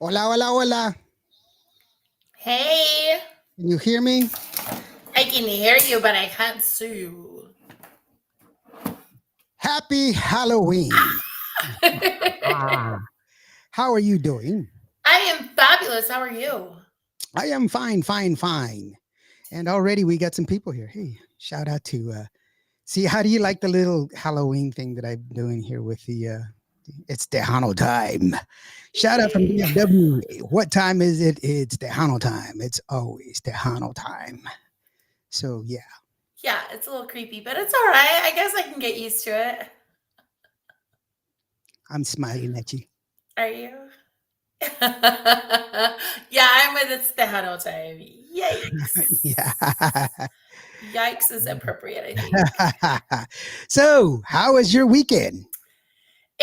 Hola, hola, hola. Hey, Can you hear me? I can hear you, but I can't see you. Happy Halloween. Ah, how are you doing? I am fabulous. How are you? I am fine, fine, fine. And already we got some people here. Hey, shout out to see, how do you like the little Halloween thing that I'm doing here with it's Tejano time. Shout out from Yay. DFW. What time is it? It's Tejano time. It's always Tejano time. So yeah, Yeah, it's a little creepy, but it's all right. I guess I can get used to it. I'm smiling at you. Are you? Yeah, I'm with it's Tejano time. Yikes. Yeah. Yikes is appropriate, I think. So, how was your weekend?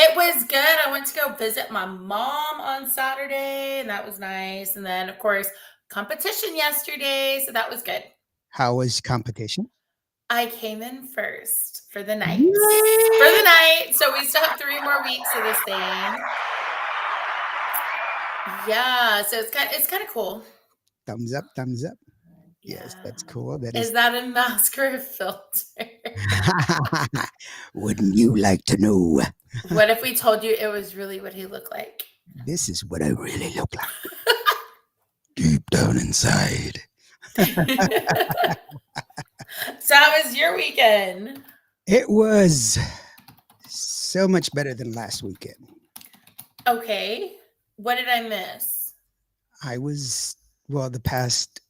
It was good. I went to go visit my mom on Saturday, and that was nice. And then, of course, competition yesterday, so that was good. How was competition? I came in first for the night. For Yeah. the night. So we still have 3 more weeks of this thing. Yeah. So it's kind of cool. Thumbs up, thumbs up. Yes, Yeah. that's cool. That Is is. that a mask or a filter? Wouldn't you like to know? What if we told you it was really what he looked like? This is what I really look like deep down inside. So how was your weekend? It was so much better than last weekend. Okay. What did I miss? I was, well, the past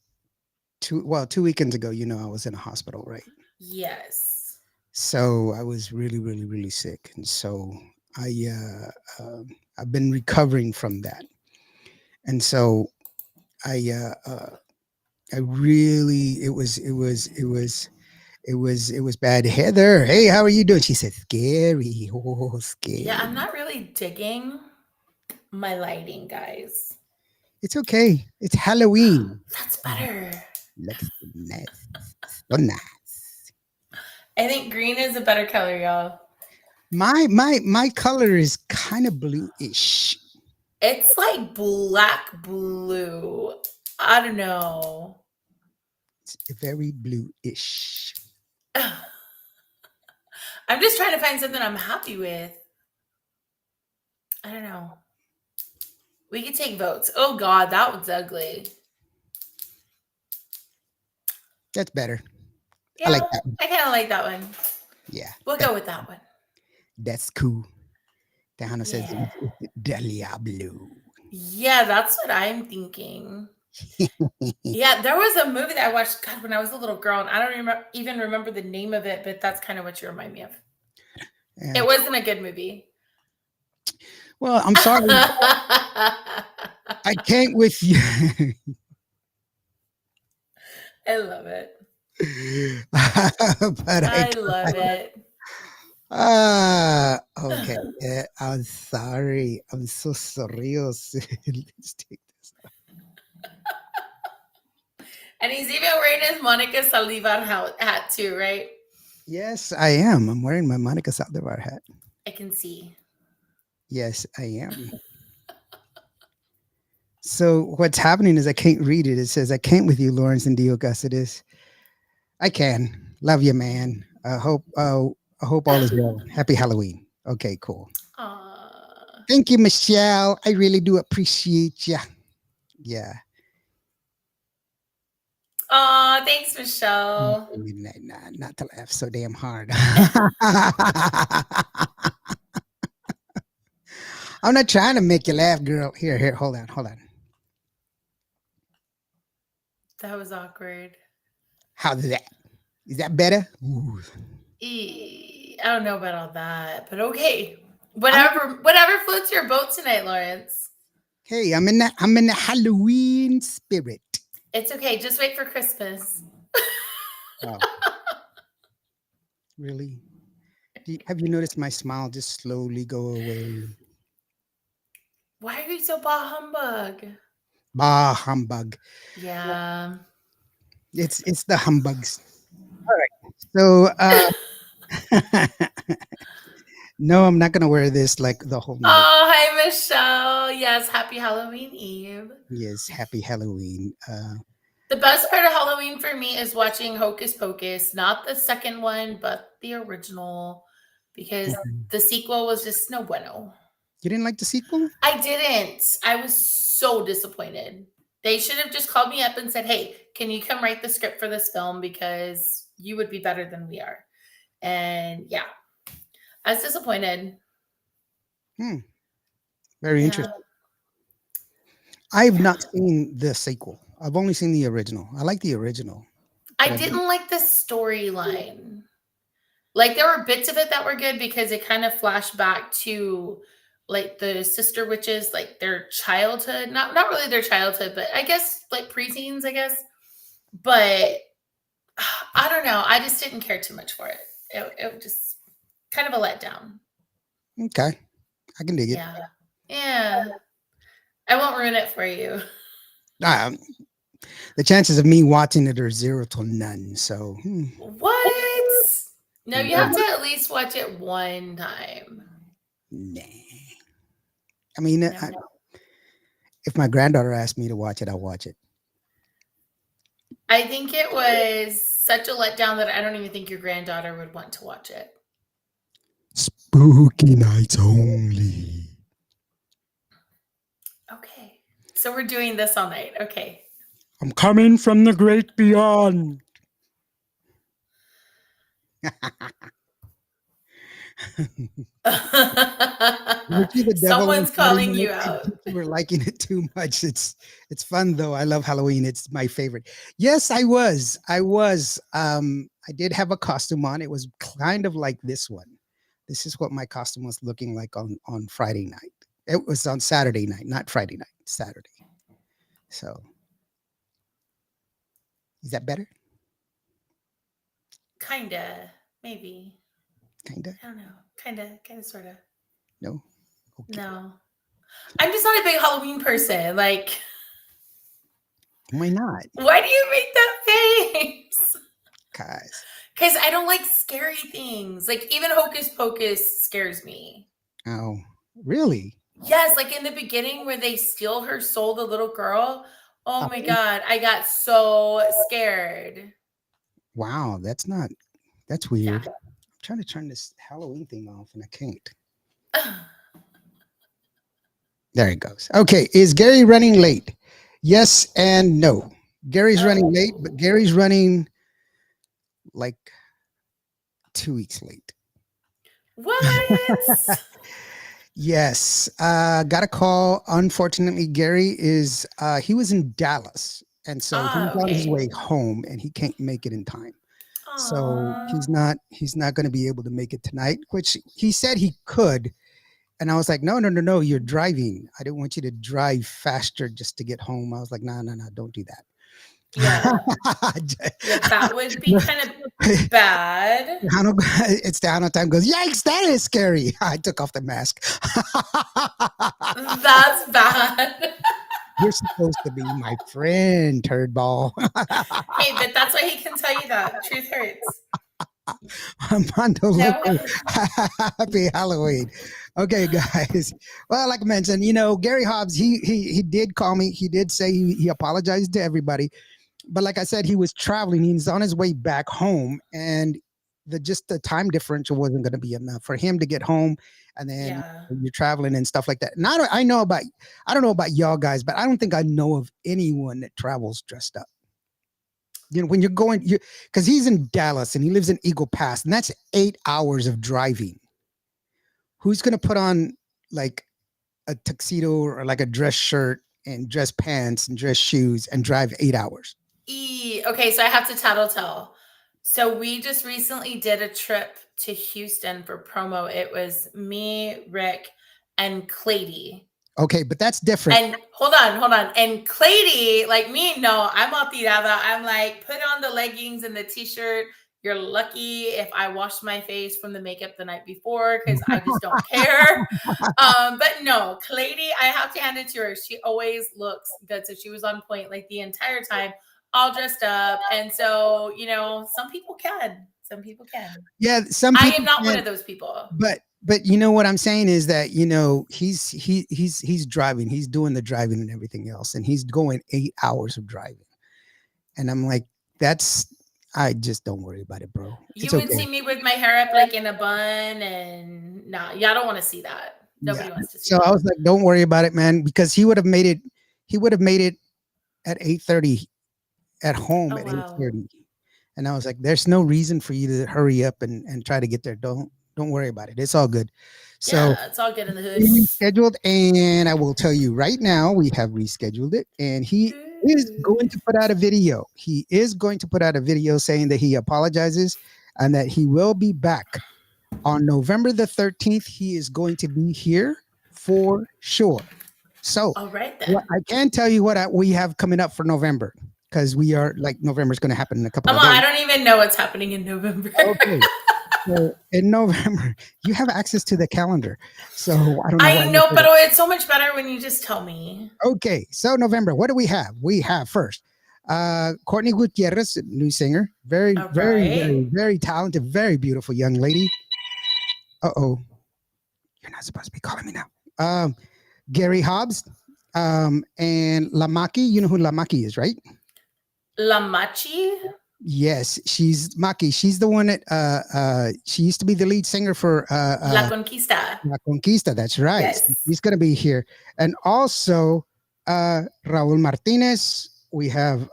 two weekends ago, I was in a hospital, right? Yes. So I was really, really, really sick, and so I I've been recovering from that, and so I I really it was bad. Heather, hey, how are you doing? She said, "Scary, oh, Yeah, I'm scary." not really digging my lighting, guys. It's okay. It's Halloween. That's better. Looks nice, so nice. I think green is a better color, y'all. My color is kind of bluish. It's like black blue. I don't know. It's very bluish. I'm just trying to find something I'm happy with. I don't know. We could take votes. Oh God, that one's ugly. That's better. I like Yeah, that one. I kind of like that one. Yeah, We'll that go with that one. that's cool. Tejano says Yeah. it's Diablo. Yeah, that's what I'm thinking. Yeah, there was a movie that I watched, God, when I was a little girl, and I don't even remember the name of it, but that's kind of what you remind me of. Yeah. It wasn't a good movie. Well, I'm sorry. I can't with you. I love it. But I I love can't. it. Okay. I'm sorry. I'm so sorry. Let's take this. And he's even wearing his Monica Salivar hat too, right? Yes, I am. I'm wearing my Monica Saldivar hat. I can see. Yes, I am. So what's happening is I can't read it. It says, I can't with you, Lawrence and Dio Gussidis. I can. Love you, man. I hope all is well. Happy Halloween. Okay, cool. Aww. Thank you, Michelle. I really do appreciate you. Yeah. Aw, thanks, Michelle. Not to laugh so damn hard. I'm not trying to make you laugh, girl. Here, hold on, hold on. That was awkward. How's that? Is that better? Ooh. I don't know about all that, but okay. I'm Whatever floats your boat tonight, Lawrence. Hey, I'm in the Halloween spirit. It's okay. Just wait for Christmas. Oh, really? Have you noticed my smile just slowly go away? Why are you so bah humbug? Bah humbug. Yeah. It's the humbugs. All right. So No, I'm not gonna wear this like the whole night. Oh, hi, Michelle. Yes, happy Halloween Eve. Yes, happy Halloween. The best part of Halloween for me is watching Hocus Pocus, not the second one, but the original, because Mhm. the sequel was just no bueno. You didn't like the sequel? I didn't. I was so disappointed. They should have just called me up and said, "Hey, can you come write the script for this film because you would be better than we are." And yeah, I was disappointed. Hmm, very Yeah. interesting. I've Yeah. not seen the sequel. I've only seen the original. I like the original, but I I didn't. didn't like the storyline. Like there were bits of it that were good because it kind of flashed back to like the sister witches, like their childhood. Not really their childhood, but I guess like preteens, I guess. But I don't know. I just didn't care too much for it. It just kind of a letdown. Okay, I can dig it. Yeah. Yeah. I won't ruin it for you. Um, the chances of me watching it are zero to none. So, What? No, you yeah, have to at least watch it one time. nah. I mean, No. if my granddaughter asked me to watch it, I'll watch it. I think it was such a letdown that I don't even think your granddaughter would want to watch it. Spooky nights only. Okay. So we're doing this all night. Okay. I'm coming from the great beyond. Aren't you the devil in Someone's 40 calling you minutes? I out. think you were liking it too much. It's fun though. I love Halloween. It's my favorite. Yes, I was. I was. I did have a costume on. It was kind of like this one. This is what my costume was looking like on Friday night. It was on Saturday night, not Friday night, Saturday. So is that better? Kinda. Maybe. Kinda? I don't know. Kinda, sorta. No? Okay. No. I'm just not a big Halloween person. Like, Why not? why do you make that face? Guys. Because I don't like scary things. Like, even Hocus Pocus scares me. Oh, really? Yes, like in the beginning where they steal her soul, the little girl. Oh my Oh, God. I got so scared. wow, that's Yeah. weird. I'm trying to turn this Halloween thing off and I can't. There it goes. Okay, is Gary running late? Yes and no. Gary's running late, Oh. but Gary's running like 2 weeks late. What? Yes, got a call. Unfortunately, Gary is he was in Dallas, and so he's Ah, on his okay. way home, and he can't make it in time. So Aw. he's not going to be able to make it tonight, which he said he could. And I was like, no, no, no, no, you're driving. I didn't want you to drive faster just to get home. I was like, no, no, no, don't do Yeah. that. Yeah, that would be kind of bad. Tejano, it's Tejano time goes, yikes, that is scary. I took off the mask. That's bad. You're supposed to be my friend, turd ball. Hey, but that's why he can tell you that. Truth hurts. Armando No. Loco, happy Halloween. Okay, guys. Well, like I mentioned, Gary Hobbs, he did call me. He did say he apologized to everybody. But like I said, he was traveling. He's on his way back home, and the time differential wasn't going to be enough for him to get home, and then Yeah. you're traveling and stuff like that. And I don't know about y'all guys, but I don't think I know of anyone that travels dressed up. When you're going, because he's in Dallas and he lives in Eagle Pass, and that's 8 hours of driving. Who's going to put on like a tuxedo or like a dress shirt and dress pants and dress shoes and drive 8 hours? Okay, so I have to tattletale. So we just recently did a trip to Houston for promo. It was me, Rick, and Clady. Okay, but that's different. And hold on. And Clady, like me, no, I'm all tirada. I'm like, put on the leggings and the t-shirt. You're lucky if I washed my face from the makeup the night before because I just don't care. But no, Clady, I have to hand it to her. She always looks good. So she was on point like the entire time, all dressed up. And so, some people can. Some people can. Yeah, some I am people not one can, of those people. but But you know what I'm saying is that he's driving, he's doing the driving and everything else, and he's going 8 hours of driving, and I'm like, that's I just don't worry about it, bro. You It's would see okay. me with my hair up like in a bun, and nah, y'all don't want to see that. Yeah. Nobody wants to see So I that. was like, don't worry about it, man, because he would have made it. He would have made it at 8:30 at home Oh at wow. 8:30, and I was like, there's no reason for you to hurry up and try to get there. Don't worry about it. It's all good. So Yeah, it's all good in the we hoods. rescheduled, and I will tell you right now, we have rescheduled it, and he is going Good. to put out a video. He is going to put out a video saying that he apologizes and that he will be back on November the 13th. He is going to be here for sure. So, All right what then. I can tell you what we have coming up for November, because we are like November is going to happen in a couple of I days. don't even know what's happening in November. Okay. So in November, you have access to the calendar. So I don't know why I you know, did but it. it's so much better when you just tell me. Okay, so November, what do we have? We have first Courtney Gutierrez, new singer, very, All very, right. very, very talented, very beautiful young lady. Oh, you're not supposed to be calling me now. Gary Hobbs, and Lamaki. You know who Lamaki is, right? Lamachi? Yes, she's Maki. She's the one that she used to be the lead singer for La Conquista. La Conquista. That's right. Yes. He's going to be here. And also Raul Martinez. We have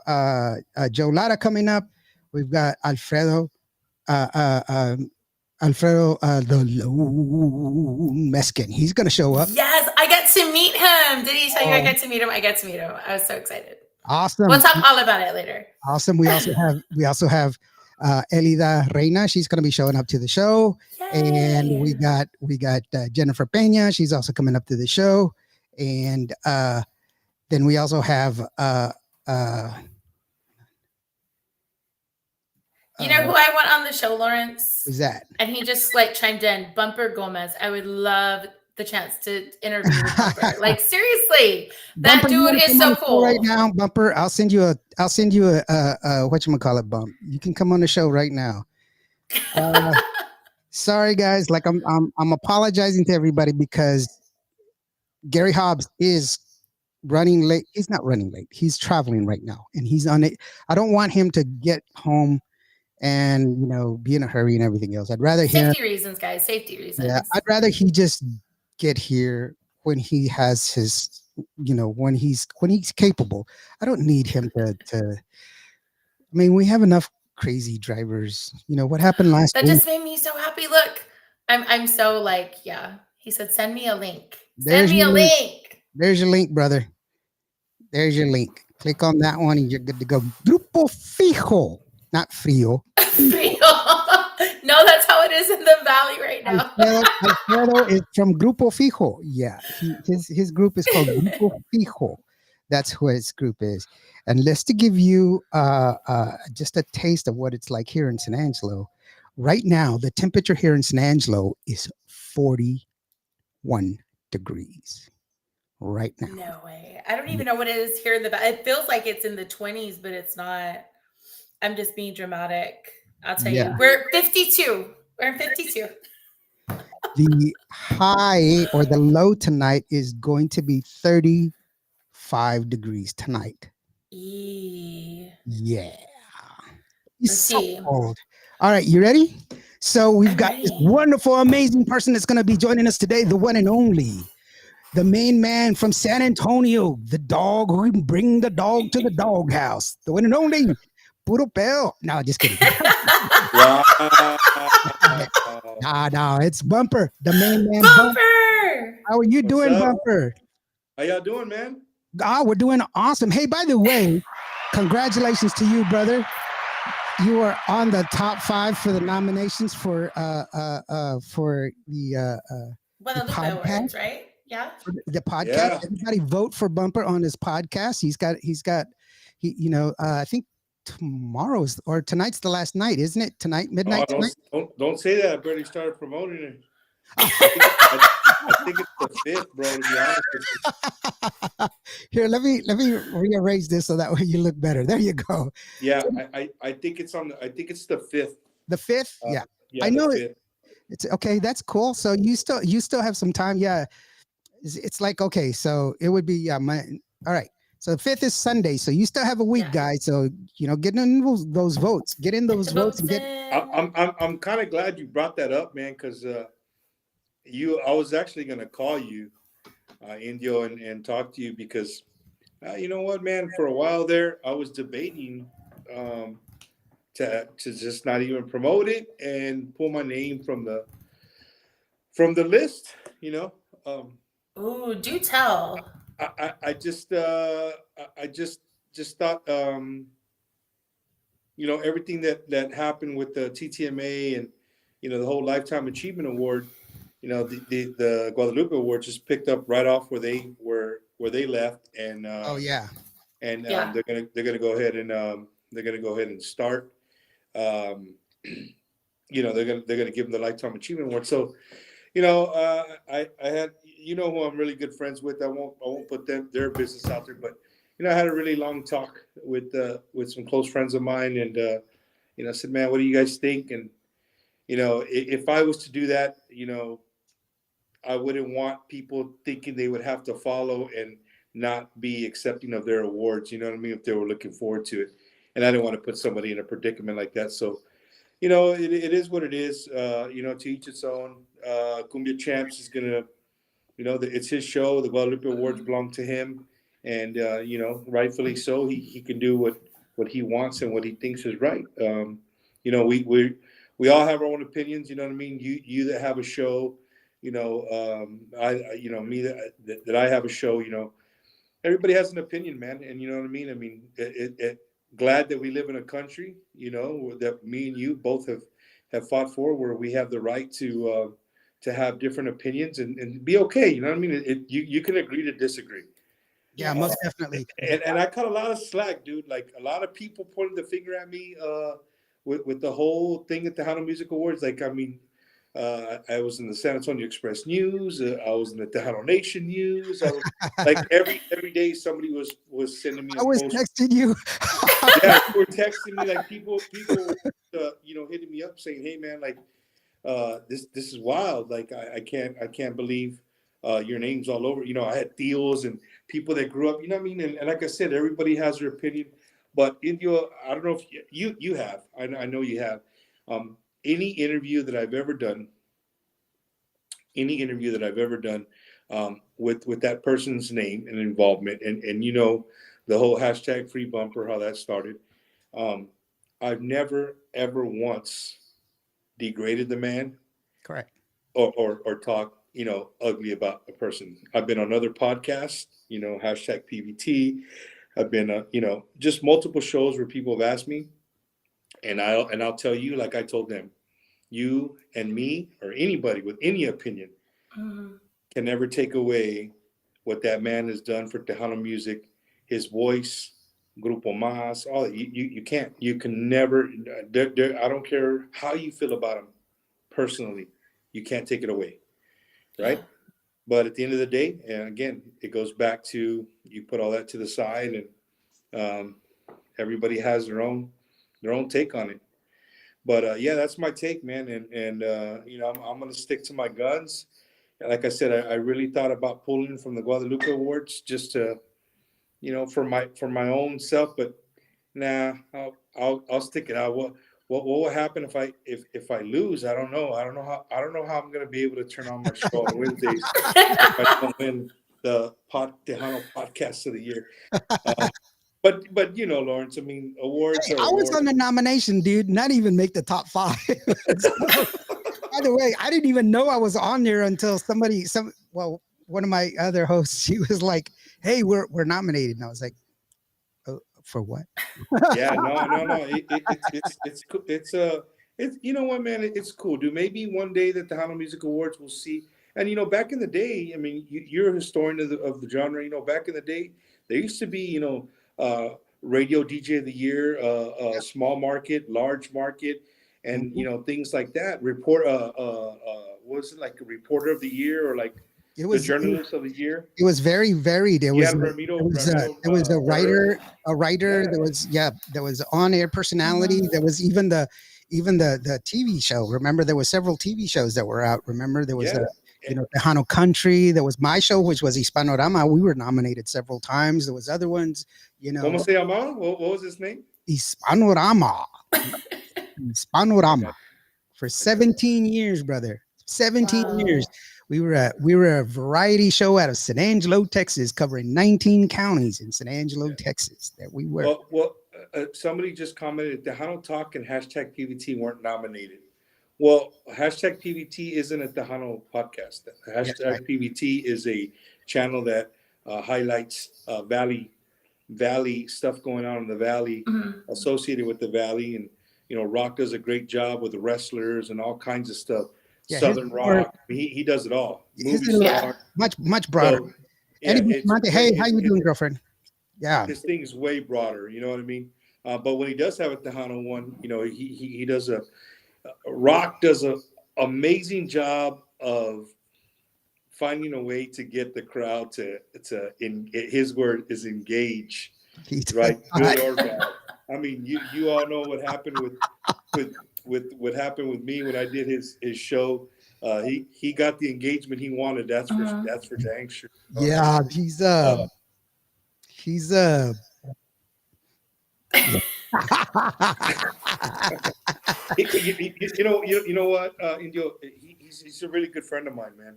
Joe Lara coming up. We've got Alfredo, uh, uh, um, Alfredo the Lone Meskin. He's going to show up. Yes, I get to meet him. Did he tell you I Oh, get to meet him? I get to meet him. I was so excited. We'll awesome. talk all about it later. Awesome. We also have Elida Reina. She's going to be showing up to the show, and Yay. we got Jennifer Pena. She's also coming up to the show, and then we also have uh, You know who I want on the show, Lawrence? who's that? And he just like chimed in, Bumper Gomez. I would love the chance to interview with Bumper. Like seriously, that Bumper, you dude want to is come on so the show right cool. now, Bumper? I'll send you a whatchamacallit, Bump. You can come on the show right now. Sorry guys, like I'm apologizing to everybody because Gary Hobbs is running late. He's not running late. He's traveling right now, and he's on it. I don't want him to get home and be in a hurry and everything else. I'd rather him. Safety reasons, guys. Safety Yeah, reasons. I'd rather he just get here when he has his. When he's capable. I don't need him to. I mean, we have enough crazy drivers. What happened last That week? just made me so happy. Look, I'm so like, yeah. He said, send me a link. Send There's me your a link. link. There's your link, brother. There's your link. Click on that one and you're good to go. Grupo Fijo, not Frio. No, that's how it is in the valley right now. Alfredo is from Grupo Fijo. Yeah, his group is called Grupo Fijo. That's who his group is. And let's to give you just a taste of what it's like here in San Angelo. Right now, the temperature here in San Angelo is 41 degrees. Right now. No way. I don't even know what it is here in the valley. It feels like it's in the 20s, but it's not. I'm just being dramatic. I'll tell Yeah. you. We're 52. We're 52. The high or the low tonight is going to be 35 degrees tonight. Yeah. It's Let's so see. cold. All right, you ready? So we've I'm got ready. this wonderful, amazing person that's going to be joining us today, the one and only, the main man from San Antonio, the dog who can bring the dog to the doghouse, the one and only Puro Peo. No, just kidding. Wow. No, it's Bumper, the main man. Bumper! How are you What's doing, up? Bumper? How y'all doing, man? We're doing awesome. Hey, by the way, congratulations to you, brother. You are on the top 5 for the nominations for the Guadalupe podcast. Awards, right? Yeah. for the podcast. Yeah. Everybody vote for Bumper on his podcast. I think tomorrow's or tonight's the last night, isn't it? Tonight, midnight tonight. Don't say that. I barely started promoting it. I think it's the 5th, bro. To be honest with you. Here, let me rearrange this so that way you look better. There you go. Yeah, I think it's on. I think it's the 5th. The 5th. Yeah, I know the it. 5th. It's okay. That's cool. So you still have some time. Yeah. It's like, okay, so it would be, yeah, all right. So the 5th is Sunday. So you still have a week, Yeah. guys. So, get in those votes, get in Get those the votes votes and get, in. I'm kind of glad you brought that up, man, because I was actually gonna call you, Indio, and talk to you because you know what, man, for a while there, I was debating um, to just not even promote it and pull my name from the list. Um, Ooh, do tell. I just I just thought everything that happened with the TTMA and the whole Lifetime Achievement Award, the Guadalupe Award just picked up right off where they left, oh yeah. and Yeah. they're gonna go ahead and start. Um, they're gonna give them the Lifetime Achievement Award. So I had who I'm really good friends with. I won't put their business out there, but I had a really long talk with some close friends of mine, and I said, man, what do you guys think? And if I was to do that, I wouldn't want people thinking they would have to follow and not be accepting of their awards. You know what I mean? If they were looking forward to it, and I didn't want to put somebody in a predicament like that. So it is what it is. To each its own. Cumbia Champs is gonna, it's his show. The Guadalupe Awards belong to him, and rightfully so. He can do what he wants and what he thinks is right. We all have our own opinions. You know what I mean? You that have a show, me that I have a show. Everybody has an opinion, man, and you know what I mean. I mean, glad that we live in a country, that me and you both have fought for, where we have the right to have different opinions and be okay. You know what I mean? You can agree to disagree. Yeah, most definitely. And I cut a lot of slack, dude. Like a lot of people pointed the finger at me with the whole thing at the Tejano Music Awards. Like, I mean, I was in the San Antonio Express News. I was in the Tejano Nation News. I was like every day somebody was sending me a I was post. texting you. Yeah, you were texting me, like people hitting me up saying, hey man, like this is wild. Like I can't believe your name's all over. I had deals and people that grew up. You know what I mean? And like I said, everybody has their opinion. But Indio, I don't know if you have. I know you have. Any interview that I've ever done, with that person's name and involvement, and the whole hashtag free bumper, how that started. I've never ever once degraded the man Correct. or talk ugly about a person. I've been on other podcasts, hashtag PVT. I've been just multiple shows where people have asked me, and I'll tell you, like I told them, you and me or anybody with any opinion can never take away what that man has done for Tejano music, his voice, Grupo Mas, all you can't. You can never. I don't care how you feel about him personally, you can't take it away, right? Yeah. But at the end of the day, and again, it goes back to you put all that to the side, and everybody has their own take on it. But yeah, that's my take, man. And I'm going to stick to my guns. Like I said, I really thought about pulling from the Guadalupe Awards just to, for my own self. But nah, I'll stick it out. What will happen if I lose? I don't know. I don't know how I'm going to be able to turn on my show on Wednesdays if I don't win the Tejano Podcast of the Year. But Lawrence, I mean, awards are I was on the nomination, dude. Not even make the top 5. By the way, I didn't even know I was on there until one of my other hosts, she was like, "Hey, we're nominated," and I was like, "Oh, for what?" Yeah, no. It's you know what, man, it's cool, dude. Maybe one day that the Tejano Music Awards will see. And back in the day, I mean, you're a historian of the genre. Back in the day, there used to be, radio DJ of the year, small market, large market, and things like that. What was it, like a reporter of the year, or like the journalist of the year? It was very varied. There was a writer. Yeah. There was on-air personality. There was even the even the TV show. Remember, there was several TV shows that were out. Remember, there was Yeah. Tejano Country. There was my show, which was Hispanorama. We were nominated several times. There was other ones. ¿Cómo se llamaba? What was his name? Hispanorama. Hispanorama. For it. 17 years, brother. 17 Wow. years. We were a variety show out of San Angelo, Texas, covering 19 counties in San Angelo, Texas. That we were. Well, somebody just commented Tejano Talk and hashtag PVT weren't nominated. Well, hashtag PVT isn't a Tejano podcast. Hashtag right. PVT is a channel that highlights Valley stuff going on in the Valley, Mhm. associated with the Valley, and Rock does a great job with the wrestlers and all kinds of stuff. Yeah, Southern Rock, he does it all. His Movie Yeah. star. much broader. So, yeah, Anybody, it's hey, way- how you it- doing, girlfriend? Yeah. This thing is way broader. You know what I mean? But when he does have a Tejano one, he does Rock does a amazing job of finding a way to get the crowd to in his word is engage, right? Good or bad. I mean, you all know what happened with what happened with me when I did his show. He got the engagement he wanted. That's for dang sure. Yeah, he's You know what, Indio, he's a really good friend of mine, man.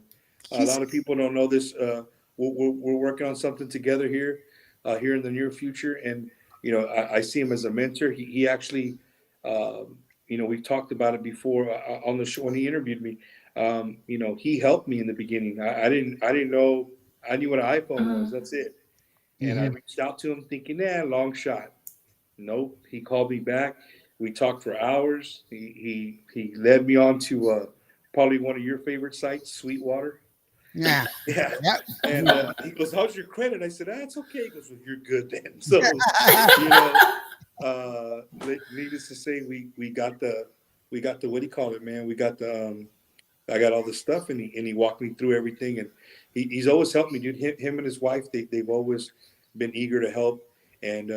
A lot of people don't know this. We're working on something together here in the near future, and I see him as a mentor. He actually, we've talked about it before on the show when he interviewed me. He helped me in the beginning. I didn't know. I knew what an iPhone was. That's it. And I reached out to him thinking, long shot. Nope. He called me back. We talked for hours. He led me on to probably one of your favorite sites, Sweetwater. Yeah. Yeah. Yep. And he goes, "How's your credit?" I said, "It's okay." He goes, "Well, you're good then." So, needless to say, we got the what do you call it, man? We got the I got all the stuff, and he walked me through everything, and he's always helped me, dude. Him and his wife, they've always been eager to help. And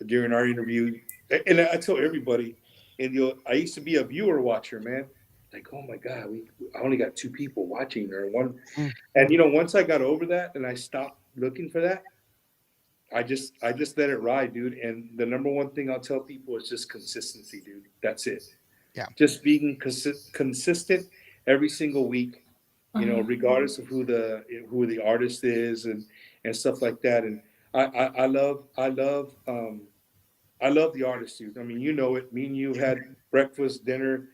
during our interview, and I tell everybody, and I used to be a viewer watcher, man. Like, oh my God, I only got 2 people watching or one. And once I got over that and I stopped looking for that, I just let it ride, dude. And the number one thing I'll tell people is just consistency, dude. That's it. Yeah. Just being consistent every single week, regardless of who the artist is and stuff like that. And I love the artist, dude. I mean, it. Me and you had breakfast, dinner.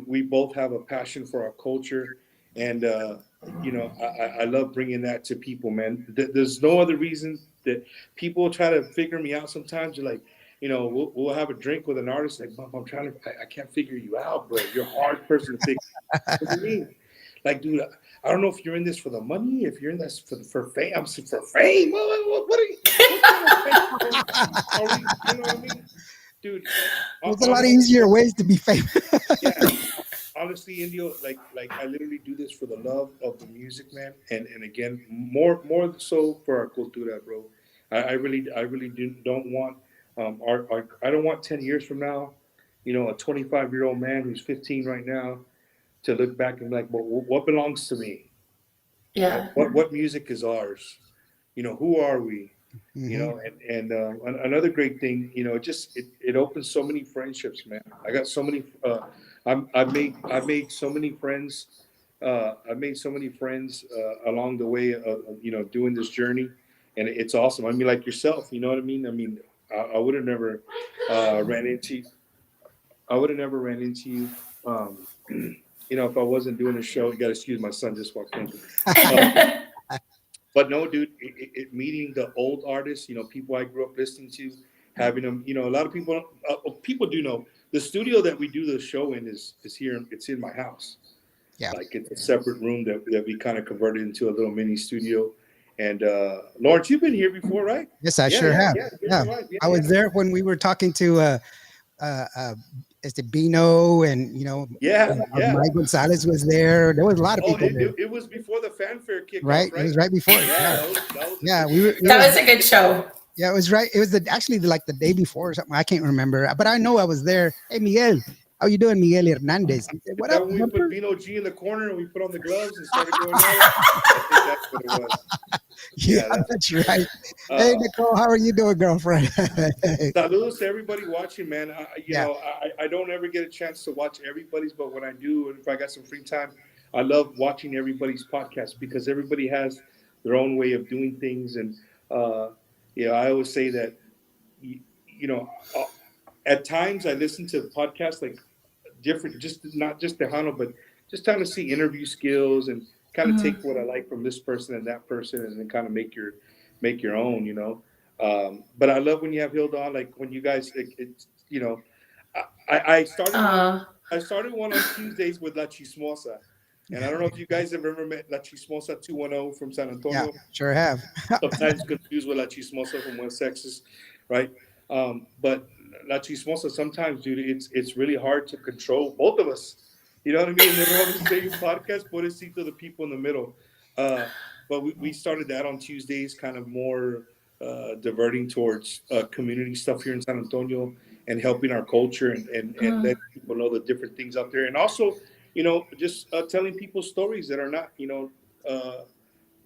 We both have a passion for our culture, and I love bringing that to people, man. There's no other reason that people try to figure me out. Sometimes you're like, we'll have a drink with an artist. Like, Mom, I can't figure you out, bro. You're a hard person to figure. What do you mean? Like, dude, I don't know if you're in this for the money, if you're in this for fame. I'm saying for fame. What are you? You know what I mean? Dude, there's a lot easier ways to be famous. Yeah, honestly, Indio, like I literally do this for the love of the music, man, and again, more so for our cultura, bro. I really don't want I don't want 10 years from now, a 25-year-old man who's 15 right now to look back and be like, well, what belongs to me? Yeah. What music is ours? Who are we? And another great thing, it opens so many friendships, man. I got so many. I've made so many friends. I've made so many friends along the way of doing this journey, and it's awesome. I mean, like yourself, you know what I mean? I mean, I would have never ran into. I would have never ran into you. If I wasn't doing a show. You got to excuse my son just walked in. But no, dude, meeting the old artists, people I grew up listening to, having them, a lot of people do know the studio that we do the show in is here. It's in my house. Yeah. Like it's a separate room that we kind of converted into a little mini studio. And Lawrence, you've been here before, right? Yes, I sure have. Yeah. I was there when we were talking to Bino and Mike Gonzalez was there. There was a lot of people there. It was before the fanfare kicked right? off, right? It was right before. Yeah, Yeah, that was a good show. Yeah, it was right. It was actually like the day before or something. I can't remember, but I know I was there. Hey, Miguel, how you doing, Miguel Hernandez? He said, Is what that up, when we put Bumper? Vino G in the corner and we put on the gloves and started going at it? I think that's what it was. Yeah, Yeah, that's that's right. Hey, uh, Nicole, how are you doing, girlfriend? saludos to everybody watching, man. Yeah. I don't ever get a chance to watch everybody's, but when I do, and if I got some free time, I love watching everybody's podcast because everybody has their own way of doing things. And, uh, I always say that, you, you know, uh, at times I listen to podcasts like different, just not just Tejano, but just trying to see interview skills and kind of take Mhm. what I like from this person and that person, and then kind of make your own, But I love when you have Hilda on, like when you guys, I started one. Uh, I started one on Tuesdays with La Chismosa, and I don't know if you guys have ever met La Chismosa 210 from San Yeah, Antonio, sure have. sometimes confused with La Chismosa from West Texas, right? But La Chismosa, sometimes, dude, it's really hard to control both of us. You know what I mean? And they're on the same podcast, pobrecito, the people in the middle. Uh, but we started that on Tuesdays, kind of more diverting towards community stuff here in San Antonio and helping our culture and mm, letting people know the different things out there. And also, just telling people stories that are not,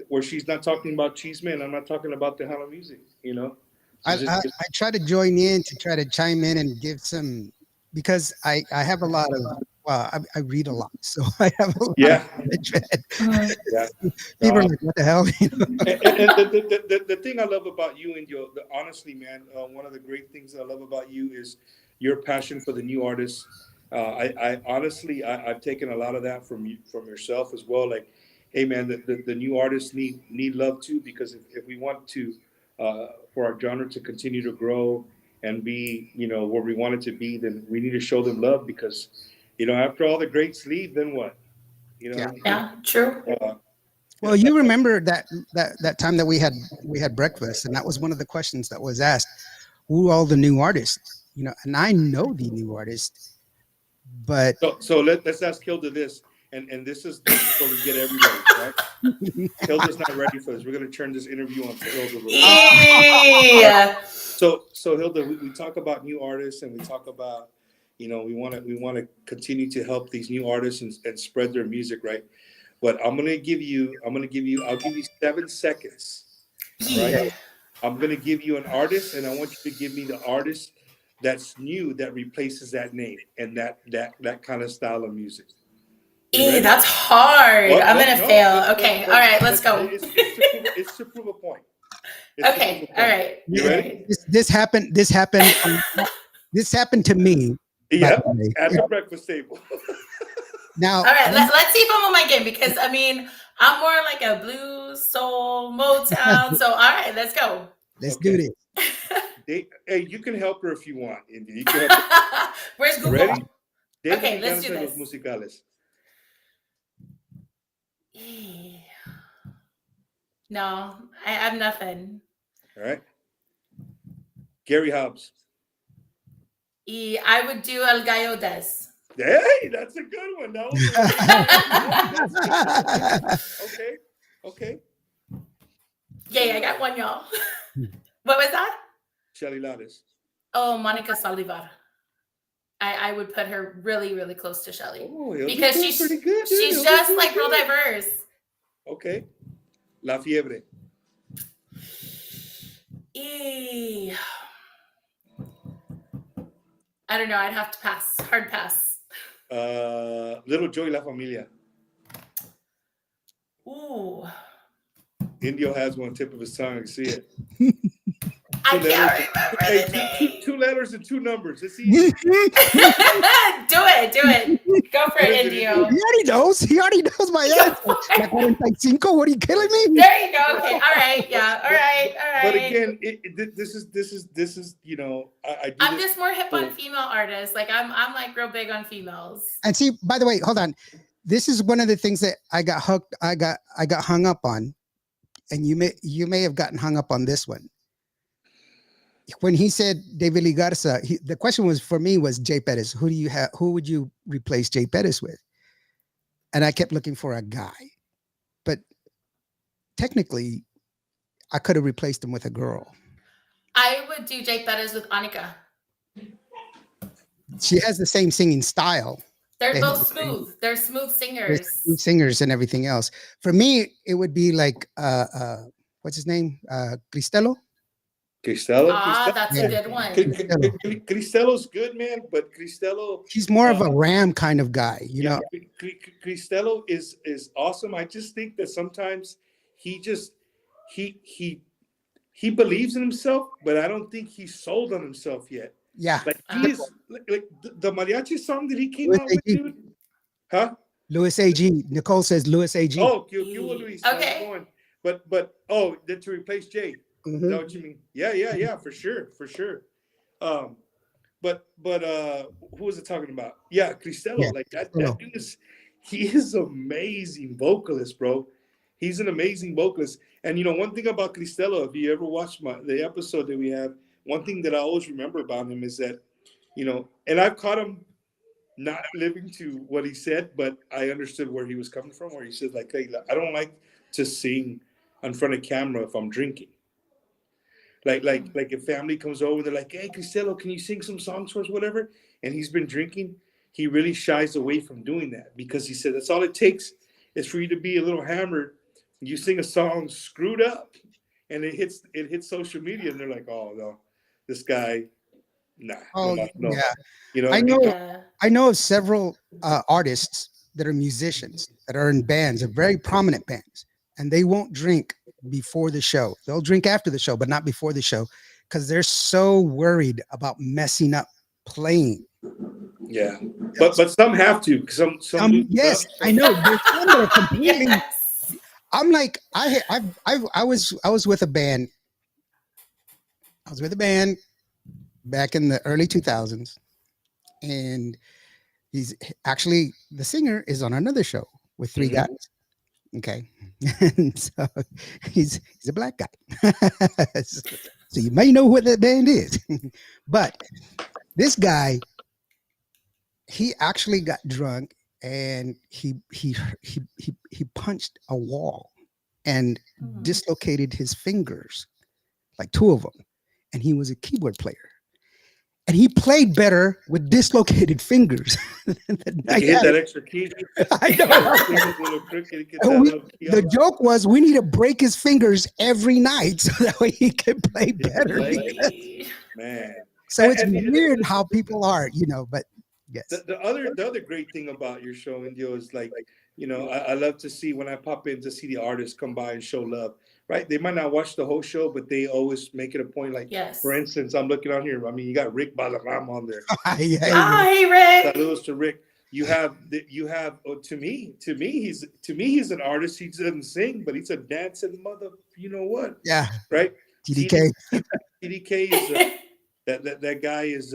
where she's not talking about cheese man. I'm not talking about Tejano music. She I, just I I try to join in to try to chime in and give some because I have a lot of I read a lot, so I have a lot of yeah, knowledge. mm, yeah. People are No. like, "What the hell?" And the thing I love about you and honestly, man, one of the great things I love about you is your passion for the new artists. I honestly, I've taken a lot of that from you, from yourself as well. Like, hey, man, the new artists need love too, because if we want to, for our genre to continue to grow and be, where we want it to be, then we need to show them love because, after all the greats leave, then what? You know Yeah. what I mean? yeah, true. Well, you remember that time that we had breakfast, and that was one of the questions that was asked: Who are all the new artists? And I know the new artist, but So let's ask Hilda this, and this is where we get everybody right. Hilda's not ready for this. We're going to turn this interview on to Hilda real quick. All right. Yeah. So Hilda, we talk about new artists, and we talk about, we want to continue to help these new artists and spread their music, right? But I'll give you 7 seconds, right? Yeah. I'm going to give you an artist, and I want you to give me the artist that's new that replaces that name and that kind of style of music. You ready? That's hard. Well, I'm well, gonna no, fail. Okay. All right. Let's go. it's to prove a point. It's to prove Okay. a All point. right. You All ready? right. This happened to me. By Yep. the way. At the breakfast table. Now, All right. Let's see if I'm on my game because I mean I'm more like a blues, soul, Motown. So all right, let's go. let's do Okay. this. Hey, you can help her if you want, India. You can help her. Where's You ready? Google? David Okay, y let's do Gansa los this. musicales. No, I have nothing. All right. Gary Hobbs. I would do El Gallo Des. Hey, that's a good one. That was okay. Okay. Yay, I got one, y'all. What was that? Shelly Lares. Oh, Monica Salivar. I would put her really, really close to Shelly Oh, Hilda's because doing pretty good, dude. she's Hilda's just doing like real good. diverse. Okay. La Fiebre. I don't know. I'd have to pass. Hard pass. Little Joy La Familia. Ooh. Indio has one tip of his tongue. I see it. I can't remember the name. Two letters and two numbers. It's easy. Do it. Go for it, Indio. He already knows my answer. La 45, what are you killing me? There you go. Okay. All right. Yeah. All right. But again, this is I do I'm this. just more hip on female artists. Like I'm like real big on females. And see, by the way, hold on. This is one of the things that I got hung up on, and you may have gotten hung up on this one. When he said David Lee Garza, the question was for me was Jay Pettis. Who would you replace Jay Pettis with? And I kept looking for a guy, but technically, I could have replaced him with a girl. with you, Jake, that is with Annika. She has the same singing style. They're They both have the same- smooth. They're smooth they're singers. singers and everything else. For me, it would be like what's his name? Cristello. Cristelo, Ah, that's a Yeah. good one. Cristello. Cristelo's good, man, but Cristelo, He's more of a Ram kind of guy, you yeah, know. Cristelo is awesome. I just think that sometimes he just he he he believes in himself, but I don't think he's sold on himself yet. Yeah. Like he's like the mariachi song that he came Louis out with, A.G. dude. Huh? Louis A.G. Nicole says Louis A.G. Oh, Q Luis. How's it Okay. going? But oh, that to replace Jay. Is that Mhm. what you mean? Yeah, for sure. But who was it talking about? Yeah, Cristello. Yeah, Like that Cristello. dude he is amazing vocalist, bro. He's an amazing vocalist. And you know, one thing about Cristello, if you ever watched the episode that we have, one thing that I always remember about him is that, you know, and I've caught him not living to what he said, but I understood where he was coming from, where he said, like, hey, I don't like to sing in front of camera if I'm drinking. Like if family comes over, they're like, hey, Cristello, can you sing some songs for us, whatever? And he's been drinking. He really shies away from doing that because he said that's all it takes is for you to be a little hammered. You sing a song screwed up, and it hits social media, and they're like, oh no, this guy, nah, Oh, no. yeah. You know, I know. Yeah. I know of several artists that are musicians that are in bands, are very prominent bands, and they won't drink before the show. They'll drink after the show, but not before the show because they're so worried about messing up playing. Yeah, but some have to. Some Yes, I know. There's some that are completely. Yes. I'm like I was with a band. I was with a band back in the early 2000s, and he's actually the singer is on another show with 3 Mhm. guys. Okay, and so he's a black guy, so you may know what that band is. But this guy, he actually got drunk and he punched a wall and Mhm. dislocated his fingers, like 2 of them, and he was a keyboard player. And he played better with dislocated fingers. than You I can hit had. that extra key. I know. Fingers a little crooked, get And that we- little key The out. joke was we need to break his fingers every night so that way he can play better. Play. Man. So it's And- weird how people are, you know, but yes. The other great thing about your show, Indio, is like, you know, I love to see when I pop in to see the artists come by and show love, right? They might not watch the whole show, but they always make it a point. Like, Yes. for instance, I'm looking on here. I mean, you got Rick Balaram on there. Yeah, Hi, Rick. Saludos to Rick. You have to me he's an artist. He doesn't sing, but he's a dancing mother. You know what? yeah. Right? TDK. TDK is that guy is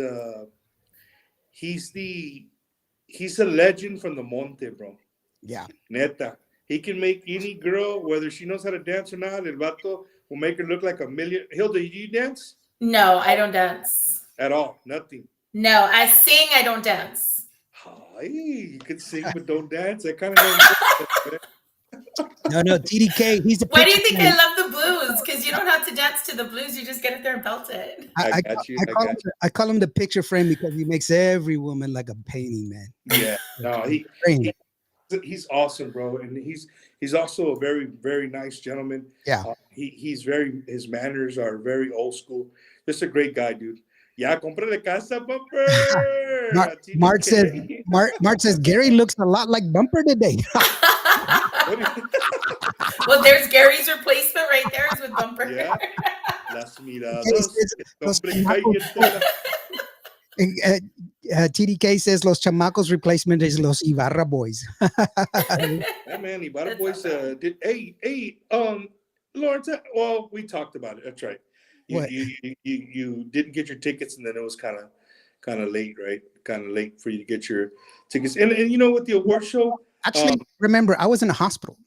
he's a legend from the Monte, bro. Yeah. Neta. He can make any girl, whether she knows how to dance or not, el vato will make her look like a million. Hilda, do you dance? No, I don't dance. At all. Nothing. No, I sing, I don't dance. Hi, you can sing but don't dance. I kind of No, TDK. He's a Why do you picture think frame. I love the blues? Because you don't have to dance to the blues. You just get it there and belt it. I got you. I call him the picture frame because he makes every woman like a painting, man. Yeah. No, Frame. he's awesome, bro, and he's also a very, very nice gentleman. Yeah. His manners are very old school. Just a great guy, dude. Yeah, compra de casa, bumper. Mark says Gary looks a lot like Bumper today. Well, there's Gary's replacement right there is with Bumper. Yeah. Las miradas. Los Hombre, cállate. TDK says Los Chamacos replacement is Los Ibarra boys. Hey man, Ibarra That's boys not bad. did Lawrence, well, we talked about it. That's right. What? You didn't get your tickets, and then it was kind of late, right? Kind of late for you to get your tickets. And you know, with the award show, Actually, remember, I was in a hospital.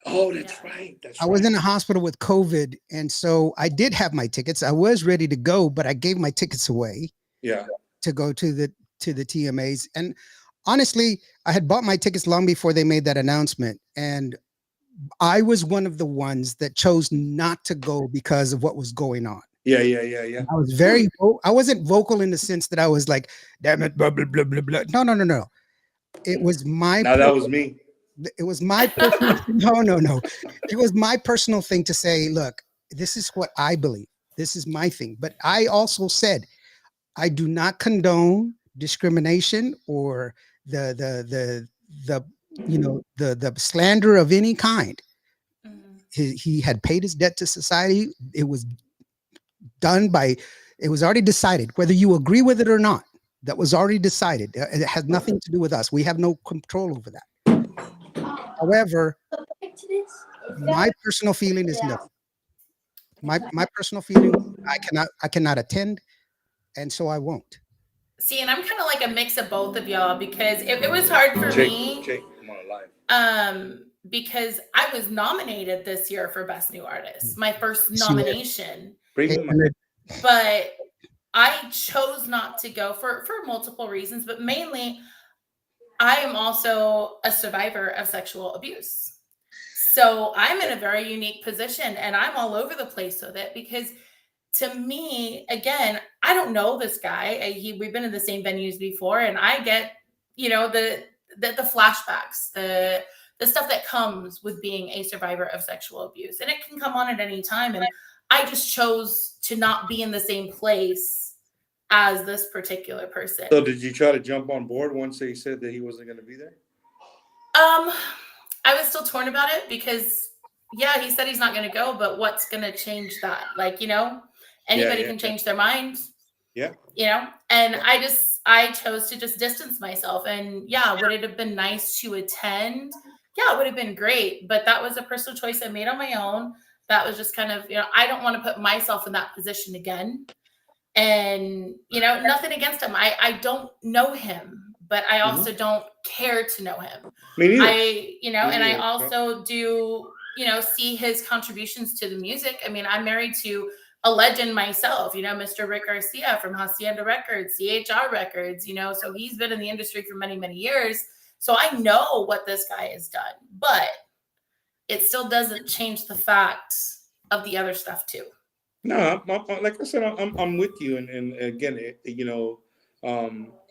oh, that's Yeah. right. That's I was in a hospital with COVID, and so I did have my tickets. I was ready to go, but I gave my tickets away yeah. to go to the TMAs. And honestly, I had bought my tickets long before they made that announcement, and I was one of the ones that chose not to go because of what was going on. Yeah. I was very, I wasn't vocal in the sense that I was like, damn it, blah, blah, blah, blah, blah. No. It was my, Now that was me. it was my personal, no. It was my personal thing to say, look, this is what I believe. This is my thing. But I also said, I do not condone discrimination or the the slander of any kind. Mhm. He had paid his debt to society. It was done by, it was already decided whether you agree with it or not. That was already decided. It has nothing to do with us. We have no control over that. However, my personal feeling is no. My personal feeling, I cannot attend, and so I won't. See, and I'm kind of like a mix of both of y'all because it was hard for me. Jake, I'm on a live. Because I was nominated this year for Best New Artist, my first Yes, you were. nomination, Bring Hey, him up. Leonard, but I chose not to go for multiple reasons, but mainly I am also a survivor of sexual abuse. So I'm in a very unique position and I'm all over the place with it because to me, again, I don't know this guy. We've been in the same venues before, and I get, the flashbacks, the stuff that comes with being a survivor of sexual abuse, and it can come on at any time. And I just chose to not be in the same place as this particular person. So did you try to jump on board once they said that he wasn't going to be there? I was still torn about it because, yeah, he said he's not going to go, but what's going to change that? Like, anybody can change their mind. Yeah. And I chose to just distance myself. And yeah, would it have been nice to attend? Yeah, it would have been great. But that was a personal choice I made on my own. That was just kind of, I don't want to put myself in that position again. And, nothing against him. I don't know him, but I also don't care to know him. Me neither. And I also do, see his contributions to the music. I mean, I'm married to a legend myself, Mr. Rick Garcia from Hacienda Records, CHR Records, so he's been in the industry for many, many years. So I know what this guy has done, but it still doesn't change the fact of the other stuff too. No, like I said, I'm with you, and again,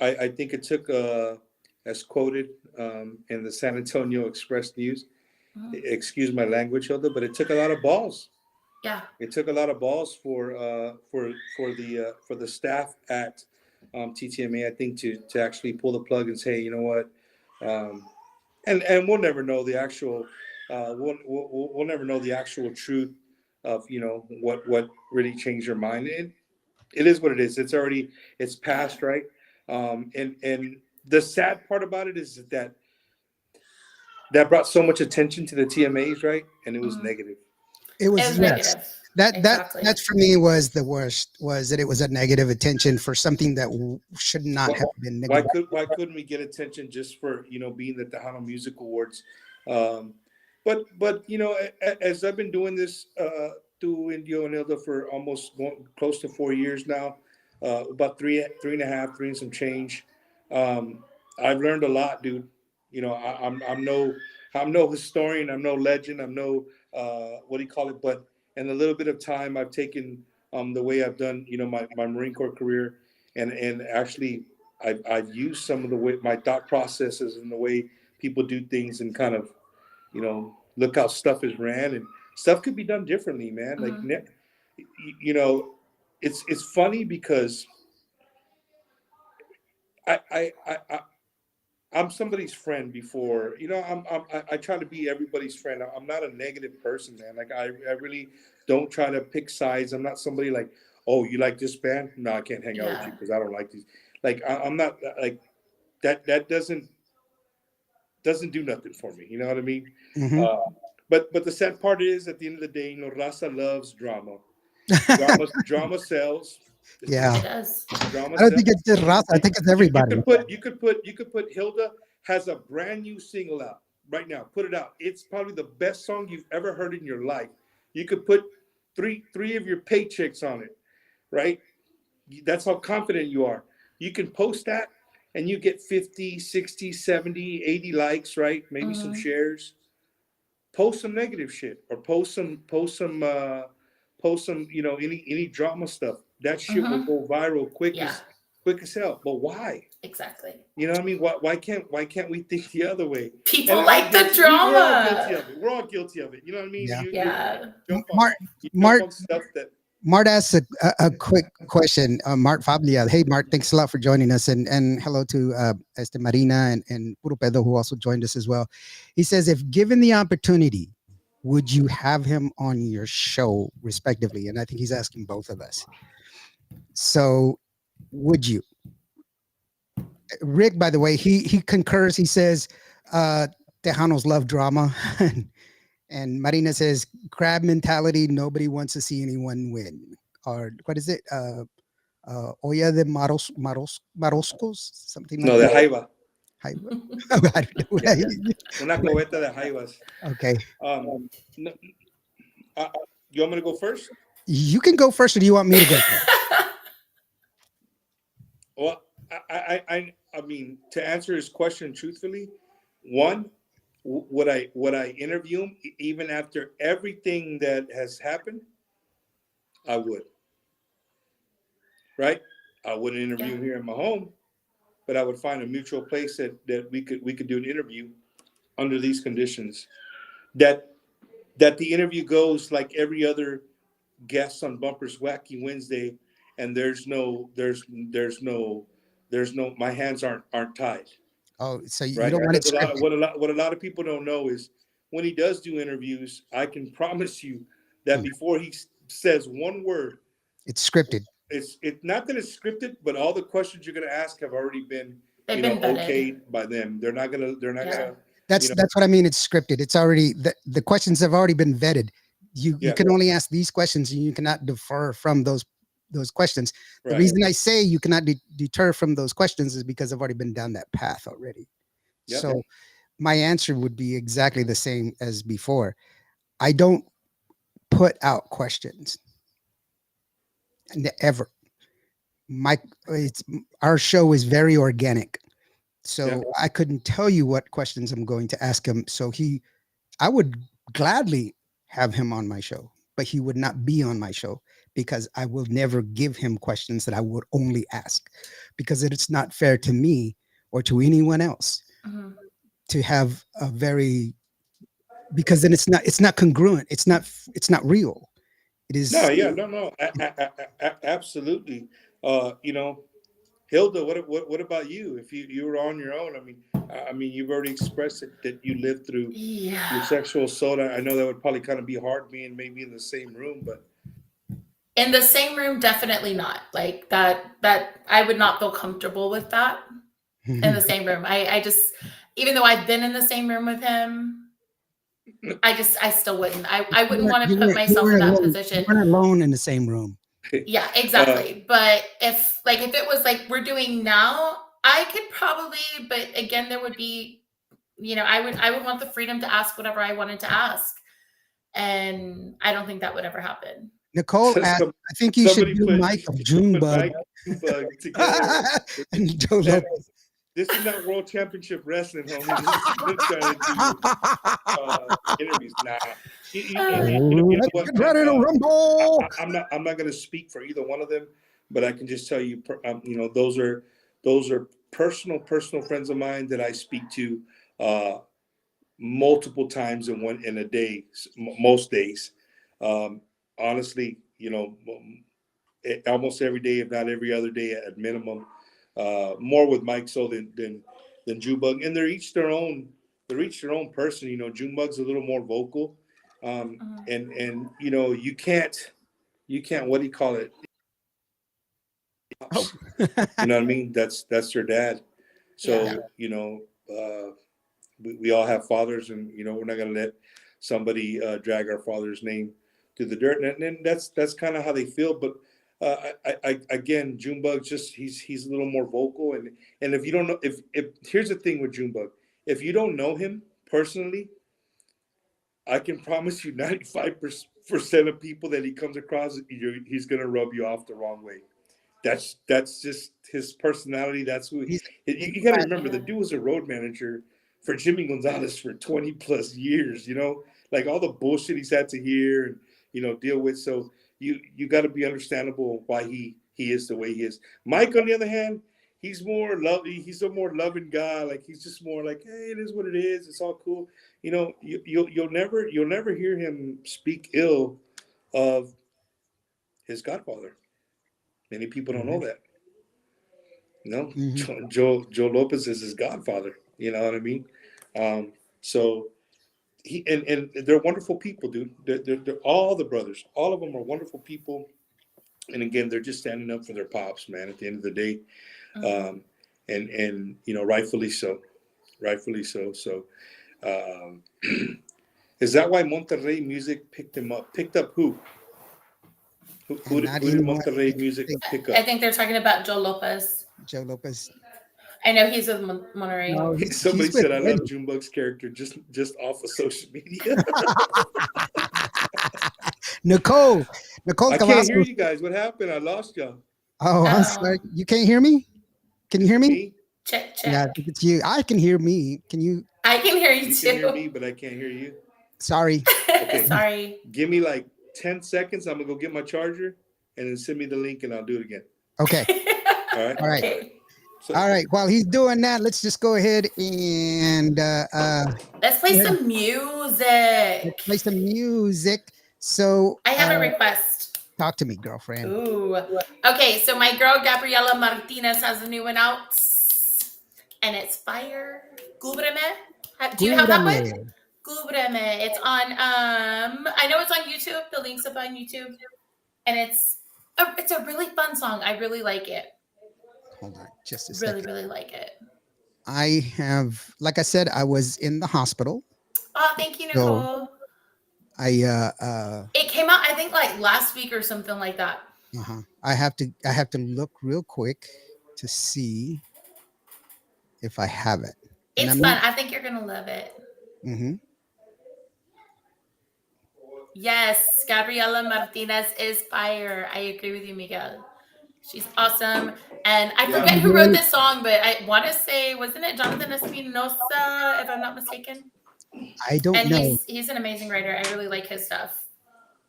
I think it took, as quoted in the San Antonio Express News. Excuse my language, Hilda, but it took a lot of balls. Yeah, it took a lot of balls for the staff at TTMA. I think to actually pull the plug and say, you know what, and we'll never know the actual, we'll never know the actual truth of what really changed your mind. It is what it is. It's past, right? And the sad part about it is that brought so much attention to the TMAs, right? And it was negative. it was negative. That's for me was the worst, was that it was a negative attention for something that should not have been negative. Why couldn't we get attention just for being at the Tejano Music Awards? But as I've been doing this through Indio and Hilda for almost close to 4 years now, about three and a half, three and some change. I've learned a lot, dude. I'm no historian, I'm no legend, I'm no what do you call it? But in a little bit of time I've taken the way I've done, my Marine Corps career, and actually I've used some of the way my thought processes and the way people do things, and kind of look how stuff is ran, and stuff could be done differently, man. Like it's funny because I'm somebody's friend before. I try to be everybody's friend. I'm not a negative person, man. Like I really don't try to pick sides. I'm not somebody like, oh, you like this band? No, I can't hang out with you because I don't like these. Like I'm not like that. That doesn't do nothing for me. You know what I mean? But the sad part is, at the end of the day, Raza loves drama. Drama sells. Yeah, it does. Drama I don't think sells. it's just Ross. I think it's everybody. You could put Hilda has a brand new single out right now. Put it out. It's probably the best song you've ever heard in your life. You could put three of your paychecks on it, right? That's how confident you are. You can post that and you get 50, 60, 70, 80 likes, right? Maybe some shares. Post some negative shit, or post some post some, any drama stuff. That shit will Mm-hmm. go viral Yeah, quick as hell. But why? exactly. You know what I mean? Why can't we think the other way? People And we're all like the guilty. We're all guilty drama. of it. We're all guilty of it. You know what I mean? Yeah. Yeah. Jump on Mart, you jump Mart, on stuff that Mart asks a quick question. Mart Fablia. Hey, Mart, thanks a lot for joining us. And hello to Marina and Puro Pedo, who also joined us as well. He says, if given the opportunity, would you have him on your show, respectively? And I think he's asking both of us. So, would you? Rick, by the way, he concurs. He says, Tejanos love drama. And Marina says, crab mentality. Nobody wants to see anyone win. Or what is it? Olla de maroscos, something like no, de that. jaiba. I don't know. Yeah. Una cubeta de jaibas. Okay. No, you want me to go first? You can go first, or do you want me to go first? Well, I mean, to answer his question truthfully, one, would I interview him even after everything that has happened? I would. Right? I wouldn't interview him here in my home, but I would find a mutual place that we could do an interview under these conditions. That the interview goes like every other guest on Bumper's Wacky Wednesday, and there's no my hands aren't tied. Oh, so you Right? don't want it Because scripted. what a lot of people don't know is when he does do interviews, I can promise you that Hmm. before he says one word, It's scripted. it's not that it's scripted, but all the questions you're going to ask have already been They've been vetted. okayed by them. They're not Yeah. gonna That's what I mean. It's scripted. It's already the questions have already been vetted. You Yeah. can only ask these questions, and you cannot defer from those questions. The right. reason I say you cannot deter from those questions is because I've already been down that path already. Yep. So my answer would be exactly the same as before. I don't put out questions ever. Our show is very organic. So Yeah. I couldn't tell you what questions I'm going to ask him. So I would gladly have him on my show, but he would not be on my show because I will never give him questions that I would only ask, because it's not fair to me or to anyone else Mhm. to have because then it's not congruent. It's not real. It is. No, yeah, no, absolutely. Hilda, what about you? If you were on your own, I mean, you've already expressed it that you lived through your Yeah. sexual assault. I know that would probably kind of be hard being maybe in the same room, but In the same room, definitely not. Like that I would not feel comfortable with that in the same room. I just, even though I've been in the same room with him, I still wouldn't. I wouldn't want to put myself in that position. You weren't alone in the same room. Yeah, exactly. But if it was like we're doing now, I could probably, but again, there would be, I would want the freedom to ask whatever I wanted to ask. And I don't think that would ever happen. Nicole asked, I think you should do Mike of Junebug. Together. And Joe Lopez. This is not World Championship Wrestling, homie. This is trying to do interviews. Nah. You know what? Ready to rumble. I'm not going to speak for either one of them, but I can just tell you, those are personal friends of mine that I speak to multiple times in a day, most days. Honestly, almost every day, if not every other day at minimum. More with Mike so than Junebug, and they're each their own person. Junebug's a little more vocal, and you can't what do you call it? Oh. You know what I mean? That's their dad. So Yeah. we all have fathers, and we're not gonna let somebody drag our father's name through the dirt, and that's kind of how they feel. But again, Junebug he's a little more vocal, and if you don't know, if here's the thing with Junebug, if you don't know him personally, I can promise you 95% of people that he comes across, he's gonna rub you off the wrong way. That's just his personality. That's who you got to remember. The dude was a road manager for Jimmy Gonzalez for 20 plus years. Like all the bullshit he's had to hear and deal with. So you got to be understandable why he is the way he is. Mike, on the other hand, he's more loving. He's a more loving guy. Like he's just more like, hey, it is what it is. It's all cool. You know, you'll never hear him speak ill of his godfather. Many people don't know that. No, Joe Lopez is his godfather. You know what I mean? So he and they're wonderful people, dude. They're all the brothers. All of them are wonderful people. And again, they're just standing up for their pops, man. At the end of the day, and you know, rightfully so. So, is that why Monterrey music picked him up? Picked up who? Who did Monterrey music pick up? I think they're talking about Joe Lopez. Joe Lopez. I know he's with Monterrey. No, Somebody said I love Junebug's character just off of social media. Nicole I can't hear you guys. What happened? I lost y'all. Oh, I'm sorry. You can't hear me? Can you hear me? Me? Check. Yeah, I think it's you. I can hear me. Can you? I can hear you You too. can hear me, but I can't hear you. Sorry. Okay. Sorry. Give me like 10 seconds. I'm gonna go get my charger and then send me the link and I'll do it again. Okay. All right. All right. Okay. So, All right. While he's doing that, let's just go ahead and Let's play some music. play some music. So I have a request. talk to me, girlfriend. Ooh. Okay, so my girl Gabriela Martinez has a new one out. And it's Fire. Cúbreme. Do you have that one? Cúbreme. It's on I know it's on YouTube. The link's up on YouTube. And it's a really fun song. I really like it. Hold on just a second. Really like it. I have, like I said, I was in the hospital. Oh, thank you, Nicole. It came out, I think, like last week or something like that. I have to look real quick to see if I have it. It's fun. I think you're gonna love it. Yes, Gabriela Martinez is fire. I agree with you, Miguel. She's awesome. And I forget who wrote this song, but I want to say, wasn't it Jonathan Espinosa, if I'm not mistaken? I don't know. And he's an amazing writer. I really like his stuff.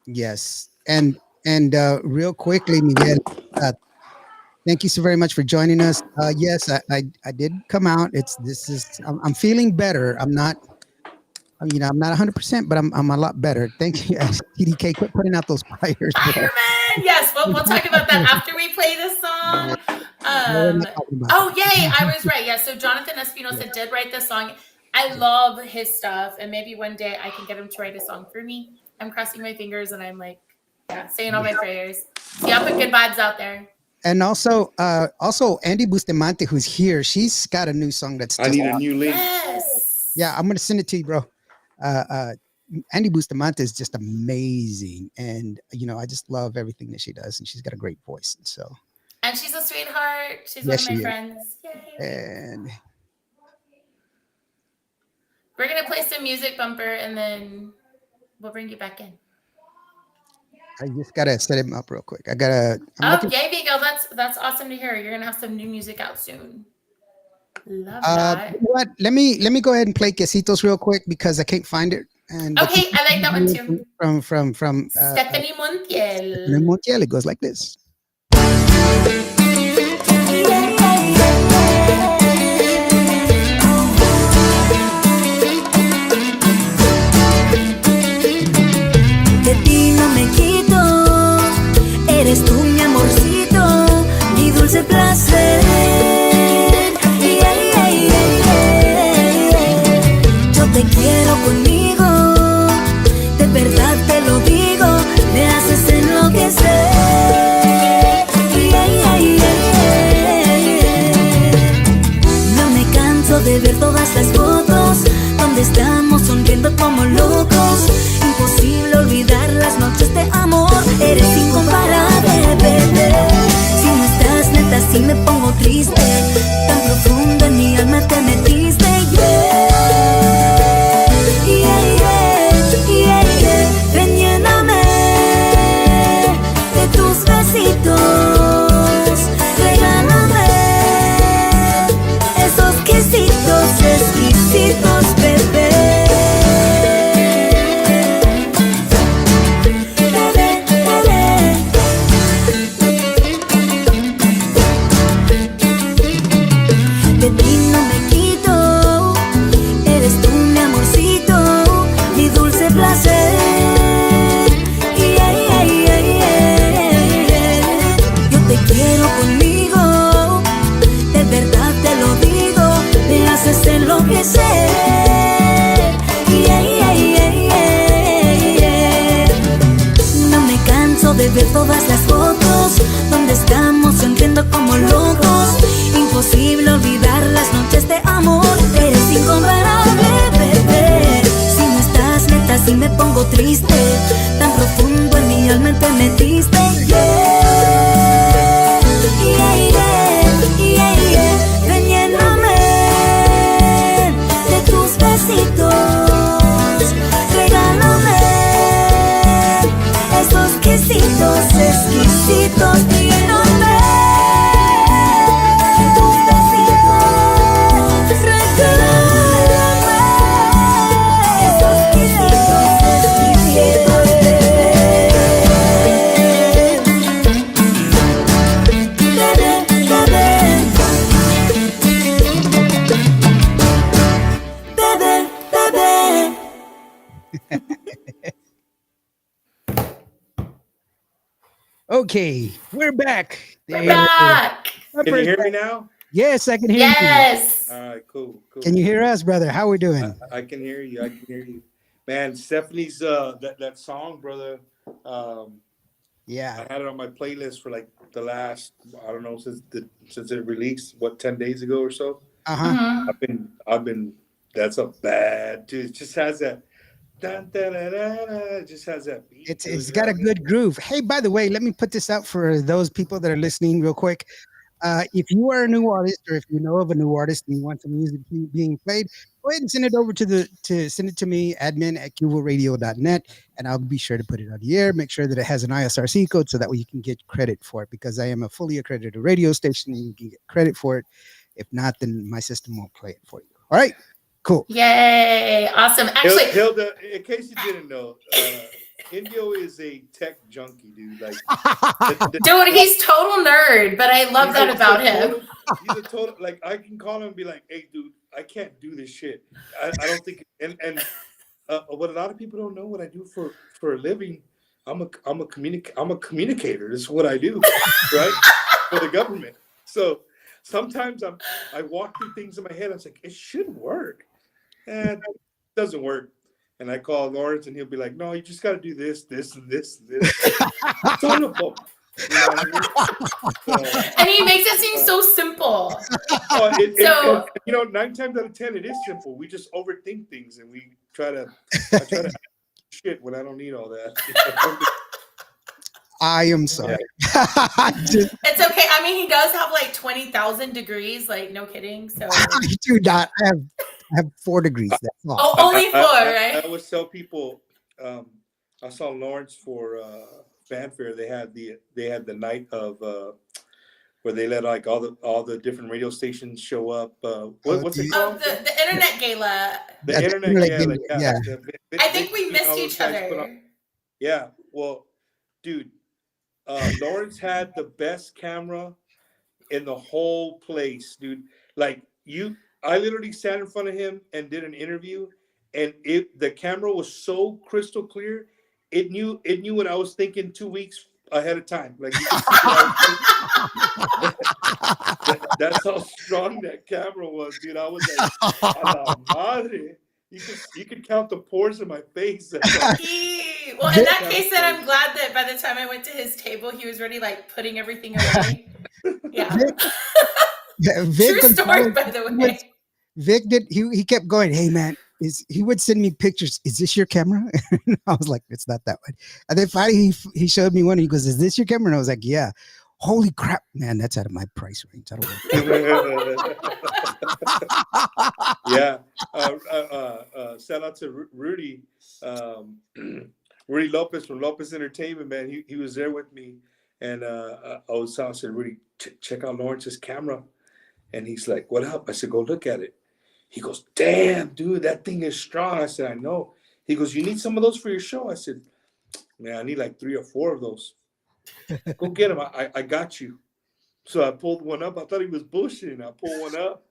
Yes. And real quickly, Miguel, thank you so very much for joining us. Yes, I did come out. I'm feeling better. I'm not 100%, but I'm a lot better. Thank you. TDK, quit putting out those fires. Fireman! Yes, we'll talk about that after we play this song. Oh, yay, I was right. Yeah, so Jonathan Espinosa did write this song. I love his stuff, and maybe one day I can get him to write a song for me. I'm crossing my fingers, and I'm like, saying all my prayers. See, I'll put good vibes out there. And also Andy Bustamante, who's here, she's got a new song that's. I need a new link. Yes. Yeah, I'm gonna send it to you, bro. Andy Bustamante is just amazing, and I just love everything that she does, and she's got a great voice. And she's a sweetheart. She's one of my friends. Yay. And we're gonna play some music, Bumper, and then we'll bring you back in. I just gotta set him up real quick. Yay, Miguel, that's awesome to hear. You're gonna have some new music out soon. Love that. What? Let me go ahead and play Quesitos real quick because I can't find it. And okay, I like that one too. From Stephanie Montiel. Montiel. It goes like this. De ti no me quito, eres tú mi amorcito, mi dulce placer. Yo te quiero conmigo, de verdad te lo digo, me haces enloquecer. No me canso de ver todas las fotos donde estamos sonriendo como locos. Imposible olvidar las noches de amor, eres incomparable, bebé. Si no estás, neta, si me pongo triste, tan profundo en mi alma te metiste, ven, lléname de tus besitos, regálame esos quesitos exquisitos, bebé. ver todas las fotos donde estamos sonriendo como locos. Imposible olvidar las noches de amor. Eres incomparable, bebé. Si no estás, neta, si me pongo triste. Tan profundo en mi alma te metiste. Yeah, yeah, yeah, yeah. Ven, lléname de tus besitos. Regálame esos quesitos exquisitos. Lléname de tus besitos. Regálame esos quesitos exquisitos, bebé. Bebé, bebé. Okay, we're back. We're back. Can you hear me now? Yes, I can hear Yes. All right, cool. you. Can you hear us, brother? How we doing? I can hear you. I can hear you. Man, Stephanie's that song, brother. Yeah. I had it on my playlist for like the last, I don't know, since it released, 10 days ago or so. Uh-huh. Mhm. I've been that's a bad dude. It just has that dun, dun, dun, dun, dun, it just has that beat. It's got a good groove. Hey, by the way, let me put this out for those people that are listening real quick. If you are a new artist, or if you know of a new artist and you want some music being played, go ahead and send it over send it to me, admin@cuboradio.net, and I'll be sure to put it on the air. Make sure that it has an ISRC code so that way you can get credit for it, because I am a fully accredited radio station and you can get credit for it. If not, then my system won't play it for you. All right, cool. Yay. Awesome. Actually, Hilda, in case you didn't know, Indio is a tech junkie, dude. Like, dude, he's total nerd, but I love that about him. He's a total, like, I can call him and be like, hey, dude, I can't do this shit. I don't think, and what a lot of people don't know what I do for a living, I'm a communicator. This is what I do, right? For the government. So sometimes I walk through things in my head. I was like, it should work. And it doesn't work. And I call Lawrence and he'll be like, no, you just got to do this, this, and this, and this. Son of a, you know what I mean? So, And he makes it seem so simple. and, you know, 9 times out of 10, it is simple. We just overthink things and I try to shit when I don't need all that. I am sorry. Yeah. It's okay. I mean, he does have like 20,000 degrees, like no kidding. So I do not. I have 4 degrees. That's all. oh, only 4, right? I always tell people, I saw Lawrence for fanfare. They had the night of where they let like all the different radio stations show up. What's it Oh, called? the internet gala. The That's internet gala, gala. yeah. I think we missed all those each guys put other. on- Yeah, well, dude, Lawrence had the best camera in the whole place, dude. Like I literally sat in front of him and did an interview, and the camera was so crystal clear, it knew what I was thinking 2 weeks ahead of time. Like you could see what I was thinking. That's how strong that camera was, dude. I was like, a la madre. You could count the pores in my face. Well, in that case, then I'm glad that by the time I went to his table, he was already like putting everything away. Yeah. Vic True story, by the way. Vic did. He kept going. Hey man, he would send me pictures. Is this your camera? I was like, it's not that one. And then finally he showed me one. And he goes, is this your camera? And I was like, yeah. Holy crap, man, that's out of my price range. I don't know. Yeah. Shout out to Rudy. Rudy Lopez from Lopez Entertainment, man. He was there with me. And I said, Rudy, check out Lawrence's camera. And he's like, what up? I said, go look at it. He goes, damn, dude, that thing is strong. I said, I know. He goes, you need some of those for your show? I said, man, I need like 3 or 4 of those. Go get them. I got you. So I pulled one up. I thought he was bullshitting. I pulled one up,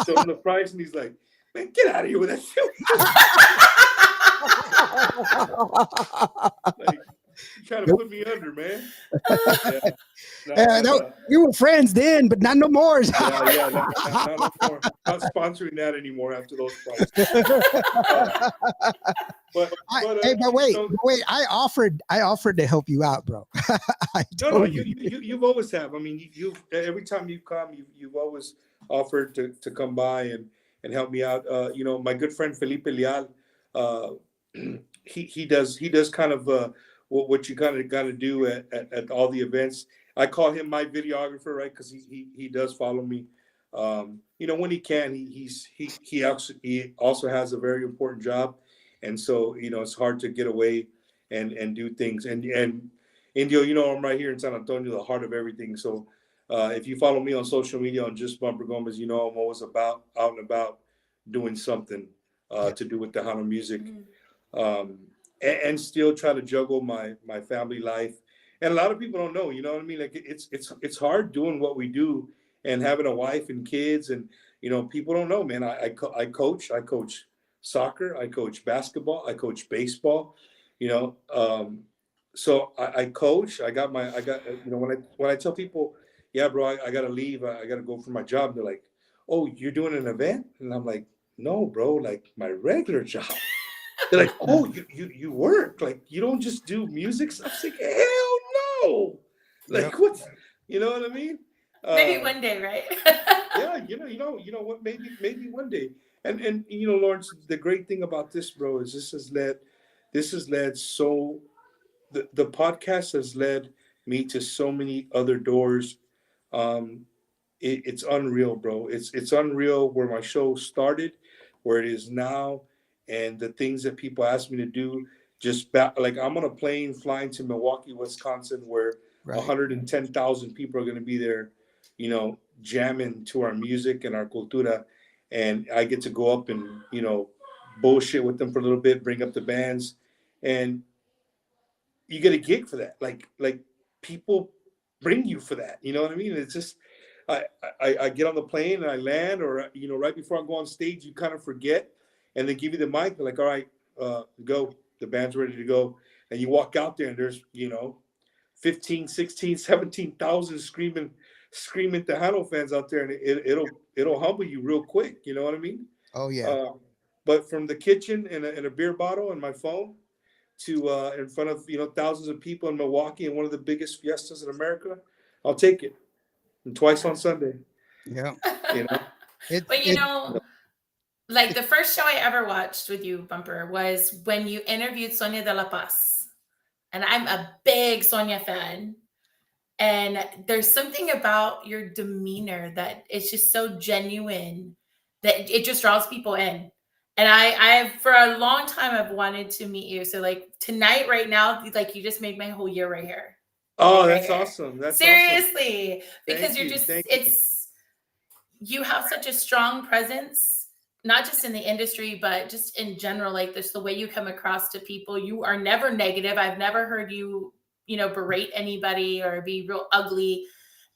showed him the price, and he's like, man, get out of here with that shit. Like, You're trying to put me under, man. Yeah. No, we were friends then, but not no more. Yeah, not no more. Not sponsoring that anymore after those prices. But wait. I offered to help you out, bro. No, you've always have. I mean, you've every time you've come, you've always offered to come by and help me out. My good friend Felipe Leal, uh, he does kind of what you kind of got to do at all the events. I call him my videographer, right? Because he does follow me. When he can, he also has a very important job, and so it's hard to get away and do things. And Indio, I'm right here in San Antonio, the heart of everything. So if you follow me on social media on Just Bumper Gomez, I'm always out and about doing something to do with Tejano music, and still try to juggle my family life. And a lot of people don't know, you know what I mean? Like it's hard doing what we do and having a wife and kids, and people don't know, man. I coach soccer, I coach basketball, I coach baseball, so I coach. When I tell people, yeah, bro, I gotta leave. I gotta go for my job. They're like, oh, you're doing an event? And I'm like, no, bro, like my regular job. They're like, oh, you work, like you don't just do music stuff. I'm like, hell no. Like what? You know what I mean? Maybe one day, right? Yeah, you know what? Maybe one day. And Lawrence, the great thing about this, bro, is this has led so. The podcast has led me to so many other doors. It's unreal, bro. It's unreal where my show started, where it is now, and the things that people ask me to do. Like I'm on a plane flying to Milwaukee, Wisconsin, where 110,000 people are going to be there, jamming to our music and our cultura, and I get to go up and bullshit with them for a little bit, bring up the bands, and you get a gig for that. Like people bring you for that. You know what I mean? It's just I get on the plane and I land, or right before I go on stage, you kind of forget, and they give you the mic. They're like, all right, go. The band's ready to go, and you walk out there and there's 15, 16, 17,000 screaming Tejano fans out there, and it'll humble you real quick. You know what I mean? Oh yeah. But from the kitchen and a beer bottle and my phone to in front of thousands of people in Milwaukee and one of the biggest fiestas in America, I'll take it. And twice on Sunday. Yeah. But like the first show I ever watched with you, Bumper, was when you interviewed Sonia de la Paz. And I'm a big Sonia fan. And there's something about your demeanor that it's just so genuine that it just draws people in. And I've for a long time I've wanted to meet you. So like tonight, right now, like you just made my whole year right here. Oh, right that's here. awesome. That's seriously awesome. Because you're just you have such a strong presence, not just in the industry, but just in general. Like this, the way you come across to people, you are never negative. I've never heard you, berate anybody or be real ugly.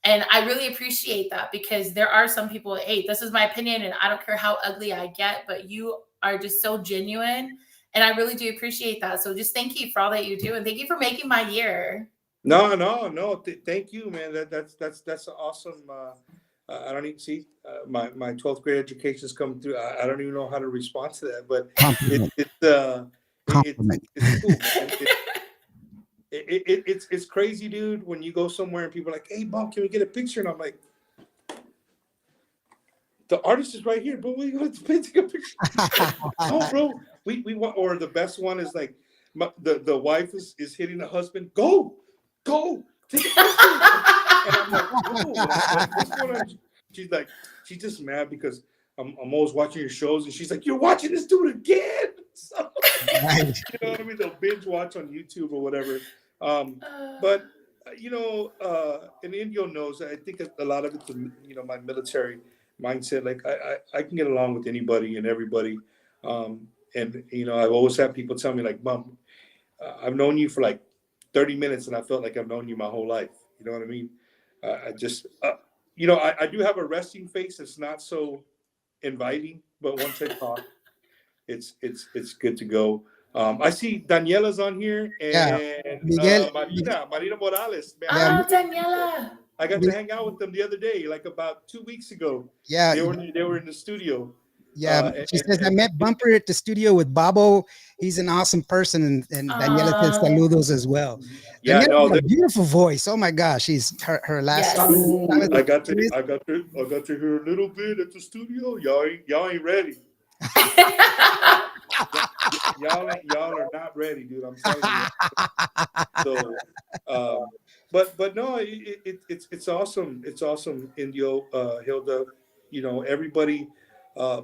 And I really appreciate that, because there are some people, hey, this is my opinion and I don't care how ugly I get, but you are just so genuine. And I really do appreciate that. So just thank you for all that you do. And thank you for making my year. No. Thank you, man. That's awesome. I don't even see my 12th grade education is coming through. I don't even know how to respond to that, but it's cool. It's crazy, dude. When you go somewhere and people are like, "Hey, Bob, can we get a picture?" And I'm like, "The artist is right here, but we want to take a picture." Oh, bro, we want. Or the best one is like, the wife is hitting the husband. Go, take a picture. And I'm like, "Oh, what's going on?" She's just mad because I'm always watching your shows, and she's like, "You're watching this dude again." So, you know what I mean? They'll binge watch on YouTube or whatever. But and Indio knows. I think a lot of it's my military mindset. Like I can get along with anybody and everybody. And I've always had people tell me like, "Mom, I've known you for like 30 minutes, and I felt like I've known you my whole life." You know what I mean? I just I do have a resting face that's not so inviting, but once I talk, it's good to go. I see Daniela's on here Yeah, and Miguel. Marina Morales. Man, Yeah, Oh, beautiful people. Daniela. I got to hang out with them the other day, like about 2 weeks ago. yeah, They were in the studio. yeah. She says I And met Bumper at the studio with Babo. He's an awesome person, and Daniela says Um, saludos as well. yeah, Daniela no, got a beautiful voice. Oh my gosh, she's her last yes. song. ooh, I got to hear a little bit at the studio. Y'all ain't ready. Y'all are not ready, dude. I'm telling you. So, but no, it's awesome. It's awesome, Indio, Hilda. Everybody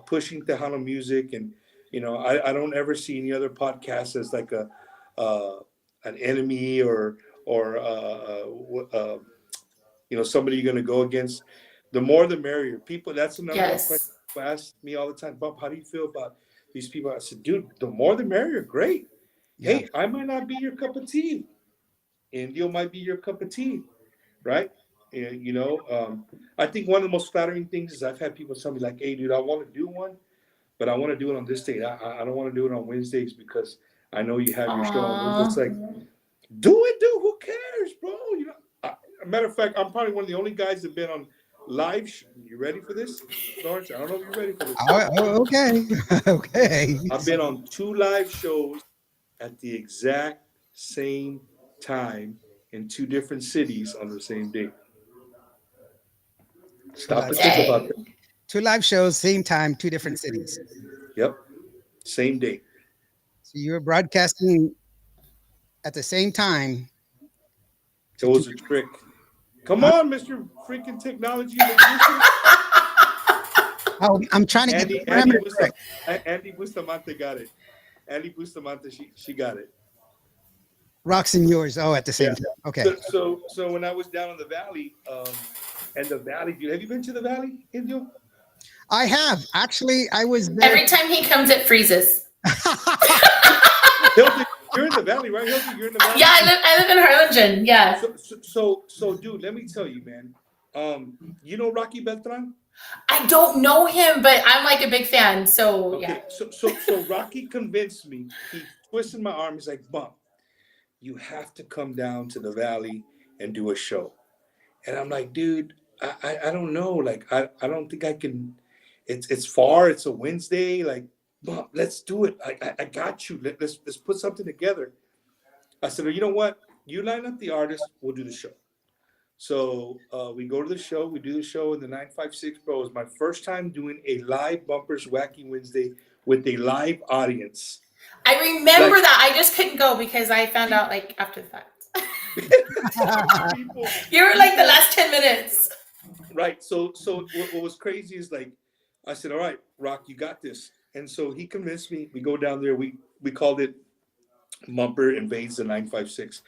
pushing Tejano music, and I don't ever see any other podcast as like a an enemy or somebody you're going to go against. The more the merrier. People. That's the number one question Yes. people ask me all the time. Bob, how do you feel about these people? I said, dude, the more the merrier. Great. Yeah, Hey, I might not be your cup of tea. Indio might be your cup of tea, right? And, I think one of the most flattering things is I've had people tell me like, "Hey, dude, I want to do one, but I want to do it on this date. I don't want to do it on Wednesdays because I know you have your show on Wednesday." It's Aw. like, do it, dude. Who cares, bro? A matter of fact, I'm probably one of the only guys that been on live. You ready for this, Lawrence? I don't know if you're ready for this. oh, okay, okay. I've been on 2 live shows at the exact same time in 2 different cities on the same day. Two Stop live, and think about that. Dang. two live shows, same time, two different cities. Yep, same day. So you were broadcasting at the same time It to two. was a trick. Come Huh? on, Mr. Freaking Technology Magician. Oh, I'm trying to get the parameter correct. Andy Bustamante got it. Andy Bustamante, she got it. Rocks and yours. Oh, at the same Yeah. time. Okay. So when I was down in the valley, and the valley, dude, have you been to the valley, Indio? I have actually. I was there. Every time he comes, it freezes. Hilda, you're in the valley, right? Hilda, you're in the valley. Yeah, I live in Harlingen. Yeah. So, dude, let me tell you, man. You know Rocky Beltran? I don't know him, but I'm like a big fan. So yeah. Okay, so Rocky convinced me. He twisted my arm. He's like, "Bump, you have to come down to the valley and do a show." And I'm like, "Dude, I don't know. Like, I don't think I can. It's far. It's a Wednesday. Like, Bump, let's do it. I got you. Let's put something together." I said, "Well, you know what? You line up the artist. We'll do the show." So we go to the show. We do the show in the 956, bro. It was my first time doing a live Bumpers Wacky Wednesday with a live audience. I remember that. I just couldn't go because I found out like after the fact. People, You were like the last 10 minutes. right. So what was crazy is like, I said, "All right, Rock, you got this." And so he convinced me. We go down there. We called it Bumper Invades the 956.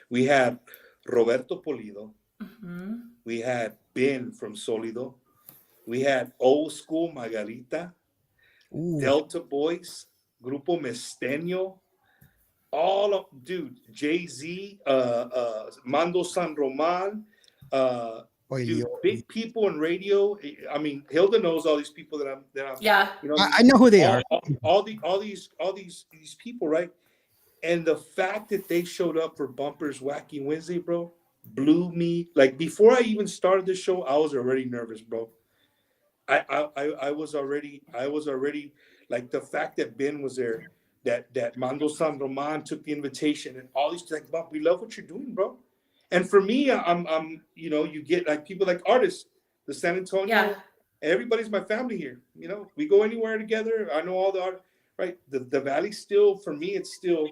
We had Roberto Polido. Mm-hmm. We had Ben from Solido. We had Old School Margarita, Ooh. Delta Boys, Grupo Mesteño, all of, dude, Jay-Z, Mando San Roman, Oy, dude, yo. big people in radio. I mean, Hilda knows all these people that I'm Yeah. I know who they are. all these people, right? And the fact that they showed up for Bumpers Wacky Wednesday, bro, blew me. Like before I even started the show, I was already nervous, bro. I was already like the fact that Ben was there, that Mando San Roman took the invitation, and all these like, Bump, we love what you're doing, bro. And for me, I'm you get like people like artists, the San Antonio, Yeah. everybody's my family here. We go anywhere together. I know all the art, right? The valley still, for me, it's still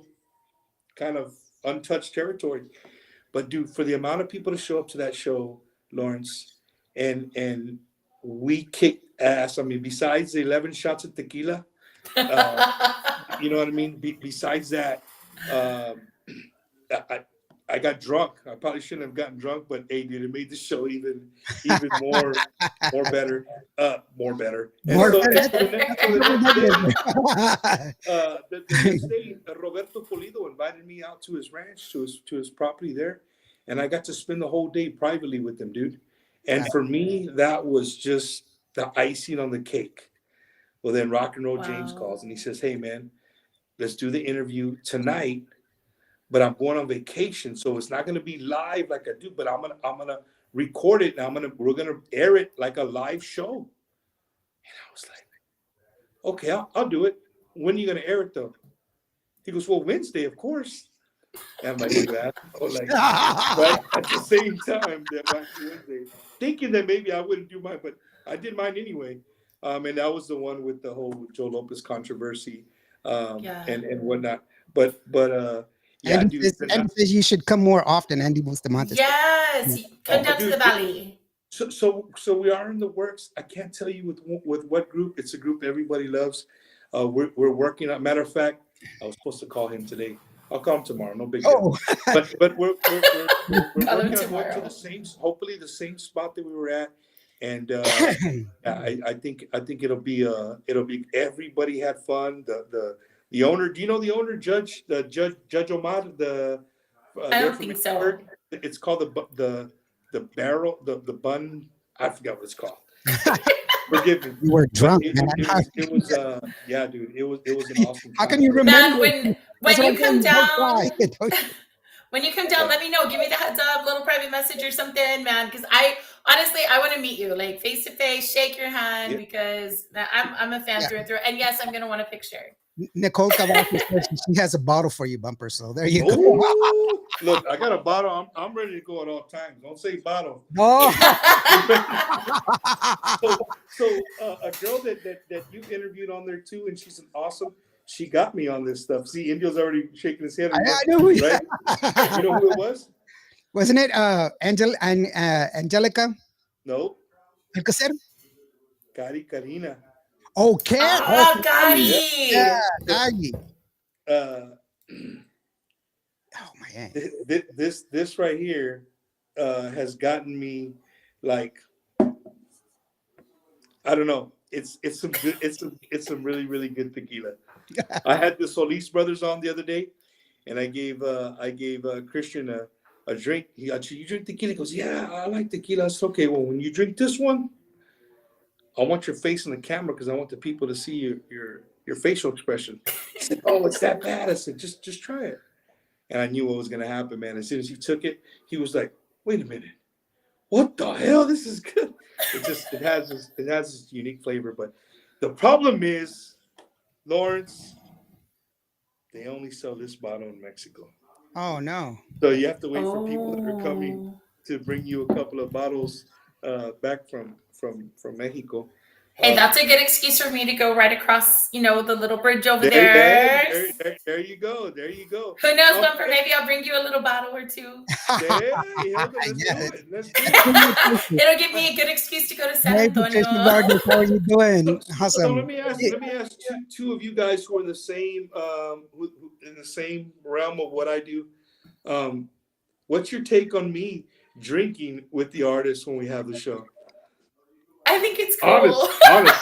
kind of untouched territory. But dude, for the amount of people to show up to that show, Lawrence, and we kicked ass. I mean, besides the 11 shots of tequila, you know what I mean? Besides that, I got drunk. I probably shouldn't have gotten drunk, but hey, dude, it made the show even more better. More better. And More so, better. the next day, Roberto Polido invited me out to his ranch, to his property there, and I got to spend the whole day privately with him, dude. And for me, that was just the icing on the cake. Well, then Rock and Roll James Wow. calls and he says, "Hey, man, let's do the interview tonight, but I'm going on vacation, so it's not going to be live like I do, but I'm gonna record it and we're gonna air it like a live show. And I was like, okay, I'll do it. When are you gonna air it though? He goes, well, Wednesday, of course. And I'm like, you asshole, like right at the same time that Wednesday, thinking that maybe I wouldn't do mine, but I did mine anyway. And that was the one with the whole Joe Lopez controversy, and whatnot. But yeah, Andy dude. Andy says you should come more often. Andy Bustamante. Yes, come down to dude, the valley. So we are in the works. I can't tell you with what group. It's a group everybody loves. We're working on. Matter of fact, I was supposed to call him today. I'll call him tomorrow. No big deal. Oh. But we're working on going tomorrow. to the same, hopefully the same spot that we were at. And I think it'll be everybody had fun. The owner. Do you know the owner, Judge Omar? I don't think so. It's called the barrel, the bun. I forgot what it's called. Forgive me. You were drunk, It man. was yeah, dude. It was an awesome. How can time. you remember? Man, when you come down, Don't- when you come down, let me know. Give me the heads up, little private message or something, man. Because I want to meet you, like face to face, shake your hand, because I'm a fan through and through. And yes, I'm gonna want a picture. Nicole Cavazos says she has a bottle for you, Bumper. So there you go. Ooh, look, I got a bottle. I'm ready to go at all times. Don't say bottle. Oh. So a girl that you interviewed on there too, and she's an awesome. She got me on this stuff. See, Indio's already shaking his head. I know who right? You know who it was? Wasn't it Angelica? No. Alcacer? Karina. Oh, Kat. Oh, Gotti. Yeah, Gotti. Oh man. This right here has gotten me like, I don't know. It's some really, really good tequila. I had the Solis brothers on the other day, and I gave Christian a drink. He actually, you drink tequila? He goes, yeah, I like tequila. It's okay. Well, when you drink this one, I want your face in the camera because I want the people to see your facial expression. He said, oh, it's that bad. I said, just try it. And I knew what was gonna happen, man. As soon as he took it, he was like, wait a minute. What the hell? This is good. It has this unique flavor. But the problem is, Lawrence, they only sell this bottle in Mexico. Oh no. So you have to wait for people that are coming to bring you a couple of bottles back from Mexico. Hey, that's a good excuse for me to go right across, the little bridge over there. There you go. There you go. Who knows, Bumper? Maybe I'll bring you a little bottle or two. Let's do it. It'll give me a good excuse to go to San Hey, Antonio. Patricia, how are you doing? So Awesome. let me ask two of you guys who are the same, who in the same realm of what I do. What's your take on me drinking with the artists when we have the show? I think it's cool. Honest.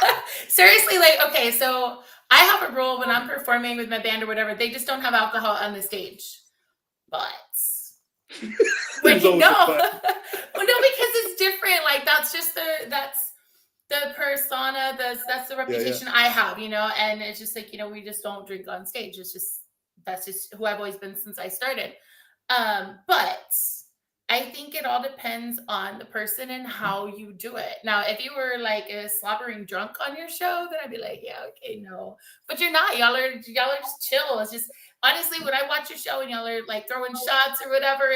Seriously, okay, so I have a rule when I'm performing with my band or whatever, they just don't have alcohol on the stage. But when well, no, because it's different. Like that's the persona, that's the reputation I have, and it's just like, we just don't drink on stage. That's just who I've always been since I started. But I think it all depends on the person and how you do it. Now, if you were like a slobbering drunk on your show, then I'd be like, yeah, okay, no. But you're not. Y'all are just chill. It's just honestly, when I watch your show and y'all are like throwing shots or whatever,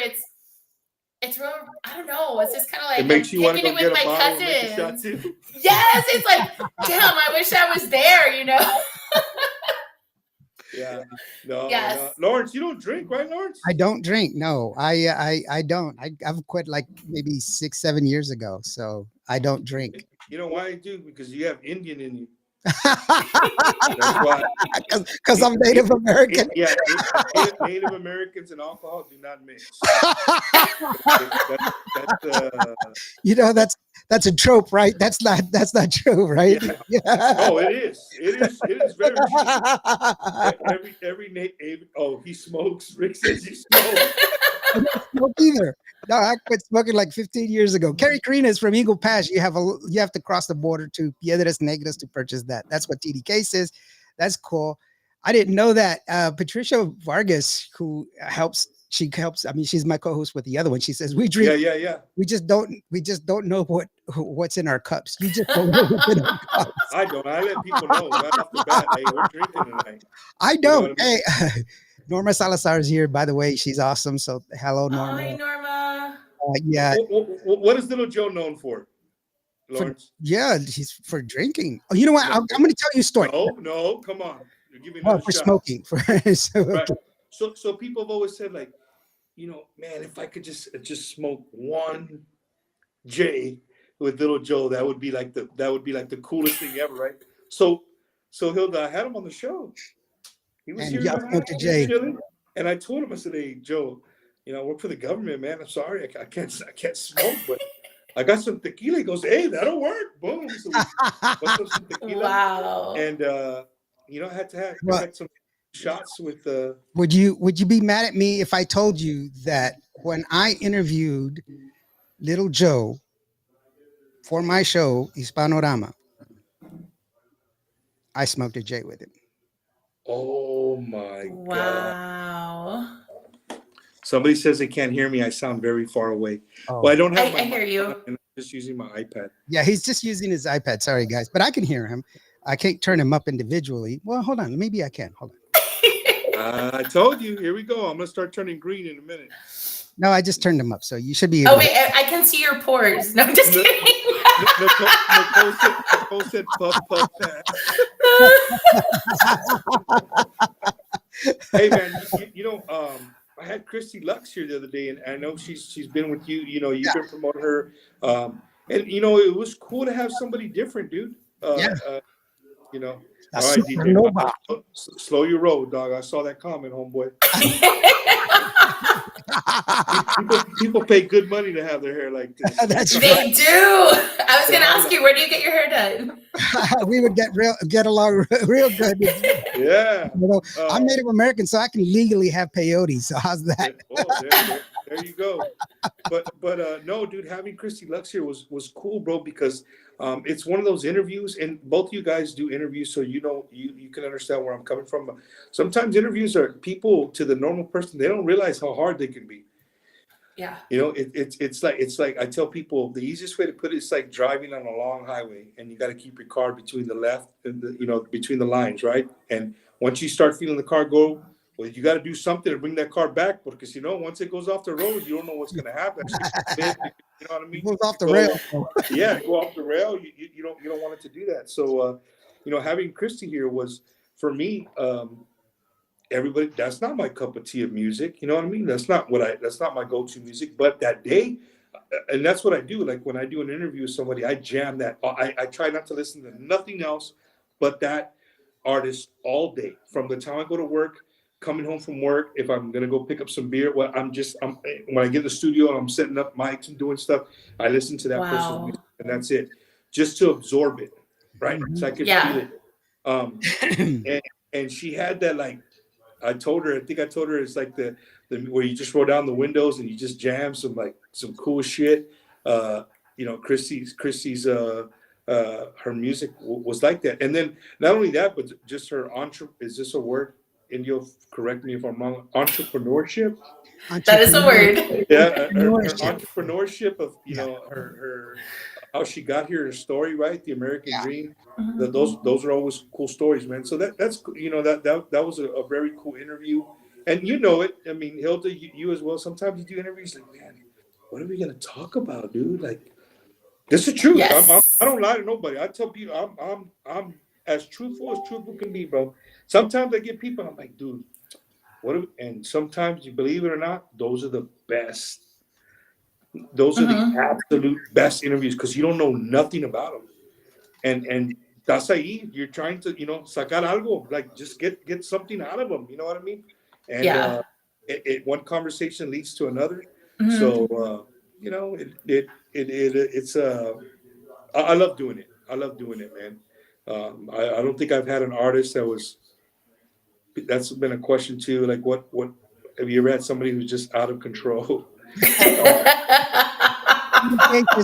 it's real. I don't know. It's just kind of like it makes you want to go get my a bottle and make a shot too. Yes, it's like, damn, I wish I was there. Yeah. No, yes. No. Lawrence, you don't drink, right, Lawrence? I don't drink. No, I don't. I've quit like maybe 6-7 years ago. So I don't drink. You know why I do? Because you have Indian in you. That's why. Because I'm Native American. Native Americans and alcohol do not mix. That's a trope, right? That's not true, right? Yeah. Oh, it is. It is very true. Every native. Oh, he smokes. Rick says he smokes. I don't smoke either. No, I quit smoking like 15 years ago. Carrie Carina is from Eagle Pass. You have to cross the border to Piedras Negras to purchase that. That's what TDK says. That's cool. I didn't know that. Patricia Vargas, who helps, she helps. I mean, she's my co-host with the other one. She says we drink. Yeah. We just don't know what's in our cups. You just don't know what's in our cups. I don't. I let people know right off the bat. Hey, we're drinking tonight. I You know don't. what I mean? Hey, Norma Salazar is here, by the way. She's awesome. So hello, Norma. Hi, Norma. Yeah, What is Little Joe known for, Lawrence? yeah, he's for drinking. Oh, you know what? I'm going to tell you a story. No, come on. You're giving Well, another for shot. smoking. Right. So people have always said, like, you know, man, if I could just smoke one J with Little Joe, that would be like the coolest thing ever, right? So Hilda, I had him on the show. He was And here, y'all smoked a J. chilling, and I told him, I said, hey, Joe, you know, I work for the government, man. I'm sorry, I can't smoke, but I got some tequila. He goes, hey, that'll work. Boom. So we bust up some tequila. Wow. And you know, I had some shots with Would you be mad at me if I told you that when I interviewed Little Joe for my show Hispanorama, I smoked a J with him? oh my God. Wow. Somebody says they can't hear me. I sound very far away. Oh. Well, I don't have I hear you. and I'm just using my iPad. Yeah, he's just using his iPad. Sorry, guys, but I can hear him. I can't turn him up individually. Well, hold on. Maybe I can. Hold on. I told you. Here we go. I'm gonna start turning green in a minute. No, I just turned him up, so you should be. Oh wait, I can see your pores. No, I'm just kidding. Nicole said puff pass. Hey man, you know, I had Christy Lux here the other day, and I know she's been with you. You know, you've been promoting her, and you know, it was cool to have somebody different, dude. You know, all right, DJ, slow your roll, dog. I saw that comment, homeboy. People pay good money to have their hair like this. That's They do. I was gonna ask you, where do you get your hair done? We would get along real good. Yeah. You know, I'm Native American, so I can legally have peyote. So how's that? There you go. But no, dude, having Christy Lux here was cool, bro, because it's one of those interviews, and both of you guys do interviews, so you know you can understand where I'm coming from. Sometimes interviews are people, to the normal person, they don't realize how hard they can be. Yeah. You know, it's like I tell people, the easiest way to put it is like driving on a long highway, and you got to keep your car between the left and between the lines, right? And once you start feeling the car go, well, you got to do something to bring that car back, because once it goes off the road, you don't know what's going to happen. You know what I mean? It goes off the rail. Yeah, go off the rail. You don't want it to do that. So having Christy here was, for me, everybody, that's not my cup of tea of music. You know what I mean? That's not my go-to music. But that day, and that's what I do. Like when I do an interview with somebody, I jam that. I try not to listen to nothing else but that artist all day, from the time I go to work, coming home from work. If I'm gonna go pick up some beer, when I get in the studio and I'm setting up mics and doing stuff, I listen to that person's music, and that's it, just to absorb it, right? So I could feel it. And she had that, like, I think I told her it's like the where you just roll down the windows and you just jam some cool shit. Christy's her music was like that. And then not only that, but just her is this a word? Indio, correct me if I'm wrong. Entrepreneurship. That is a word. Yeah, her entrepreneurship of her how she got here, her story, right? The American dream. Mm-hmm. Those are always cool stories, man. So that's that was a very cool interview, and you know it. I mean, Hilda, you as well. Sometimes you do interviews like, man, what are we gonna talk about, dude? Like, this is the truth. Yes. I don't lie to nobody. I tell people I'm as truthful can be, bro. Sometimes I get people, I'm like, dude, and sometimes, you believe it or not, those are the best. Those are the absolute best interviews, because you don't know nothing about them. And that's ahí, you're trying to, sacar algo, like just get something out of them. You know what I mean? And one conversation leads to another. Mm-hmm. So, it's I love doing it. I love doing it, man. I don't think I've had an artist that's been a question too. Like, what have you ever had somebody who's just out of control?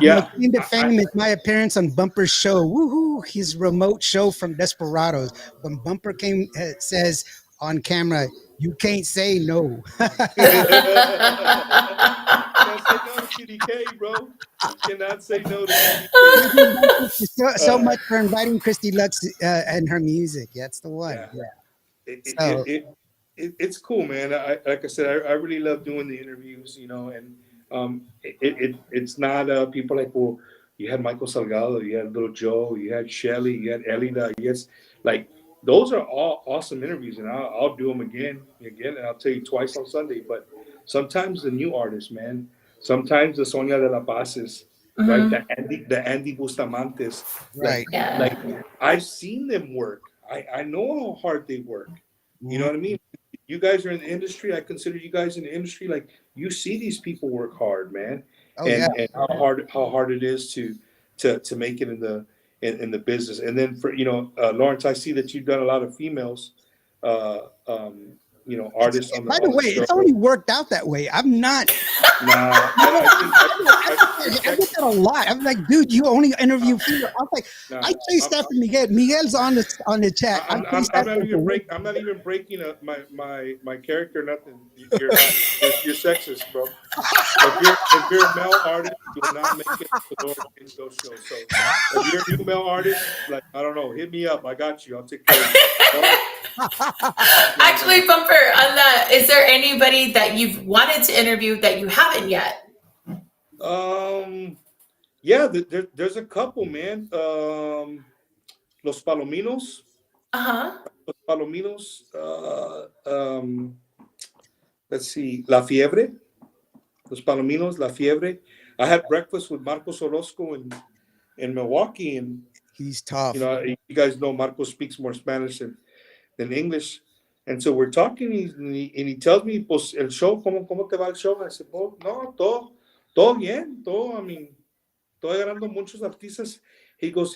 Yeah, claim to fame is my appearance on Bumper's show. Woohoo! do his remote show from Desperados. When Bumper came says on camera, "You can't say no." Can't say no to CDK, bro. Cannot say no to CDK. Thank you, Bumper, so Uh, much for inviting Christy Lux and her music. That's the one. yeah, Yeah. it, it, So it, it's cool, man. Like I said, I really love doing the interviews, and it's not people like, well, you had Michael Salgado, you had Little Joe, you had Shelly, you had Elida, yes, like those are all awesome interviews, and I'll do them again, and I'll tell you twice on Sunday. But sometimes the new artists, man, sometimes the Sonia de la Paz's, right, Mhm. the Andy Bustamantes, right. like Yeah. I've seen them work. I know how hard they work. You know Mhm. what I mean? You guys are in the industry. I consider you guys in the industry. Like you see these people work hard, man, Oh yeah. and how hard it is to make it in the business. And then for Lawrence, I see that you've done a lot of females, uh, um, artists on the By the way, show. it's only worked out that way. I'm not. Nah, I get that a lot. I'm like, dude, you only interview female. I'm like, nah, I chased after Miguel. Miguel's on the chat. I chased I'm after not him for even weeks. I'm not even breaking my character. Nothing. You're not. You're sexist, bro. If you're a male artist, you will not make it to the Lord Bingo show. So if you're a new male artist, like I don't know, hit me up. I got you. I'll take care of you. Actually, Bumper, on that, is there anybody that you've wanted to interview that you haven't yet? Yeah, there's a couple, man. Los Palominos. Uh-huh. Los Palominos. Let's see. La Fiebre. Los Palominos. La Fiebre. I had breakfast with Marcos Orozco in Milwaukee, and He's tough. you guys know Marcos speaks more Spanish than English. And so we're talking, and he tells me, pues, el show, ¿cómo te va el show? I said, oh, no, todo bien, todo, I mean, estoy agarrando muchos artistas. He goes,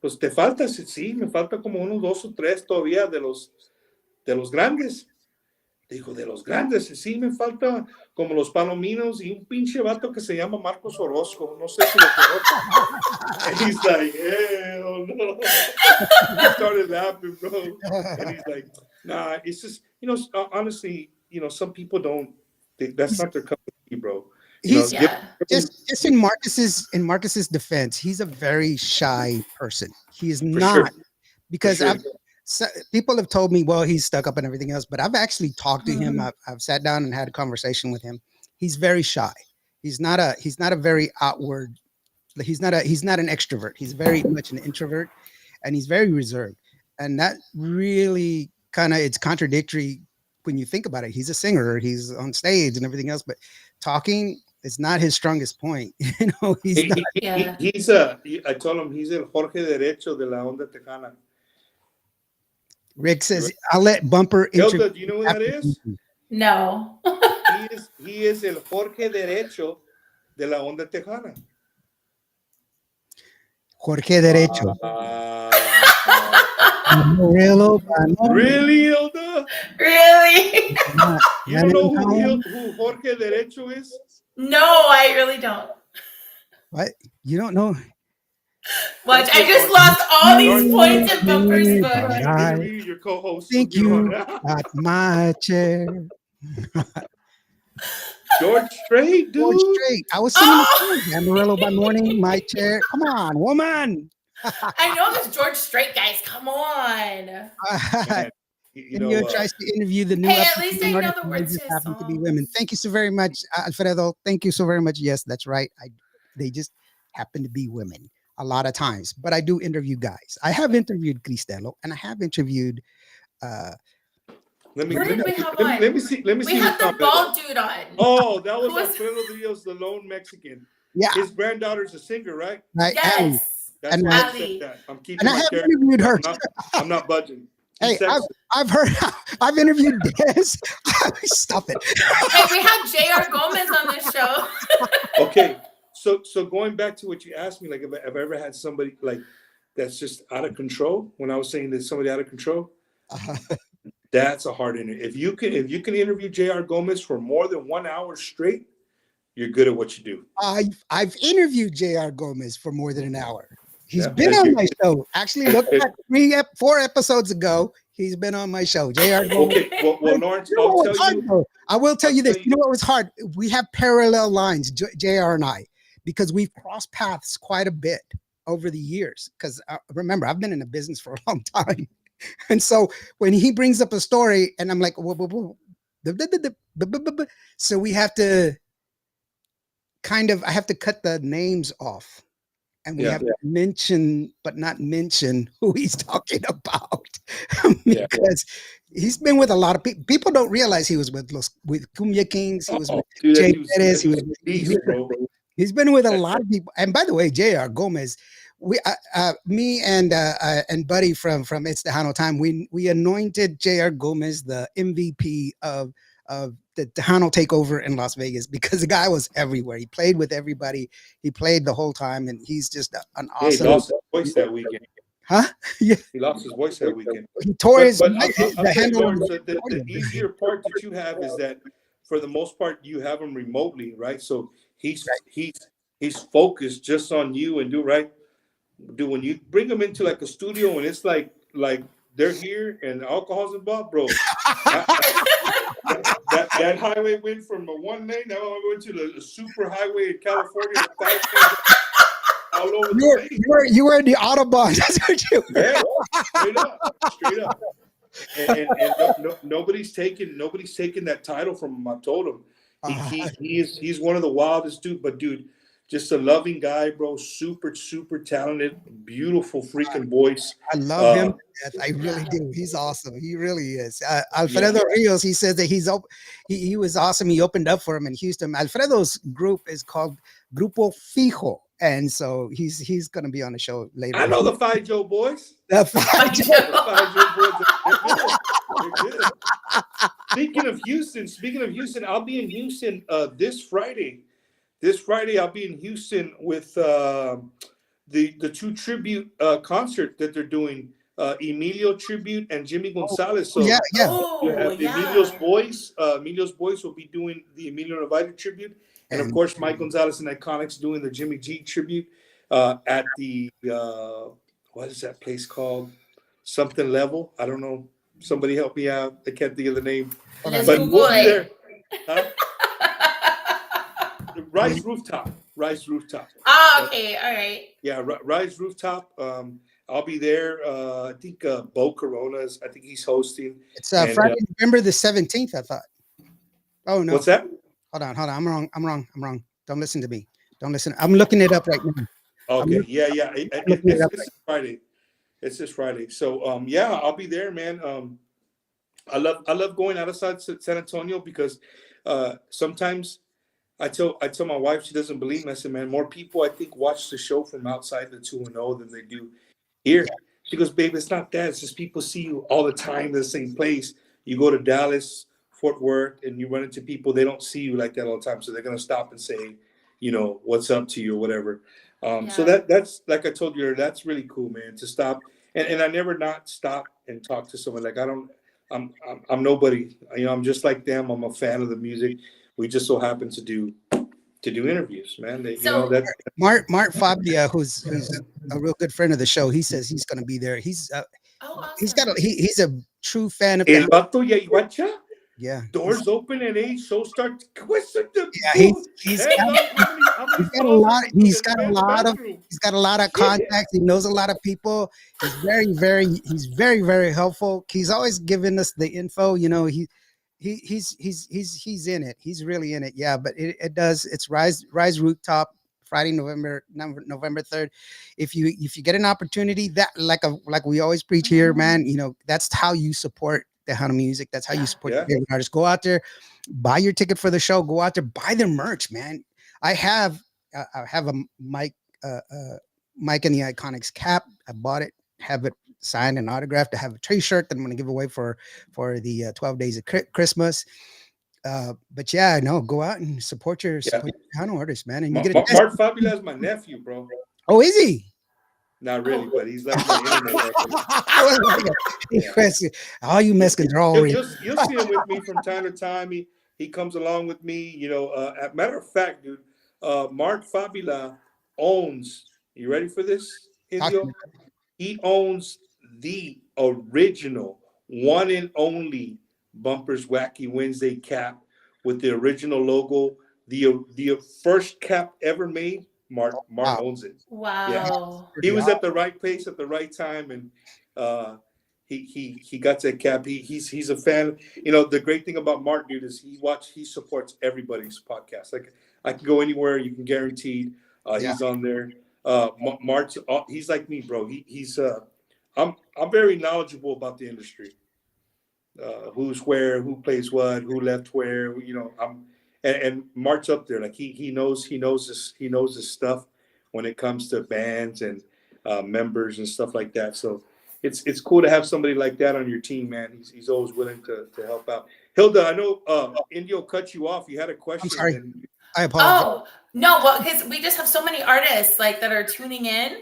pues te falta, sí, me falta como unos 2 o 3 todavía de los grandes. Dijo, de los grandes, sí, me falta como los Palominos y un pinche vato que se llama Marcos Orozco. No sé si lo conozco. And he's like, hell no. He started laughing, bro. And he's like, nah, it's just, honestly, some people don't, that's not their cup of tea, bro. He's Yeah. just in Marcus's defense, he's a very shy person. He is For not sure. because For sure. people have told me, well, he's stuck up and everything else, but I've actually talked to him. Mhm. I've sat down and had a conversation with him. He's very shy. He's not a very outward. He's not an extrovert. He's very much an introvert, and he's very reserved. And that really it's contradictory when you think about it. He's a singer. He's on stage and everything else, but talking is not his strongest point. He's not. Yeah. I told him he's el Jorge Derecho de la onda tejana. Rick says, "I'll let Bumper introduce." Hilda, do you know who that is? No. He is el Jorge Derecho de la onda tejana. Jorge Derecho. Really, Hilda? Really? You don't know who Jorge Derecho is? No, I really don't. What? You don't know? Watch, I just lost all these points in Bumper's book. Interview your co-host. Thank you. Got my chair. George Strait, dude. George Strait. I was singing the song. Amarillo by morning, my chair. Come on, woman. I know this George Strait, guys. Come on. Man, tries to interview the new. Hey, at least I know artists the and words they to just his happen to be songs. women. Thank you so very much, Alfredo. Thank you so very much. Yes, that's right. They just happen to be women a lot of times, but I do interview guys. I have interviewed Cristelo, and I have interviewed. Let me see. We had the bald dude on. Oh, that was Who was- Alfredo Rios, the lone Mexican. Yeah, His granddaughter's a singer, right? right. Ali. Yes. That's And why I Ali. said that. I'm keeping And I my have character. interviewed her. I'm not budging. Hey, He's sexist. I've interviewed Des. Stop it. Hey, we had J.R. Gomez on this show. Okay, so going back to what you asked me, like if I ever had somebody like that's just out of control. When I was saying that somebody out of control, that's a hard interview. If you can interview J.R. Gomez for more than 1 hour straight, you're good at what you do. I've interviewed J.R. Gomez for more than an hour. He's Yeah. been on my show. Actually, look back 4 episodes ago. He's been on my show. JR Gomez. Okay. Well, Lawrence, You know I'll what tell was hard, you. though? I will tell I'll you this. tell You know what was hard? We have parallel lines, JR and I, because we've crossed paths quite a bit over the years. Because remember, I've been in the business for a long time. And so when he brings up a story and I'm like, whoa, whoa, whoa, so we have to I have to cut the names off. And we have to mention, but not mention who he's talking about, because he's been with a lot of people. People don't realize he was with Cumbia Kings. He was with Dude, Jay that dude's Perez. beast, bro. He's been with a lot of people. And by the way, JR Gomez, me and Buddy from It's Tejano Time, we anointed JR Gomez the MVP of the Tejano takeover in Las Vegas, because the guy was everywhere. He played with everybody. He played the whole time, and he's just an awesome. He lost his voice that weekend. Huh? Yeah. He lost his voice that weekend. He tore his. I'll The tell you, handle. Lawrence, the easier part that you have is that for the most part you have him remotely, right? So he's focused just on you and when you bring him into like a studio and it's like they're here and alcohol's involved, bro. That highway went from a 1 lane, now I went to the super highway in California. All over the place. You were in the Autobahn. That's what you were. Yeah, straight up. And nobody's taking that title from him. I told him he's one of the wildest dude. But dude, just a loving guy, bro. Super talented, beautiful freaking voice. I love him. I really do. He's awesome. He really is. Alfredo Rios, he says that he was awesome. He opened up for him in Houston. Alfredo's group is called Grupo Fijo. And so he's going to be on the show later. I know the Five Joe boys. The Five Joe boys. They're good. Speaking of Houston, I'll be in Houston this Friday. This Friday, I'll be in Houston with the 2 tribute concert that they're doing, Emilio tribute and Jimmy Gonzalez. So Emilio's voice will be doing the Emilio Navarro tribute. And of course, Mike Gonzalez and Iconics doing the Jimmy G tribute at the what is that place called? Something Level. I don't know. Somebody help me out. I can't think of the name. But we'll be there. Huh? Rise Rooftop. Ah, okay, all right. Yeah, Rise Rooftop. I'll be there. I think Bo Corona's. I think he's hosting. It's Friday, November the 17th. I thought. Oh no. What's that? Hold on. I'm wrong. Don't listen to me. Don't listen. I'm looking it up right now. Okay. Yeah. It's Friday. It's this Friday. So I'll be there, man. I love going outside San Antonio because sometimes I tell my wife, she doesn't believe me. I said, man, more people I think watch the show from outside the 2-0 than they do here. She goes, babe, it's not that. It's just people see you all the time in the same place. You go to Dallas, Fort Worth, and you run into people, they don't see you like that all the time. So they're going to stop and say, what's up to you or whatever. So that's, like I told you, that's really cool, man, to stop. And I never not stop and talk to someone. Like I'm nobody, I'm just like them. I'm a fan of the music. We just so happen to do interviews, man. Mark Fabia, who's a real good friend of the show, he says he's going to be there. He's awesome. he's a true fan of Yeah. Doors open and a show starts. He's got a lot of contacts. He knows a lot of people. He's very, very helpful. He's always giving us the info. He's in it. He's really in it. Yeah, but it's Rise Rooftop, Friday, November 3rd. If you get an opportunity, that like we always preach here, man, that's how you support Tejano music. That's how you support your favorite artists. Go out there, buy your ticket for the show. Go out there, buy their merch, man. I have a Mike and the Iconics cap. I bought it, have it signed and autographed. I have a t-shirt that I'm going to give away for the 12 days of Christmas. But yeah, no, go out and support your Tejano artists, man. And you get Mark Fabula is my nephew, bro. Oh, is he? Not really, but he's like my internet. All you Mexicans are all you'll see him with me from time to time. He comes along with me. Matter of fact, dude, Mark Fabula owns. You ready for this? Indio, he owns the original, one and only Bumpers Wacky Wednesday cap with the original logo. The first cap ever made. Mark owns it. Yeah, Wow. he was at the right place at the right time, and he got that cap. He's a fan. You know, the great thing about Mark, dude, is he supports everybody's podcast. Like I can go anywhere, you can guarantee he's on there. Mark's he's like me, bro. I'm very knowledgeable about the industry. Who's where, who plays what, who left where. You know, and Mark's up there. Like he knows this stuff when it comes to bands and members and stuff like that. So it's cool to have somebody like that on your team, man. He's always willing to help out. Hilda, I know Indio cut you off. You had a question. I'm sorry. And I apologize. Oh, no, well, because we just have so many artists like that are tuning in.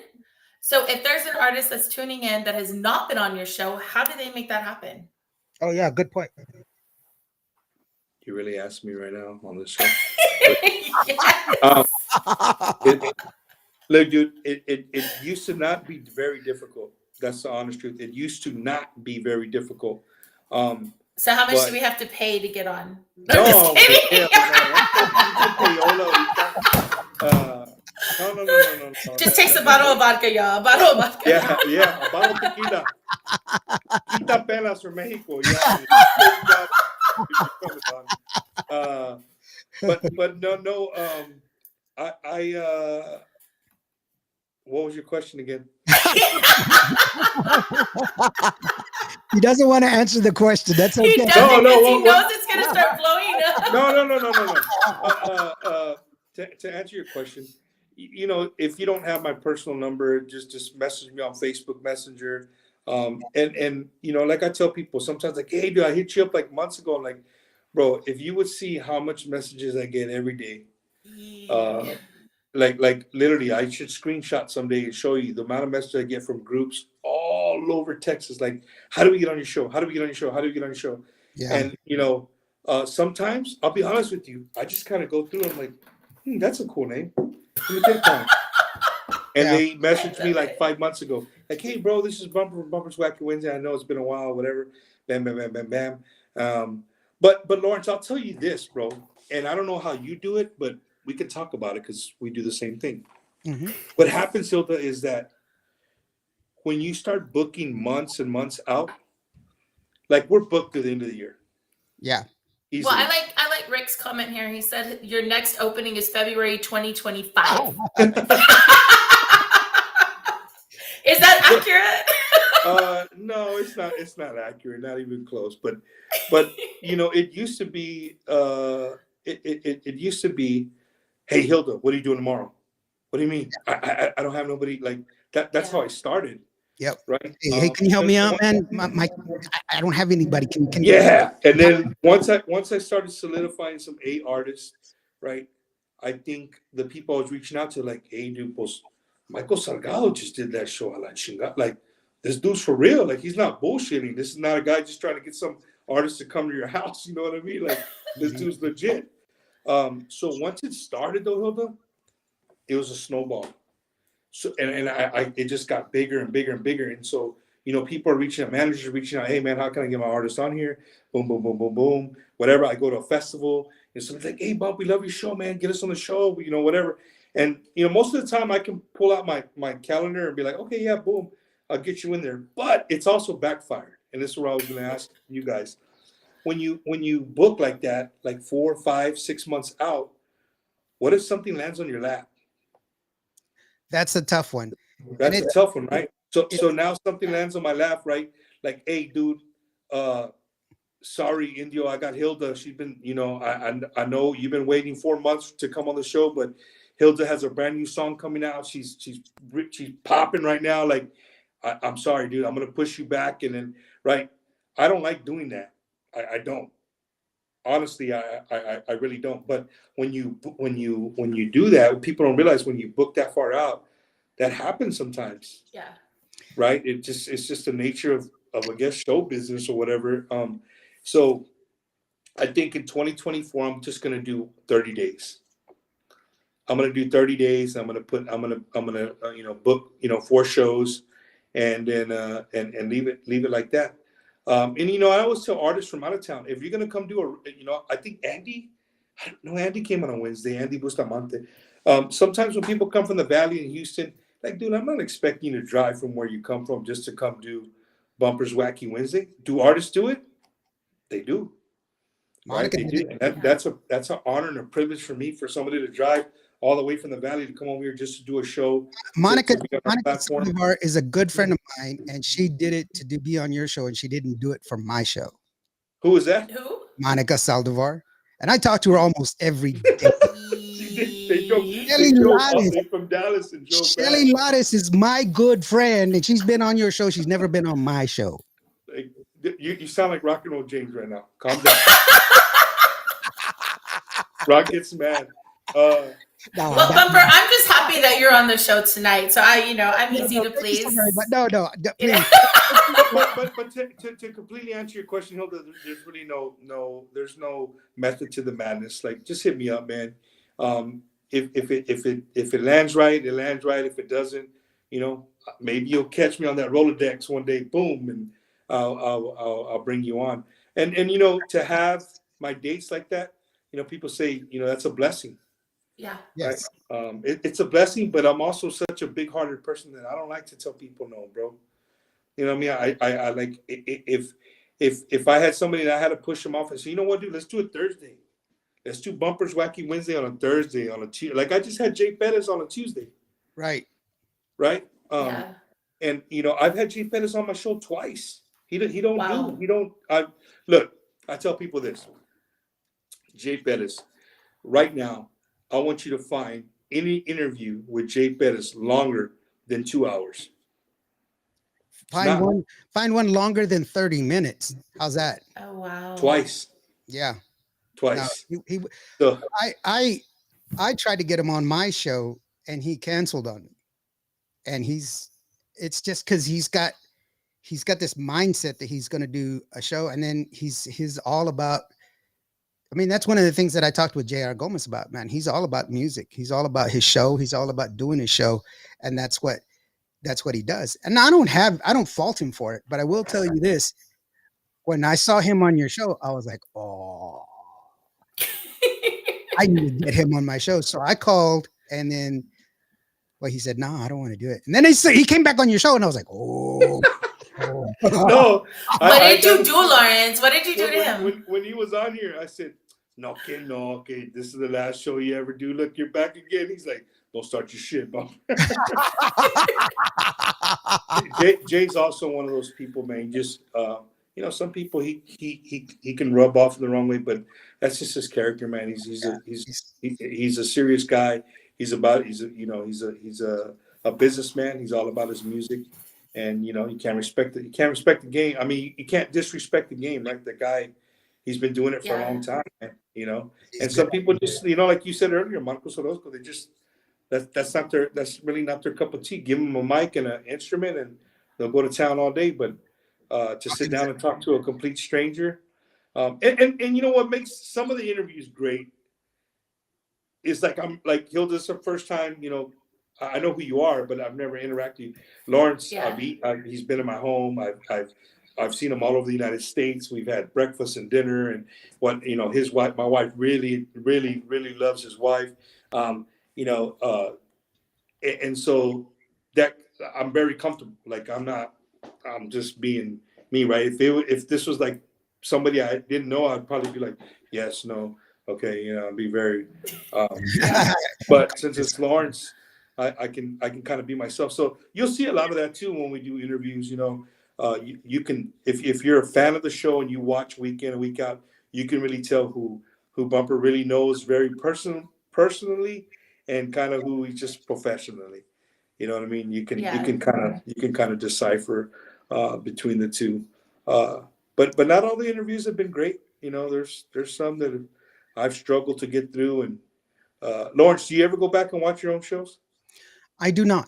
So if there's an artist that's tuning in that has not been on your show, how do they make that happen? Oh yeah, good point. you really asked me right now on this show. Yes. Look, dude, it used to not be very difficult. That's the honest truth. It used to not be very difficult. So how much but- do we have to pay to get on? No, I'm just kidding. No. Just takes a bottle of vodka, y'all. A bottle of vodka. Yeah, a bottle of tequila. Quita pelas from Mexico. Yeah. But no. What was your question again? He doesn't want to answer the question. That's okay. He doesn't No, because he what- knows it's gonna start blowing up. No. To answer your question, you know, if you don't have my personal number, just message me on Facebook Messenger. And you know, like I tell people sometimes, like, hey, dude, I hit you up like months ago. I'm like, bro, if you would see how much messages I get every day, like literally, I should screenshot someday and show you the amount of messages I get from groups all over Texas. Like, how do we get on your show? How do we get on your show? How do we get on your show? Yeah. And you know, sometimes I'll be honest with you, I just kind of go through. I'm like, that's a cool name. Let me take time. And they messaged me like 5 months ago, like, hey, bro, this is Bumpers Wacky Wednesday. I know it's been a while, whatever. Bam, bam, bam, bam, bam. But Lawrence, I'll tell you this, bro, and I don't know how you do it, but we can talk about it because we do the same thing. Mm-hmm. What happens, Hilda, is that when you start booking months and months out, like we're booked to the end of the year. Yeah. Easily. Well, I like Rick's comment here. He said your next opening is February 2025. Is that accurate? No, it's not. It's not accurate. Not even close. But you know, it used to be. It used to be. Hey, Hilda, what are you doing tomorrow? What do you mean? I don't have nobody like that. That's how I started. Yep. Right. Hey, can you help me out, man? I don't have anybody. Can Yeah. And then once I started solidifying some A artists, right? I think the people I was reaching out to, like, hey, dude, pues, Michael Salgado just did that show. A la chinga. Like, this dude's for real. Like, he's not bullshitting. This is not a guy just trying to get some artist to come to your house. You know what I mean? Like, this dude's legit. So once it started, though, Hilda, it was a snowball. So and I it just got bigger and bigger and bigger. And so, you know, people are reaching out, managers are reaching out, hey man, how can I get my artist on here? Boom, boom, boom, boom, boom. Whatever. I go to a festival and somebody's like, hey Bob, we love your show, man. Get us on the show, you know, whatever. And you know, most of the time I can pull out my calendar and be like, okay, yeah, boom, I'll get you in there. But it's also backfired. And this is what I was gonna ask you guys. When you book like that, like 4, 5, 6 months out, what if something lands on your lap? That's a tough one. That's a tough one, right? So now something lands on my lap, right? Like, hey, dude, sorry, Indio, I got Hilda. She's been, you know, I know you've been waiting 4 months to come on the show, but Hilda has a brand new song coming out. She's popping right now. Like, I'm sorry, dude. I'm gonna push you back, and then, right? I don't like doing that. I don't. Honestly, I really don't. But when you do that, people don't realize when you book that far out, that happens sometimes. Yeah. Right. It's just the nature of I guess show business or whatever. So I think in 2024, I'm just gonna do 30 days. I'm gonna do 30 days. I'm gonna book 4 shows, and then and leave it like that. And I always tell artists from out of town, if you're gonna come do I think Andy came on Wednesday. Andy Bustamante. Sometimes when people come from the Valley in Houston, like, dude, I'm not expecting you to drive from where you come from just to come do Bumpers Wacky Wednesday. Do artists do it? They do. Right, Monica they did do, it. and that's an honor and a privilege for me, for somebody to drive all the way from the Valley to come over here just to do a show. Monica, to be on our Monica platform. Saldivar is a good friend of mine, and she did it to be on your show, and she didn't do it for my show. Who is that? Who? Monica Saldivar, and I talk to her almost every day. They drove Shelly Lares. from Dallas and drove Shelly back. Lares is my good friend, and she's been on your show. She's never been on my show. Like, you sound like Rock and Roll James right now. Calm down. Rock gets mad. No, Well, Bumper, I'm just happy that you're on the show tonight. So I'm easy to thank you please. so very much. No, You know? please. but to completely answer your question, Hilda, there's really there's no method to the madness. Like, just hit me up, man. If it lands right, it lands right. If it doesn't, maybe you'll catch me on that Rolodex one day. Boom, and I'll bring you on. And to have my dates like that, people say, that's a blessing. Yeah. Yes. Right? It's a blessing, but I'm also such a big-hearted person that I don't like to tell people no, bro. You know what I mean? I like, if I had somebody that I had to push them off and say, you know what, dude, let's do it Thursday. Let's do Bumpers Wacky Wednesday on a Thursday, on a Tuesday. Like, I just had Jay Pettis on a Tuesday. Right. Right. Yeah. And I've had Jay Pettis on my show twice. Wow. Look, I tell people this. Jay Pettis, right now, I want you to find any interview with Jay Pettis longer than 2 hours. Find one longer than 30 minutes. How's that? Oh wow. Twice. Yeah. Twice. No, So, I tried to get him on my show, and he canceled on me. And it's just because he's got this mindset that he's going to do a show, and then he's all about. I mean, that's one of the things that I talked with J.R. Gomez about, man. He's all about music. He's all about his show. He's all about doing his show. And that's what he does. And I don't fault him for it, but I will tell you this. When I saw him on your show, I was like, oh, I need to get him on my show. So I called, and then, he said, no, I don't want to do it. And then he came back on your show, and I was like, oh. no. What did you do, Lawrence? What did you do to him? When he was on here, I said, no, okay, this is the last show you ever do. Look, you're back again. He's like, don't start your shit, Bob. Jay's also one of those people, man. Just some people he can rub off the wrong way, but that's just his character, man. He's a serious guy. He's a businessman. He's all about his music. And you can't respect it. You can't respect the game. I mean, you can't disrespect the game, right? The guy, he's been doing it for a long time, man, And some people just, like you said earlier, Marcos Orozco, they just that's really not their cup of tea. Give them a mic and an instrument, and they'll go to town all day. But to sit down and talk to a complete stranger, and what makes some of the interviews great is I'm like, Hilda's the first time, I know who you are, but I've never interacted. Lawrence, he's been in my home. I've seen him all over the United States. We've had breakfast and dinner, and his wife, my wife, really, really, really loves his wife. And so that I'm very comfortable. Like, I'm just being me, right? If this was like somebody I didn't know, I'd probably be like, yes, no, okay, I'd be very. But since it's Lawrence, I can kind of be myself. So you'll see a lot of that too when we do interviews. You can, if you're a fan of the show and you watch week in and week out, you can really tell who Bumper really knows very personally, and kind of who he's just professionally. You know what I mean? You can kind of decipher between the two. But not all the interviews have been great. There's some that I've struggled to get through. And Lawrence, do you ever go back and watch your own shows? I do not.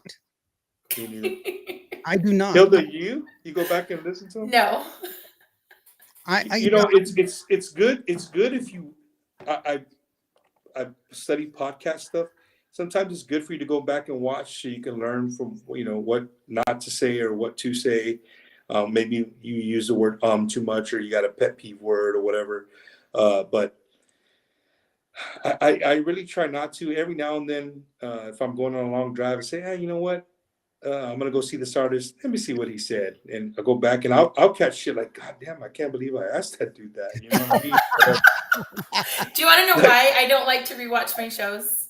I do not. Hilda, you go back and listen to them? No. It's good. It's good if you. I study podcast stuff. sometimes it's good for you to go back and watch so you can learn from, what not to say or what to say. Maybe you use the word too much, or you got a pet peeve word or whatever. But I really try not to. Every now and then, if I'm going on a long drive, I say, hey, you know what? I'm gonna go see this artist. Let me see what he said, and I'll go back and I'll catch shit like, God damn, I can't believe I asked that dude that. You know what I mean? Do you want to know why I don't like to rewatch my shows?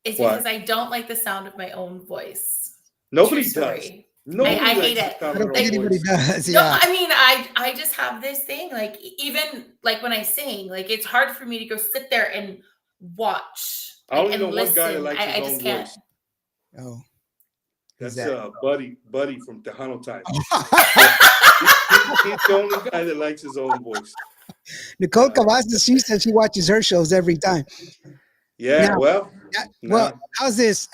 It's because What? I don't like the sound of my own voice. Nobody True does. story. Nobody I likes hate the it. sound I of don't their think own anybody voice. does. No, Yeah. I mean, I just have this thing, like, even like when I sing, like, it's hard for me to go sit there and watch, I like, only and know one guy that listen. likes his I own just can't. voice. Oh, who's That's that? Buddy from Tejano time. He's the only guy that likes his own voice. Nicole Cavazos, she said she watches her shows every time. Yeah, Now, well, well, how's this?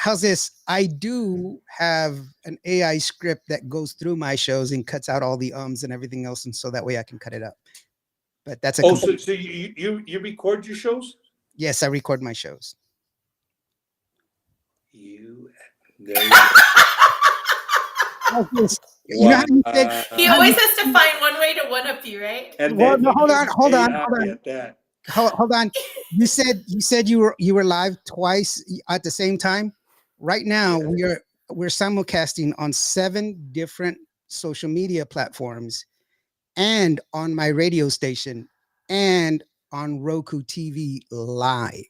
I do have an AI script that goes through my shows and cuts out all the ums and everything else, and so that way I can cut it up. But that's a so you record your shows? yes, I record my shows. There you go. How's this? You know how you said He always has to find one way to one up you, right? And well, then no, hold on. At that. Hold on. You said you were live twice at the same time. Right now, we're simulcasting on 7 different social media platforms, and on my radio station, and on Roku TV live.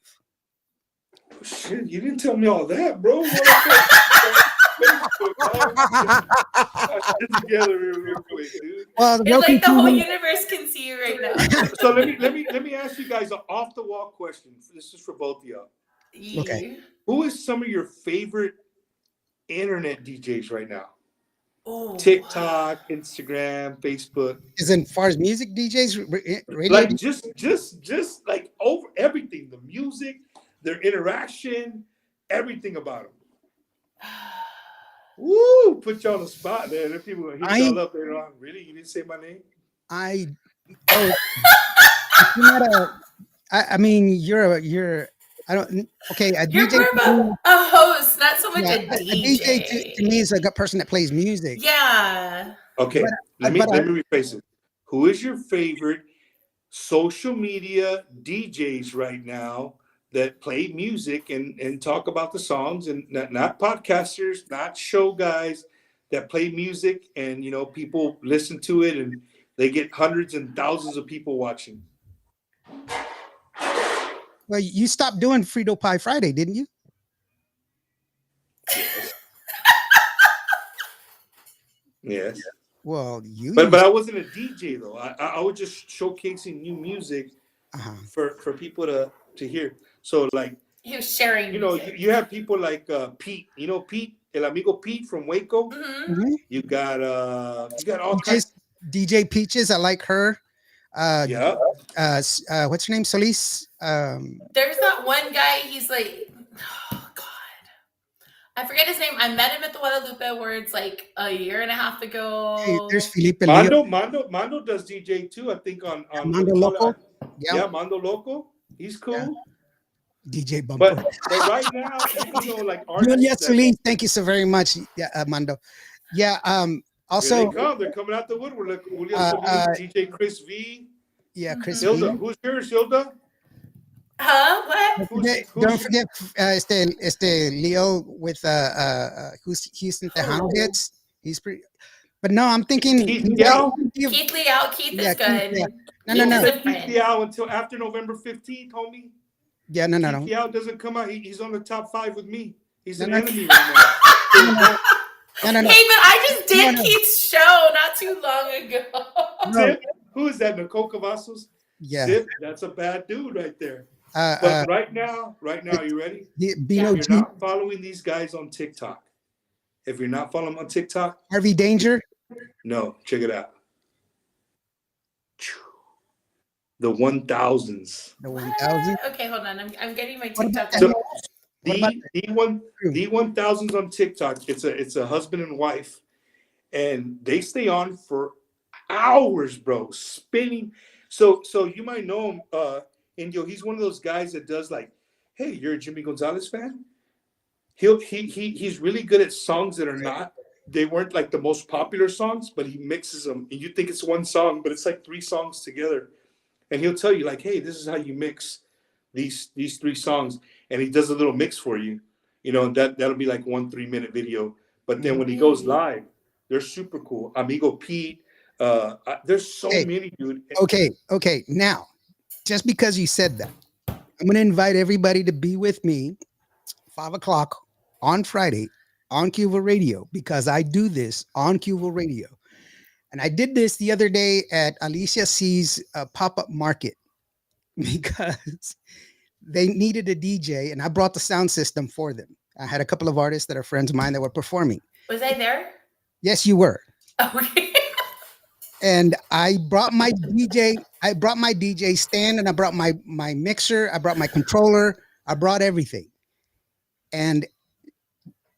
Oh, shit, you didn't tell me all that, bro. Get together real quick, dude. Well, It's like the whole universe can see you right now. So let me ask you guys an off the wall question. This is for both of y'all. Okay. Who is some of your favorite internet DJs right now? Oh, TikTok, Instagram, Facebook. As in far as music DJs, radio Like DJs? just like over everything, the music, their interaction, everything about them. Woo! Put you on the spot there. There people gonna hit y'all up later on. Really? You didn't say my name? I mean, you're. I don't. Okay, a you're DJ more of a host, not so much yeah, a DJ. A DJ to me is a good person that plays music. Yeah. Okay, let me rephrase it. Who is your favorite social media DJs right now that play music and talk about the songs, and not podcasters, not show guys, that play music and people listen to it and they get hundreds and thousands of people watching? Well, you stopped doing Frito Pie Friday, didn't you? Yes. Well, but I wasn't a DJ though. I was just showcasing new music for people to hear. So like he was sharing. You have people like Pete. Pete, El Amigo Pete from Waco. Mm-hmm. You got all kinds. DJ Peaches, I like her. What's her name? Solis. There's that one guy. He's like, oh God, I forget his name. I met him at the Guadalupe Awards like a year and a half ago. Hey, there's Felipe Mando does DJ too. I think on Mando Loco. Yeah, Mando Loco. He's cool. Yeah. DJ Bumper. But right now, like artists. Yes, Solis. Thank you so very much. Yeah, Mando. Yeah. Also, they're coming out the woodwork. Like DJ Chris V. Yeah, Chris Hilda. V. Who's yours, Hilda? What? Don't forget Leo with who's Houston Tejano hits. He's pretty. But no, I'm thinking Keith Liao. Keith is good. No. Keith Liao until after November 15th, homie. Yeah, no. Keith Liao doesn't come out. He's on the top 5 with me. He's an enemy right now. No. Hey, but I just did Keith's show not too long ago. Zip? Who is that? Nicole Cavazos? Yeah. Zip? That's a bad dude right there. But right now, you ready? If you're not following these guys on TikTok, if you're not following them on TikTok, Harvey Danger? No, check it out. The 1000s. The 1000? Okay, hold on. I'm getting my TikTok. So the 1000s on TikTok. It's a husband and wife, and they stay on for hours, bro, spinning. So you might know him, Indio. He's one of those guys that does like, hey, you're a Jimmy Gonzalez fan? he's really good at songs that are not, they weren't like the most popular songs, but he mixes them and you think it's one song, but it's like three songs together. And he'll tell you like, hey, this is how you mix these three songs, and he does a little mix for you, and that'll be like 1 3 minute video. But then when he goes live, they're super cool. Amigo Pete, there's so Hey, many, dude. Okay. Now, just because you said that, I'm going to invite everybody to be with me 5 o'clock on Friday on Cuba Radio, because I do this on Cuba Radio. And I did this the other day at Alicia C's pop-up market because they needed a DJ and I brought the sound system for them. I had a couple of artists that are friends of mine that were performing. Was I there? Yes, you were. Okay. And I brought my DJ stand, and I brought my mixer, I brought my controller, I brought everything. And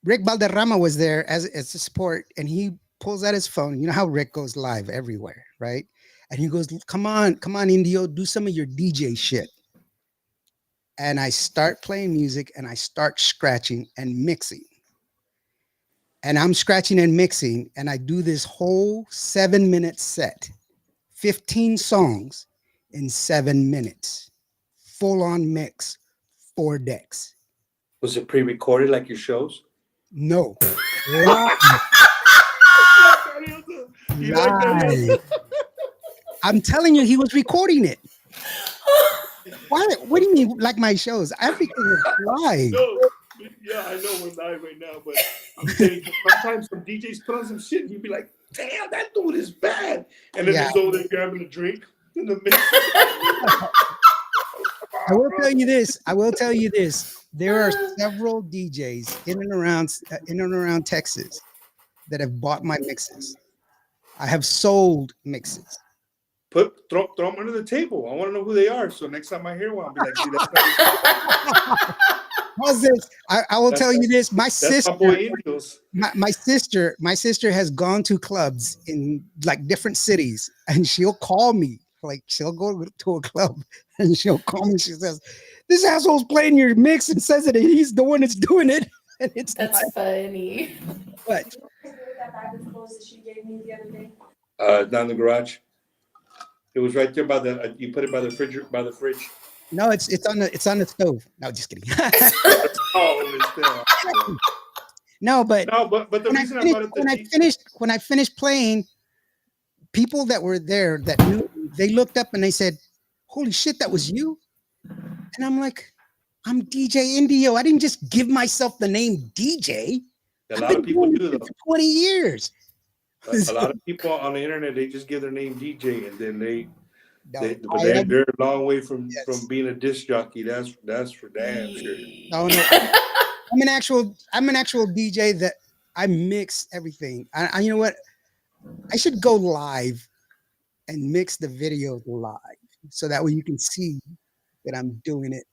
Rick Valderrama was there as a support, and he pulls out his phone. You know how Rick goes live everywhere, right? And he goes, come on, Indio, do some of your DJ shit. And I start playing music and I start scratching and mixing. And I'm scratching and mixing, and I do this whole 7-minute set, 15 songs in 7 minutes, full on mix, 4 decks. Was it pre-recorded like your shows? No. Live. Live. I'm telling you, he was recording it. What do you mean, like my shows? Everything is live. No. Yeah, I know we're live right now, but I'm saying sometimes some DJs put on some shit and you'd be like, damn, that dude is bad. And then he's over there grabbing a drink in the mix. I will tell you this. There are several DJs in and around Texas that have bought my mixes. I have sold mixes. Throw them under the table. I want to know who they are. So next time I hear one, I'll be like, see, that's How's this? I will tell you this. My sister, my sister has gone to clubs in like different cities, and she'll call me. Like she'll go to a club and she'll call me. She says, "This asshole's playing your mix and says that he's the one that's doing it." And that's funny. What? That bag of clothes that she gave me the other day. Down in the garage. It was right there by the. You put it by the fridge. No, it's on the stove. No, just kidding. No, but the reason I brought it when I finished playing, people that were there that knew, they looked up and they said, "Holy shit, that was you!" And I'm like, "I'm DJ Indio. I didn't just give myself the name DJ. A lot of people do though. For 20 years. A lot of people on the internet, they just give their name DJ, and then they're a long way from being a disc jockey. That's for damn sure. No. I'm an actual DJ that I mix everything. I you know what? I should go live and mix the videos live, so that way you can see that I'm doing it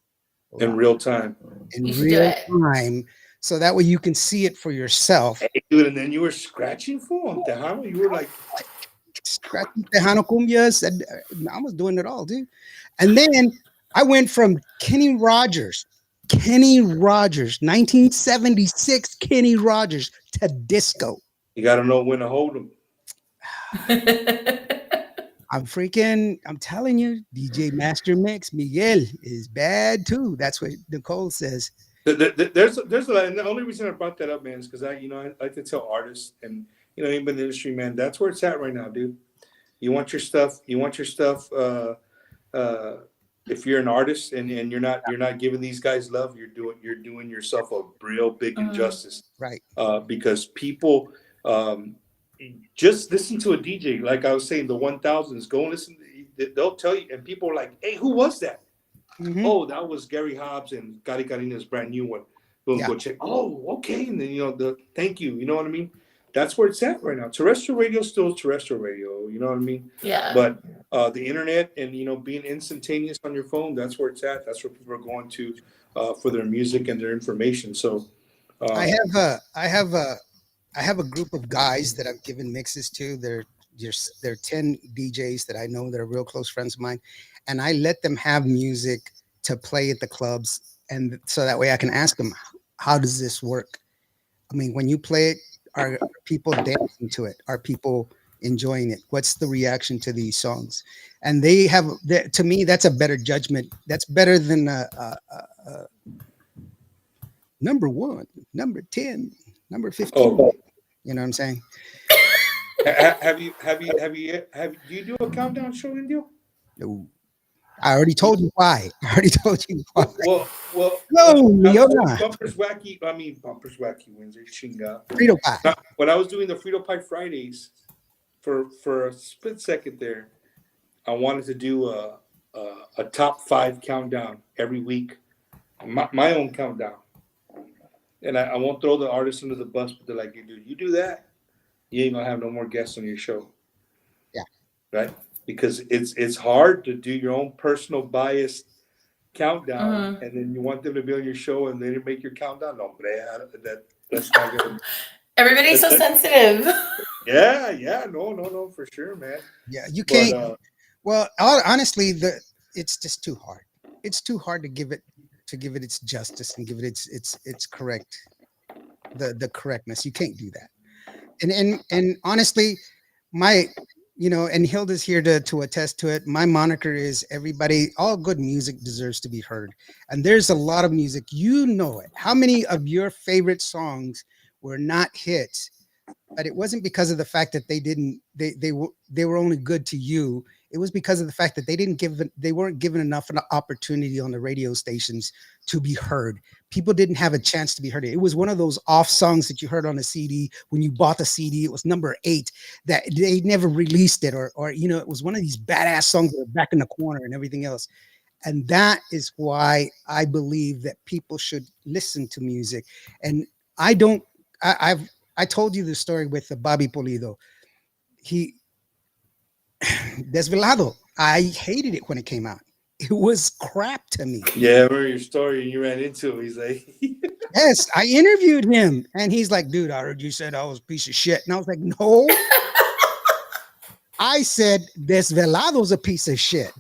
live. In real time. In real time. So that way you can see it for yourself. Hey, dude, and then you were scratching for him, Tejano. You were like scratching Tejano cumbias. And I was doing it all, dude. And then I went from Kenny Rogers, 1976 Kenny Rogers, to disco. You got to know when to hold them. I'm telling you, DJ Master Mix, Miguel is bad too. That's what Nicole says. There's a lot, and the only reason I brought that up, man, is because I like to tell artists and even in the industry, man, that's where it's at right now, dude. You want your stuff. If you're an artist and you're not giving these guys love, you're doing yourself a real big injustice, right? Because people just listen to a DJ, like I was saying, the 1000s. Go and listen. They'll tell you, and people are like, "Hey, who was that?" Mm-hmm. Oh, that was Gary Hobbs and Cari Carina's brand new one. Boom, go check. Oh, okay. And then thank you. You know what I mean? That's where it's at right now. Terrestrial radio is still terrestrial radio. You know what I mean? Yeah. But the internet and being instantaneous on your phone, that's where it's at. That's where people are going to for their music and their information. So I have a group of guys that I've given mixes to. They're 10 DJs that I know that are real close friends of mine. And I let them have music to play at the clubs. And so that way I can ask them, how does this work? I mean, when you play it, are people dancing to it? Are people enjoying it? What's the reaction to these songs? And they have, to me, that's a better judgment. That's better than number one, number 10, number 15. Oh, You know what I'm saying? do you do a countdown show, Indio? No, I already told you why. I already told you why. When No, I was you're doing not. Bumpers Wacky Wednesday, chinga. Frito pie. Now, when I was doing the Frito Pie Fridays, for a split second there, I wanted to do a top 5 countdown every week, my own countdown. And I won't throw the artists under the bus, but they're like, dude, you do that, you ain't gonna have no more guests on your show. Yeah. Right? Because it's hard to do your own personal biased countdown, and then you want them to be on your show and they didn't make your countdown. No, that's not good. Everybody's so sensitive. Yeah, no, for sure, man. Yeah, you can't. But, Well, honestly, it's just too hard. It's too hard to give it its justice and give it its correct the correctness. You can't do that. And honestly, my and Hilda's here to attest to it. My moniker is everybody. All good music deserves to be heard, and there's a lot of music. You know it. How many of your favorite songs were not hits? But it wasn't because of the fact that they were only good to you. It was because of the fact that they weren't given enough an opportunity on the radio stations to be heard. People didn't have a chance to be heard. It was one of those off songs that you heard on a CD when you bought the CD. It was number 8 that they never released it, or it was one of these badass songs that were back in the corner and everything else. And that is why I believe that people should listen to music. And I don't. I told you the story with Bobby Polido. He Desvelado. I hated it when it came out. It was crap to me. yeah, I remember your story and you ran into him. He's like, Yes, I interviewed him, and he's like, "Dude, I heard you said I was a piece of shit," and I was like, "No, I said Desvelado's a piece of shit."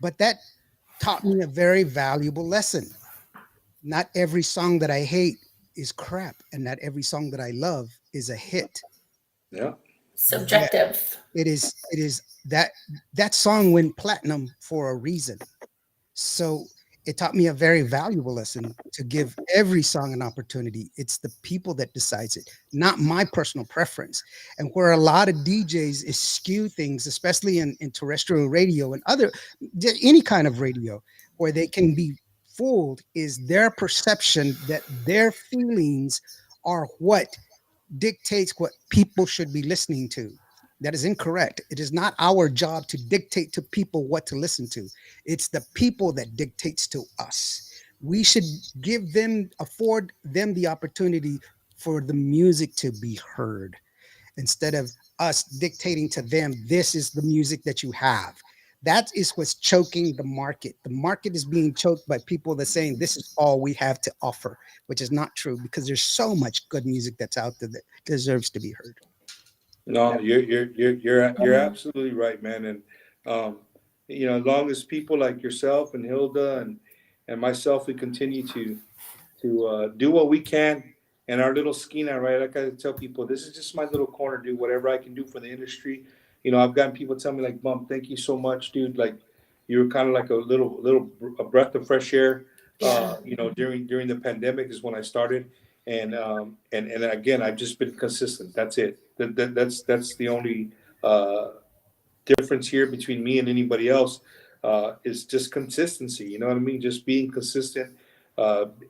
But that taught me a very valuable lesson. Not every song that I hate is crap, and not every song that I love is a hit. yeah. Subjective. It is that song went platinum for a reason. So it taught me a very valuable lesson to give every song an opportunity. It's the people that decides it, not my personal preference. And where a lot of DJs is skew things, especially in terrestrial radio and any kind of radio, where they can be fooled, is their perception that their feelings are what dictates what people should be listening to. That is incorrect. It is not our job to dictate to people what to listen to. It's the people that dictates to us. We should afford them the opportunity for the music to be heard instead of us dictating to them, this is the music that you have. That is what's choking the market. The market is being choked by people that saying this is all we have to offer, which is not true because there's so much good music that's out there that deserves to be heard. No, you're absolutely right, man. And as long as people like yourself and Hilda and myself, we continue to do what we can in our little skina, right? Like I tell people, this is just my little corner, dude. Whatever I can do for the industry. I've gotten people tell me like, "Bump, thank you so much, dude. Like, you were kind of like a breath of fresh air." Yeah. During the pandemic is when I started, and again, I've just been consistent. That's it. That's the only difference here between me and anybody else is just consistency. You know what I mean? Just being consistent.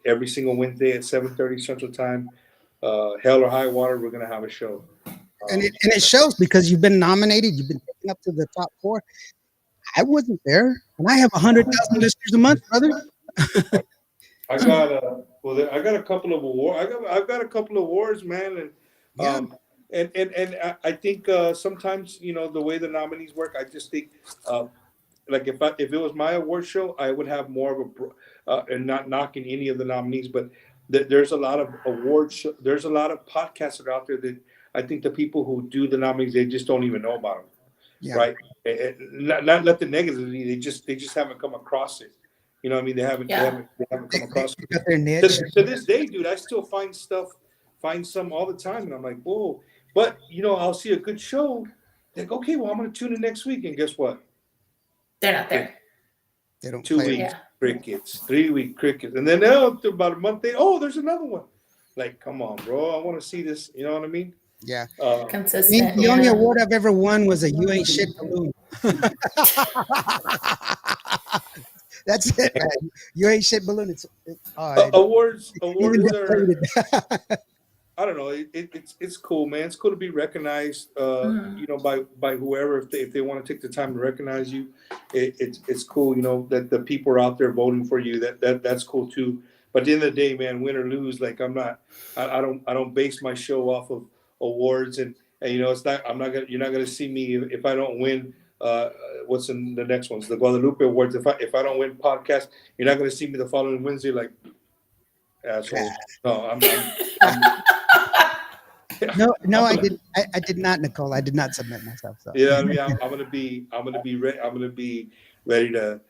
Every single Wednesday at 7:30 Central Time, hell or high water, we're gonna have a show. And it shows because you've been nominated. You've been taken up to the top 4. I wasn't there, and I have 100,000 listeners a month, brother. I got a couple of awards. I've got a couple of awards, man, and Yeah. I think sometimes the way the nominees work, I just think like if it was my award show, I would have more of and not knocking any of the nominees, but there's a lot of there's a lot of podcasts that are out there that I think the people who do the nominees, they just don't even know about them, Yeah. right? Not the negativity, they just haven't come across it. You know what I mean? They haven't come across. They got their niche. To this day, dude, I still find some all the time, and I'm like, whoa. But I'll see a good show. Like, okay, well, I'm gonna tune in next week, and guess what? They're not there. They don't 2 play. weeks Yeah. crickets, 3 week crickets, and then after about a month, there's another one. Like, come on, bro, I want to see this. You know what I mean? Yeah. Uh, Consistent. The only yeah. award I've ever won was a "You Ain't Shit" balloon. That's it, man. You ain't shit balloon. awards Even are. deflated. I don't know. It's cool, man. It's cool to be recognized. By whoever, if they want to take the time to recognize you, it's cool. That the people are out there voting for you. That's cool too. But at the end of the day, man, win or lose, like I don't base my show off of awards, and it's not. You're not gonna see me if I don't win. What's in the next ones? The Guadalupe Awards. If I don't win podcast, you're not gonna see me the following Wednesday. Like, asshole. No, No, I did. I did not, Nicole. I did not submit myself. So. Yeah, I mean, I'm gonna be ready to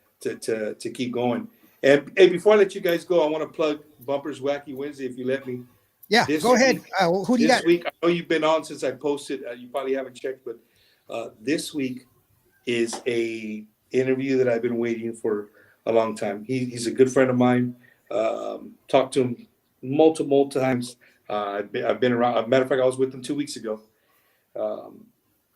keep going. And hey, before I let you guys go, I want to plug Bumpers Wacky Wednesday if you let me. Yeah, go ahead. Who do you got? This week, I know you've been on since I posted. You probably haven't checked, but this week is a interview that I've been waiting for a long time. He's a good friend of mine. Talked to him multiple times. I've been around. As a matter of fact, I was with him 2 weeks ago.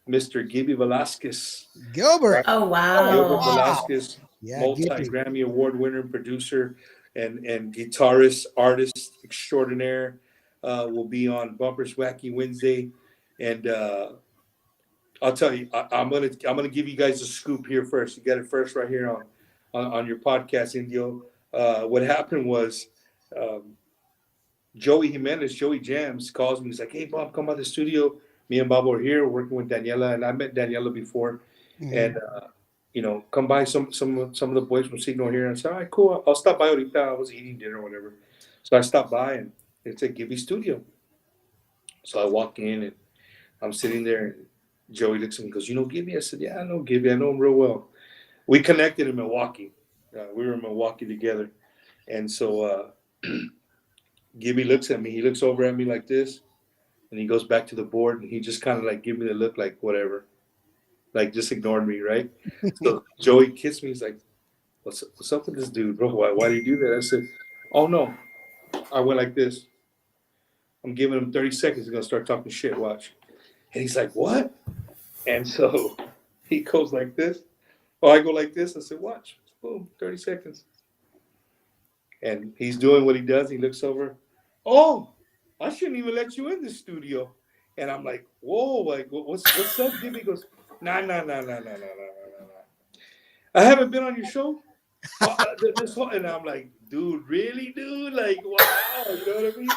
Mr. Gibby Velasquez. Gilbert. Oh wow. Gilbert Velasquez, Yeah, multi-Grammy Award winner, producer, and guitarist, artist extraordinaire, will be on Bumpers Wacky Wednesday, and I'll tell you, I'm gonna give you guys a scoop here first. You got it first right here on your podcast, Indio. What happened was. Joey Jimenez, Joey Jams, calls me. He's like, "Hey, Bob, come by the studio. Me and Bob are here working with Daniela, and I met Daniela before. And come by. Some of the boys from Signal here." And I said, "All right, cool. I'll stop by. Ahorita I was eating dinner or whatever." So I stopped by, and it's a Gibby studio. So I walk in, and I'm sitting there, and Joey looks at me and goes, "You know Gibby?" I said, "Yeah, I know Gibby. I know him real well." We connected in Milwaukee. We were in Milwaukee together, and so. Gibby looks at me. He looks over at me like this, and he goes back to the board, and he just kind of like give me the look like whatever, like just ignored me, right? So Joey kissed me. He's like, "What's up with this dude, bro? Why do you do that?" I said, "Oh no," I went like this. I'm giving him 30 seconds. He's gonna start talking shit. Watch. And he's like, "What?" And so he goes like this. Oh, I go like this. I said, "Watch." Boom, 30 seconds. And he's doing what he does. He looks over. "Oh, I shouldn't even let you in the studio." And I'm like, "Whoa, like what's up, Gibby?" He goes, Nah. I haven't been on your show. And I'm like, "Dude, really, dude? Like, wow, you know what I mean?"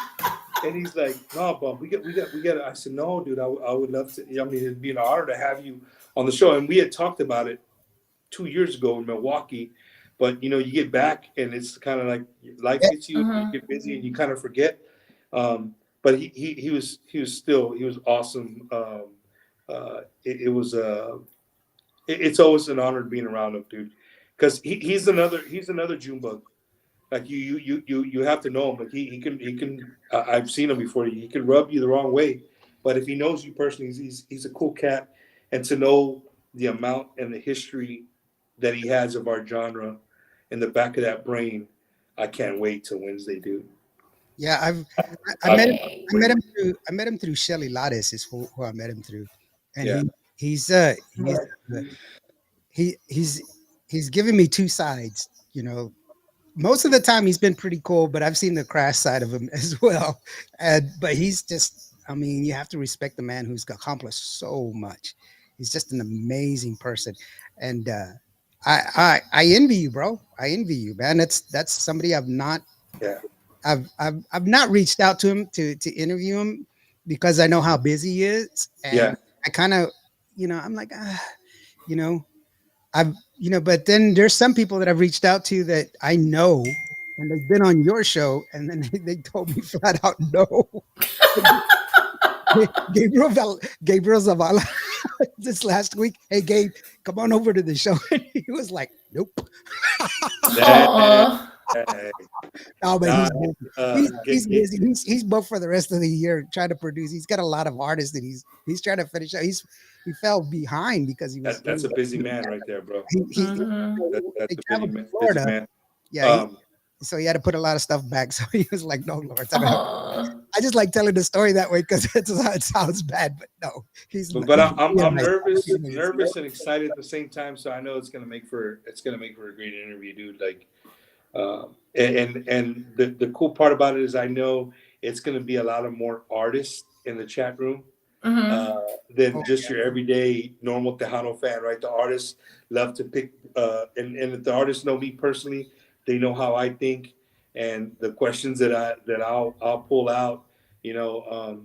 And he's like, "No, Bob, we got." I said, "No, dude, I would love to. I mean, it'd be an honor to have you on the show." And we had talked about it 2 years ago in Milwaukee. But you get back, and it's kind of like life hits you, you get busy, and you kind of forget. But he was awesome. It's always an honor being around him, dude, because he's another Junebug. Like you have to know him. Like he can. I've seen him before. He can rub you the wrong way, but if he knows you personally, he's a cool cat. And to know the amount and the history that he has of our genre in the back of that brain, I can't wait till Wednesday, dude. Yeah, I met him through Shelly Lattis is who I met him through, and he's given me two sides. Most of the time he's been pretty cool, but I've seen the crash side of him as well. But he's just, I mean, you have to respect the man who's accomplished so much. He's just an amazing person, and I envy you, bro. I envy you, man. That's somebody I've not reached out to him to interview him because I know how busy he is, and I kind of, I'm like, but then there's some people that I've reached out to that I know, and they've been on your show, and then they told me flat out no. Gabriel Zavala this last week. Hey, Gabe, come on over to the show. And he was like, nope. Aw. No, but he's Gabe, busy. He's booked for the rest of the year trying to produce. He's got a lot of artists that he's trying to finish up. He fell behind because he was. that's a busy man right there, bro. Mhm. That's they a traveled to busy Florida. man. Yeah, so he had to put a lot of stuff back. So he was like, "No, Lord, Aw. I just like telling the story that way because it sounds bad, but no, he's. But I'm nice. nervous and excited at the same time. So I know it's gonna make for a great interview, dude. Like, and the cool part about it is I know it's gonna be a lot of more artists in the chat room Mhm. than just your everyday normal Tejano fan, right? The artists love to pick, and if the artists know me personally, they know how I think and the questions that I'll pull out, you know,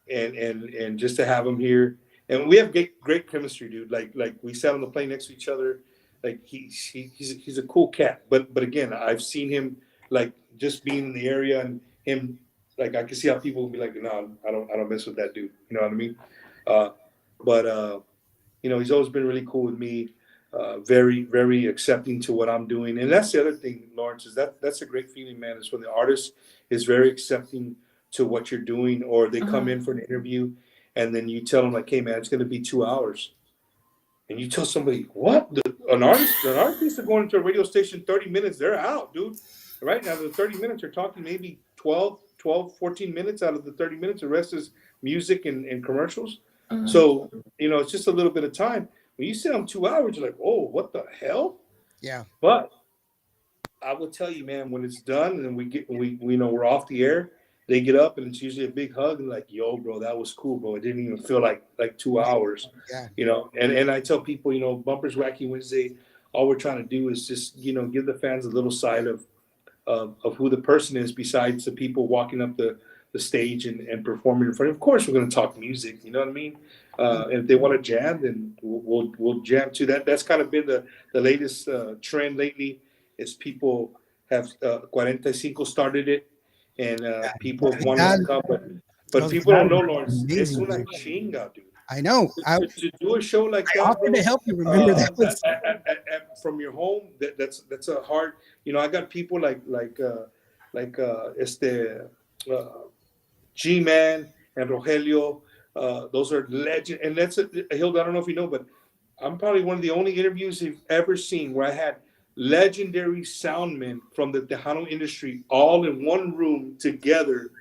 and just to have him here, and we have great chemistry, dude. Like we sat on the plane next to each other. Like he's a cool cat, but again, I've seen him like just being in the area and him like I can see how people will be like, no, I don't mess with that dude. You know what I mean? But you know, he's always been really cool with me. Very, very accepting to what I'm doing, and that's the other thing, Lawrence, is that's a great feeling, man. Is when the artist is very accepting to what you're doing, or they come in for an interview, and then you tell them like, "Hey, man, it's going to be 2 hours," and you tell somebody, "What? An artist is going into a radio station 30 minutes, they're out, dude." Right now, the 30 minutes are talking maybe 14 minutes out of the 30 minutes. The rest is music and commercials. So, you know, it's just a little bit of time. When you sit on 2 hours, you're like, "Oh, what the hell?" Yeah. But I will tell you, man, when it's done and we know we're off the air, they get up and it's usually a big hug and like, "Yo, bro, that was cool, bro. It didn't even feel like 2 hours." Yeah. You know, and I tell people, you know, Bumpers Wacky Wednesday, all we're trying to do is just, you know, give the fans a little side of who the person is besides the people walking up the stage and performing in front. Of course, we're going to talk music. You know what I mean? And if they want to jam, then we'll jam too. That's kind of been the latest trend lately. Is people have 45 started it, and people He want does. to come, but Those people don't know, guys are Lawrence. It's amazing, una man. chinga, dude. I know. I To do a show like that, offered bro, to help you. Remember that was from your home. That's a hard. You know, I got people like G-Man and Rogelio. Those are legend. And that's Hilda. I don't know if you know, but I'm probably one of the only interviews you've ever seen where I had legendary soundmen from the Tejano industry all in one room together.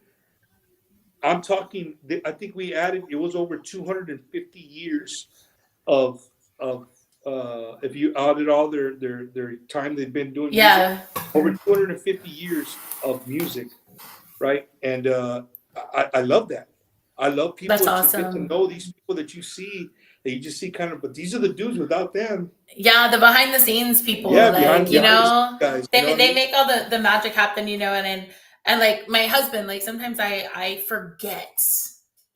I'm talking. I think we added. It was over 250 years of if you audit all their time they've been doing music, Yeah. over 250 years of music, right? And I love that. I love That's people to get to awesome. know these people that you see, that you just see kind of, but these are the dudes. Without them, Yeah, the behind the scenes people, yeah, like, you behind the know, scenes guys, you they know what I they mean? make all the magic happen, you know, and like my husband, like sometimes I forget,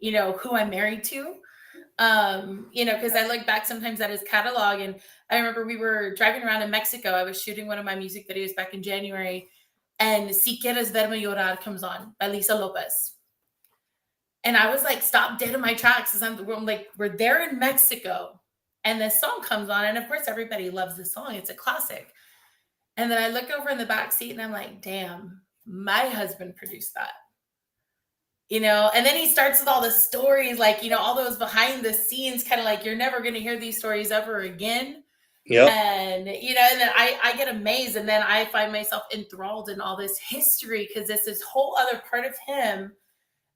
you know, who I'm married to. You know, because I look back sometimes at his catalog, and I remember we were driving around in Mexico. I was shooting one of my music videos back in January, and Si Quieres Verme Llorar comes on by Lisa Lopez. And I was like, stop dead in my tracks. Because I'm like, we're there in Mexico. And this song comes on. And of course, everybody loves this song. It's a classic. And then I look over in the back seat and I'm like, damn, my husband produced that. You know, and then he starts with all the stories, like, you know, all those behind the scenes, kind of like, you're never going to hear these stories ever again. Yep. And, you know, and then I get amazed. And then I find myself enthralled in all this history because it's this whole other part of him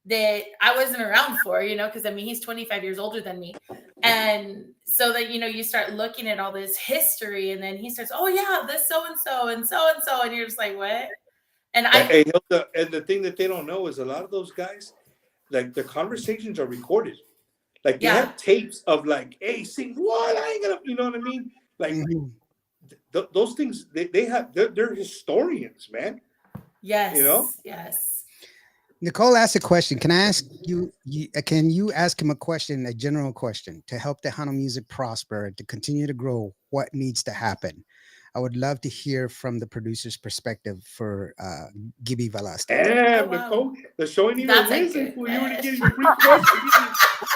that I wasn't around for, you know, because I mean, he's 25 years older than me. And so that, you know, you start looking at all this history and then he starts, oh, yeah, this so and so and so and so. And you're just like, what? And Hey, Hilda, and the thing that they don't know is a lot of those guys, like the conversations are recorded. Like they yeah, have tapes of like, "Hey, sing what? I ain't gonna," you know what I mean? Like those things, they have. They're historians, man. yes, You know. yes. Nicole asked a question. Can I ask you? Can you ask him a question, a general question, to help Tejano music prosper, to continue to grow? What needs to happen? I would love to hear from the producer's perspective for Gibby Velasquez. Damn, Oh, wow. Nicole, the show ain't even That's a risen. good Fool. You already getting question. free questions.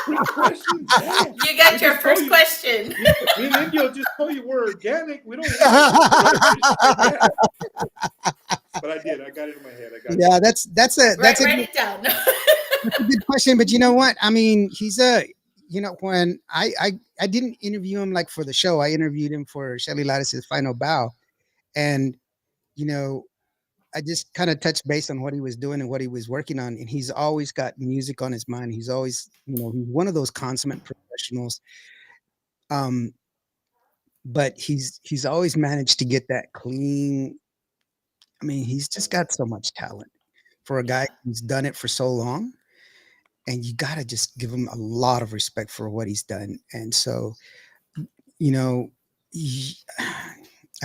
Free questions. Damn. You got We your just told first you- question. Me and Indio just told you we're organic. We don't want yeah. But I did. I got it in my head. I got Yeah, it. that's a Write good, it down. that's a good question. But you know what? I mean, he's a when I didn't interview him like for the show. I interviewed him for Shelly Lattice's Final Bow, and you know, I just kind of touched base on what he was doing and what he was working on. And he's always got music on his mind. He's always, he's one of those consummate professionals. But he's always managed to get that clean. I mean, he's just got so much talent for a guy who's done it for so long. And you got to just give him a lot of respect for what he's done. And so, I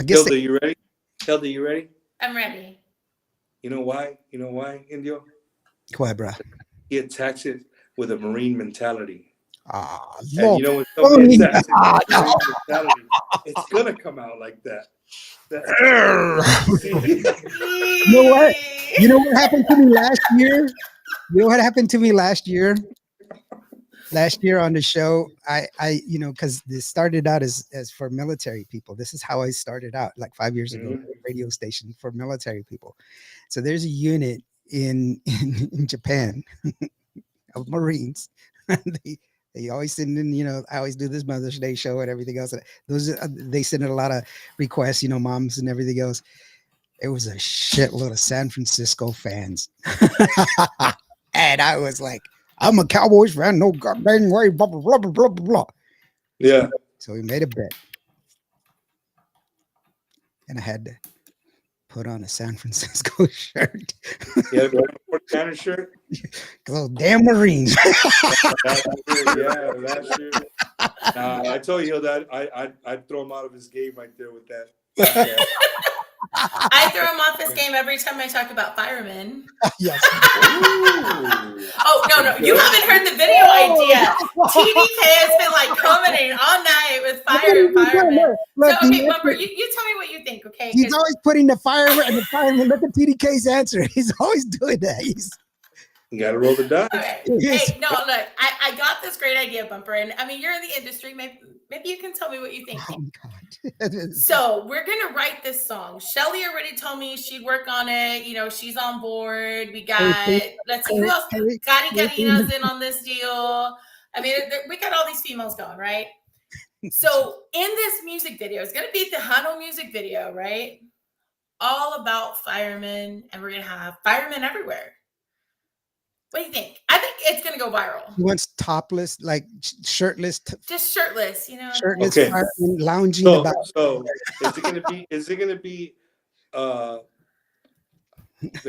guess Hilda, you ready? Hilda, you ready? I'm ready. You know why? You know why, Indio? Why, bro? He attacks it with a Marine mentality. And you know when somebody attacks it with a Marine mentality, it's gonna come out like that. You know what? You know what happened to me last year? You know what happened to me last year? Last year on the show, I because this started out as for military people. This is how I started out, like 5 years ago, a radio station for military people. So there's a unit in Japan of Marines. They always send in, I always do this Mother's Day show and everything else. They send in a lot of requests, moms and everything else. It was a shitload of San Francisco fans. And I was like, I'm a Cowboys fan, no goddamn way, blah, blah, blah, blah, blah, blah. Yeah. So we made a bet. And I had to put on a San Francisco shirt. Yeah, what kind of shirt? Those damn Marines. Last year. I told you that I'd throw him out of his game right there with that. I throw him off his game every time I talk about firemen. Yes. Oh, no. You haven't heard the video idea. TDK has been like commenting all night with firemen. Look, So, okay, Bumper, you tell me what you think, okay? He's always putting the fireman and the fireman. Look at TDK's answer. He's always doing that. You got to roll the dice. Okay. Hey, no, look, I got this great idea, Bumper. And I mean, you're in the industry. Maybe you can tell me what you think. Oh, God. So we're going to write this song. Shelly already told me she'd work on it. She's on board. We got, let's see who else. Cari Carina's in on this deal. I mean, we got all these females going, right? So in this music video, it's going to be the Tejano music video, right? All about firemen. And we're going to have firemen everywhere. What do you think? I think it's going to go viral. He wants topless, like shirtless. Just shirtless, Shirtless, Okay. lounging about. So is it going to be, the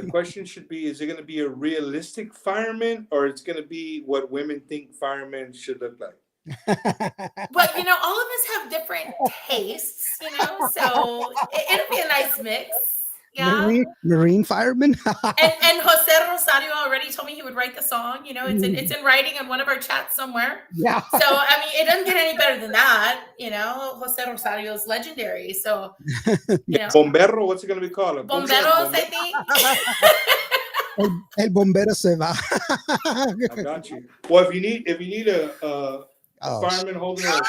question should be, is it going to be a realistic fireman, or it's going to be what women think firemen should look like? But, all of us have different tastes, so it'll be a nice mix. Yeah. Marine fireman. and Jose Rosario already told me he would write the song. It's in writing in one of our chats somewhere. Yeah. So I mean, it doesn't get any better than that. Jose Rosario is legendary. So Bombero, what's it going to be called? Bomberos, I think. El bombero se va. I got you. Well, if you need a fireman holding a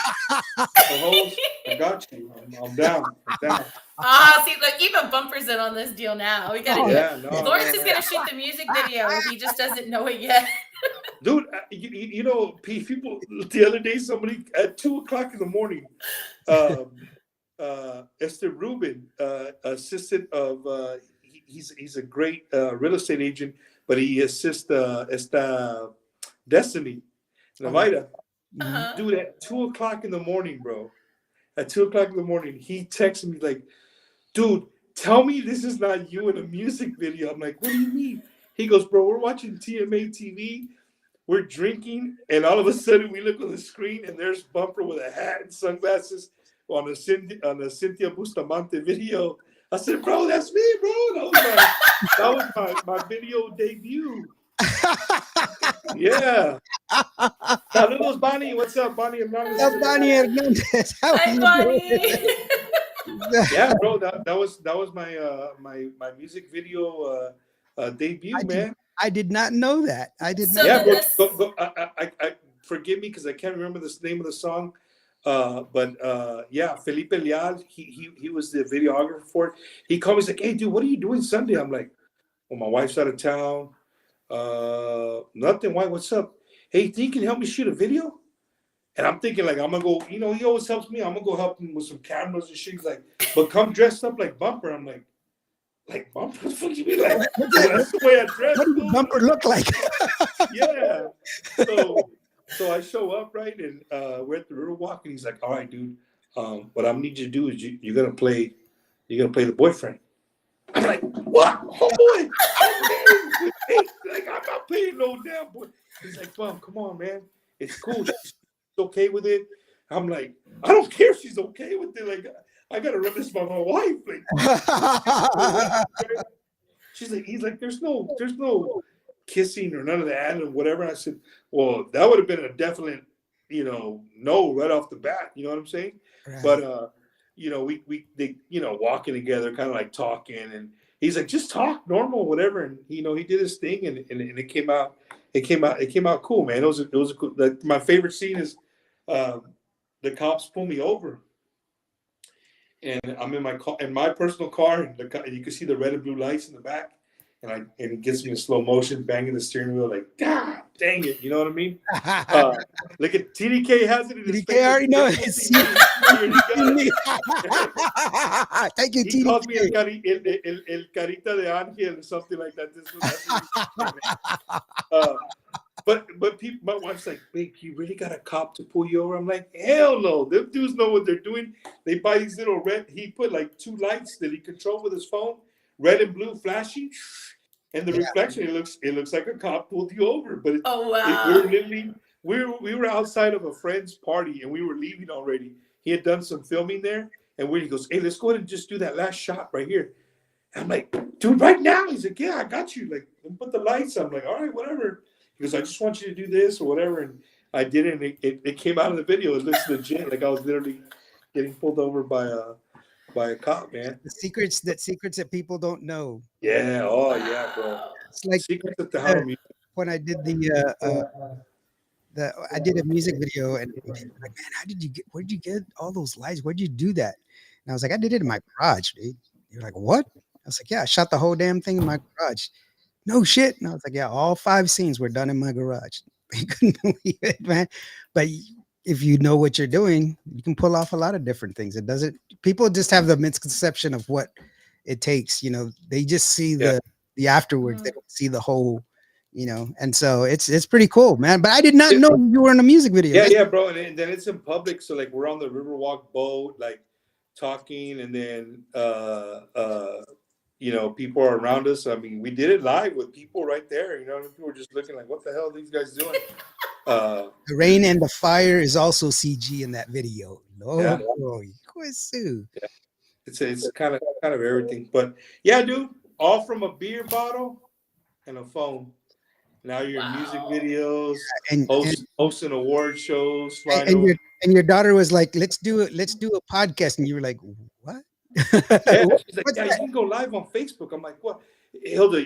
hose, I got you. I'm down. See, look, even Bumper's in on this deal now. We gotta get Lawrence is gonna shoot the music video. He just doesn't know it yet. Dude, people the other day, somebody at 2:00 in the morning, Esther Rubin, assistant of he's a great real estate agent, but he assists esta Destiny Navaida. Dude, at 2:00 in the morning, bro. At 2:00 in the morning, he texted me like, dude, tell me this is not you in a music video. I'm like, what do you mean? He goes, bro, we're watching TMA TV, we're drinking, and all of a sudden we look on the screen and there's Bumper with a hat and sunglasses on a Cynthia Bustamante video. I said, bro, that's me, bro. That was my video debut. Yeah. Saludos, Bonnie. What's up, Bonnie Hernandez? Bonnie Hernandez. Hi, Bonnie. Yeah, bro, that was my my music video debut, man. I did not know that. I did So not. Yeah, then bro. this, Go, I forgive me because I can't remember the name of the song. But yeah, Felipe Leal, he was the videographer for it. He called me, he's like, "Hey, dude, what are you doing Sunday?" I'm like, "Well, my wife's out of town. Nothing. Why? What's up? Hey, think you can help me shoot a video?" And I'm thinking like I'm gonna go. You know, he always helps me. I'm gonna go help him with some cameras and shit. He's like, "But come dressed up like Bumper." I'm like Bumper? What the fuck you mean? Like, well, that's the way I dress. What does the bumper look like? Yeah. So I show up, right, and we're at the Riverwalk, and he's like, "All right, dude, what I need you to do is you're gonna play the boyfriend." I'm like, "What? Oh boy, I'm married with eight. Like I'm not playing no damn boy." He's like, "Bum, come on, man, it's cool. She's okay with it." I'm like, "I don't care if she's okay with it. Like I gotta run this by my wife." Like she's like, he's like, there's no kissing or none of that and whatever. I said, well, that would have been a definite, no right off the bat. You know what I'm saying? Right. But they walking together, kind of like talking, and he's like, just talk normal, whatever. And he did his thing, and it came out cool, man. It was a cool. Like, my favorite scene is the cops pull me over. And I'm in my car, in my personal car, and you can see the red and blue lights in the back, and it gets me in slow motion, banging the steering wheel, like, God dang it, you know what I mean? Look at TDK has it in his TDK face. already knows. Thank you, He calls me TDK. el carita de ángel or something like that. But people, my wife's like, "Babe, you really got a cop to pull you over?" I'm like, "Hell no! Them dudes know what they're doing. They buy these little red. He put like 2 lights that he controlled with his phone, red and blue, flashing, and the reflection. It looks like a cop pulled you over. But oh wow. we were literally we were outside of a friend's party, and we were leaving already. He had done some filming there, and he goes, "Hey, let's go ahead and just do that last shot right here." And I'm like, "Dude, right now?" He's like, "Yeah, I got you. Like, put the lights." I'm like, "All right, whatever." Because I just want you to do this or whatever, and I did it. And it came out of the video. It looks legit. Like I was literally getting pulled over by a cop, man. The secrets that people don't know. Yeah. Oh yeah, bro. It's like Secrets of Tejano music. when I did I did a music video, and people were like, "Man, where'd you get all those lights? Where'd you do that?" And I was like, "I did it in my garage, dude." You're like, "What?" I was like, "Yeah, I shot the whole damn thing in my garage." No shit. And I was like, "Yeah, all 5 scenes were done in my garage." They couldn't believe it, man. But if you know what you're doing, you can pull off a lot of different things. It doesn't. People just have the misconception of what it takes. They just see the afterwards. They don't see the whole. And so it's pretty cool, man. But I did not know you were in a music video. Yeah, bro. And then it's in public, so like we're on the Riverwalk boat, like talking, and then people are around us. I mean, we did it live with people right there. People were just looking like, "What the hell are these guys doing?" The rain and the fire is also CG in that video. Yeah. It's kind of everything, but yeah, dude, all from a beer bottle and a phone. Now you're in music videos, hosting award shows, and your daughter was like, let's do a podcast, and you were like, what? Yeah, she's like, "Yeah, you can go live on Facebook." I'm like, "What?" Hilda,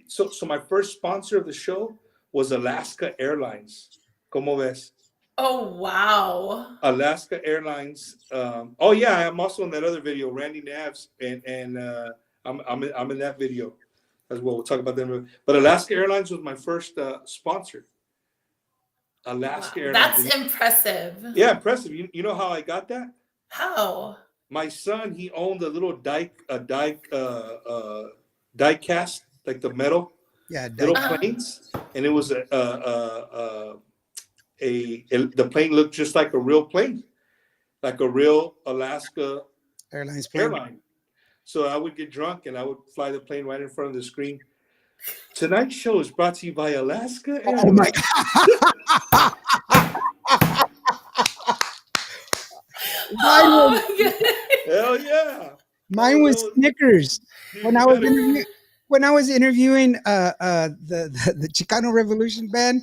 so my first sponsor of the show was Alaska Airlines. ¿Cómo ves? Oh wow. Alaska Airlines. Oh yeah, I'm also in that other video, Randy Navs, and I'm in that video as well. We'll talk about them. But Alaska Airlines was my first sponsor. Alaska Airlines. That's impressive. Yeah, impressive. You know how I got that? How? My son, he owned a little die cast, like the metal, little planes, and it was the plane looked just like a real plane, like a real Alaska Airlines airline. So I would get drunk and I would fly the plane right in front of the screen. Tonight's show is brought to you by Alaska Airlines. Oh my God. Hell yeah. Mine was Snickers. Dude, When I was interviewing the Chicano Revolution band,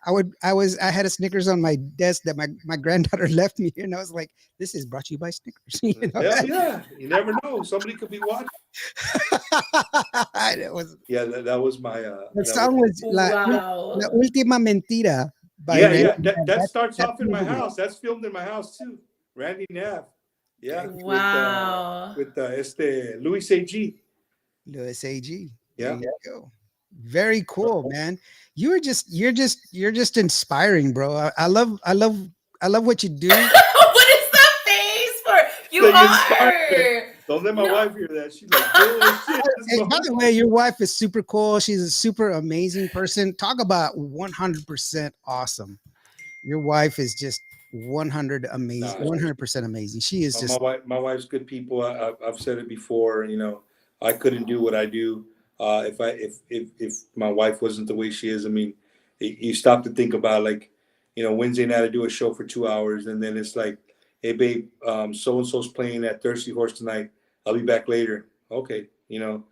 I had a Snickers on my desk that my granddaughter left me here, and I was like, "This is brought to you by Snickers." You know? Hell yeah, you never know. Somebody could be watching. It was Yeah, that was my. the That song was Wow. La Última Mentira by yeah, Randy. yeah. That starts That's off in my music. house. That's filmed in my house too. Randy Nav. Yeah, Wow. with Louis A.G. Louis A.G. There Yeah. you go. Very cool, man. You're just inspiring, bro. I love what you do. What is that face for? You So you inspired me. are. Don't let my No. wife hear that. She's like, bullshit. Hey, by the way, your wife is super cool. She's a super amazing person. Talk about 100% awesome. Your wife is just 100% amazing. She is just My wife's good people. I've said it before. You know, I couldn't do what I do if my wife wasn't the way she is. I mean, you stop to think about, like, you know, Wednesday night I do a show for 2 hours, and then it's like, hey babe, so and so's playing at Thirsty Horse tonight. I'll be back later. Okay, you know.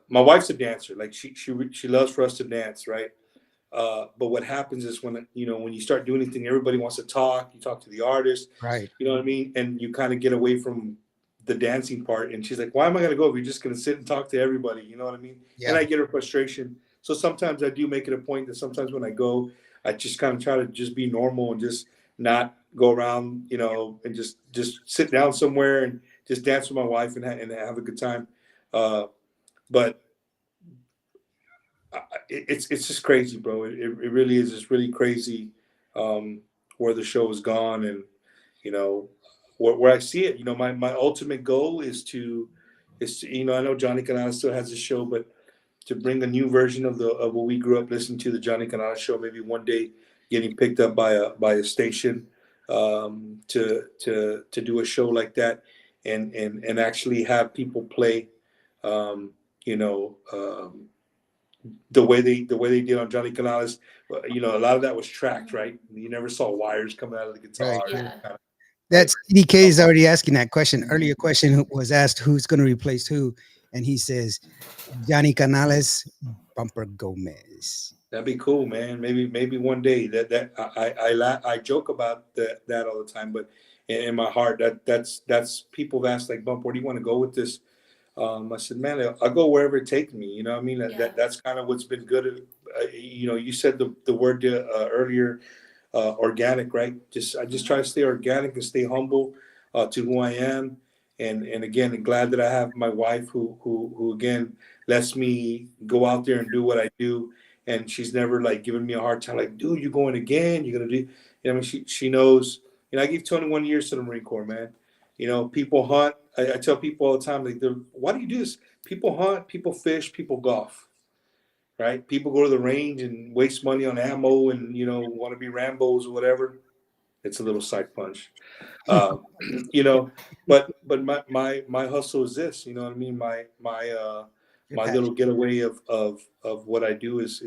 My wife's a dancer. Like she loves for us to dance, right? But what happens is when you start doing anything, everybody wants to talk. You talk to the artist, right. you know what I mean, and you kind of get away from the dancing part. And she's like, "Why am I going to go if you're just going to sit and talk to everybody?" You know what I mean? Yeah. And I get her frustration. So sometimes I do make it a point that sometimes when I go, I just kind of try to just be normal and just not go around, you know, and just sit down somewhere and just dance with my wife and have a good time. But it's just crazy, bro. It really is just really crazy where the show has gone, and you know where I see it. You know, my ultimate goal is to you know, I know Johnny Canales still has a show, but to bring a new version of what we grew up listening to, the Johnny Canales show, maybe one day getting picked up by a station to do a show like that, and actually have people play, you know. The way they did on Johnny Canales, you know, a lot of that was tracked, right? You never saw wires coming out of the guitar. Right. Yeah. That's CDK is already asking that question. Earlier question was asked who's going to replace who, and he says Johnny Canales, Bumper Gomez. That'd be cool, man. Maybe one day. I joke about that all the time, but in my heart, that's people have asked, like, Bump, where do you want to go with this? I said, man, I'll go wherever it takes me. You know what I mean? Yeah. That's kind of what's been good. You know, you said the word earlier, organic, right? I just try to stay organic and stay humble to who I am. And again, I'm glad that I have my wife who again lets me go out there and do what I do. And she's never like giving me a hard time, like, dude, you going again? You're gonna do, you know, I mean, she knows. You know, I gave 21 years to the Marine Corps, man. You know, people hunt. I tell people all the time, like, why do you do this? People hunt, people fish, people golf, right? People go to the range and waste money on ammo and, you know, want to be Rambos or whatever. It's a little side punch, you know. But my hustle is this, you know what I mean? My little getaway of what I do is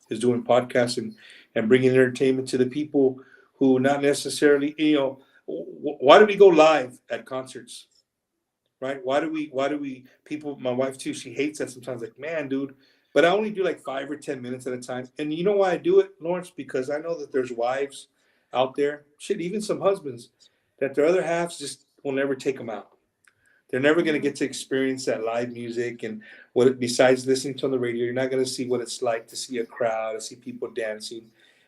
doing podcasting and bringing entertainment to the people who not necessarily, you know. Why do we go live at concerts, right? Why do we people, my wife too, she hates that sometimes, like, man, dude, but I only do like 5 or 10 minutes at a time. And you know why I do it, Lawrence? Because I know that there's wives out there, shit, even some husbands, that their other halves just will never take them out. They're never going to get to experience that live music, and besides listening to on the radio, you're not going to see what it's like to see a crowd, to see people dancing.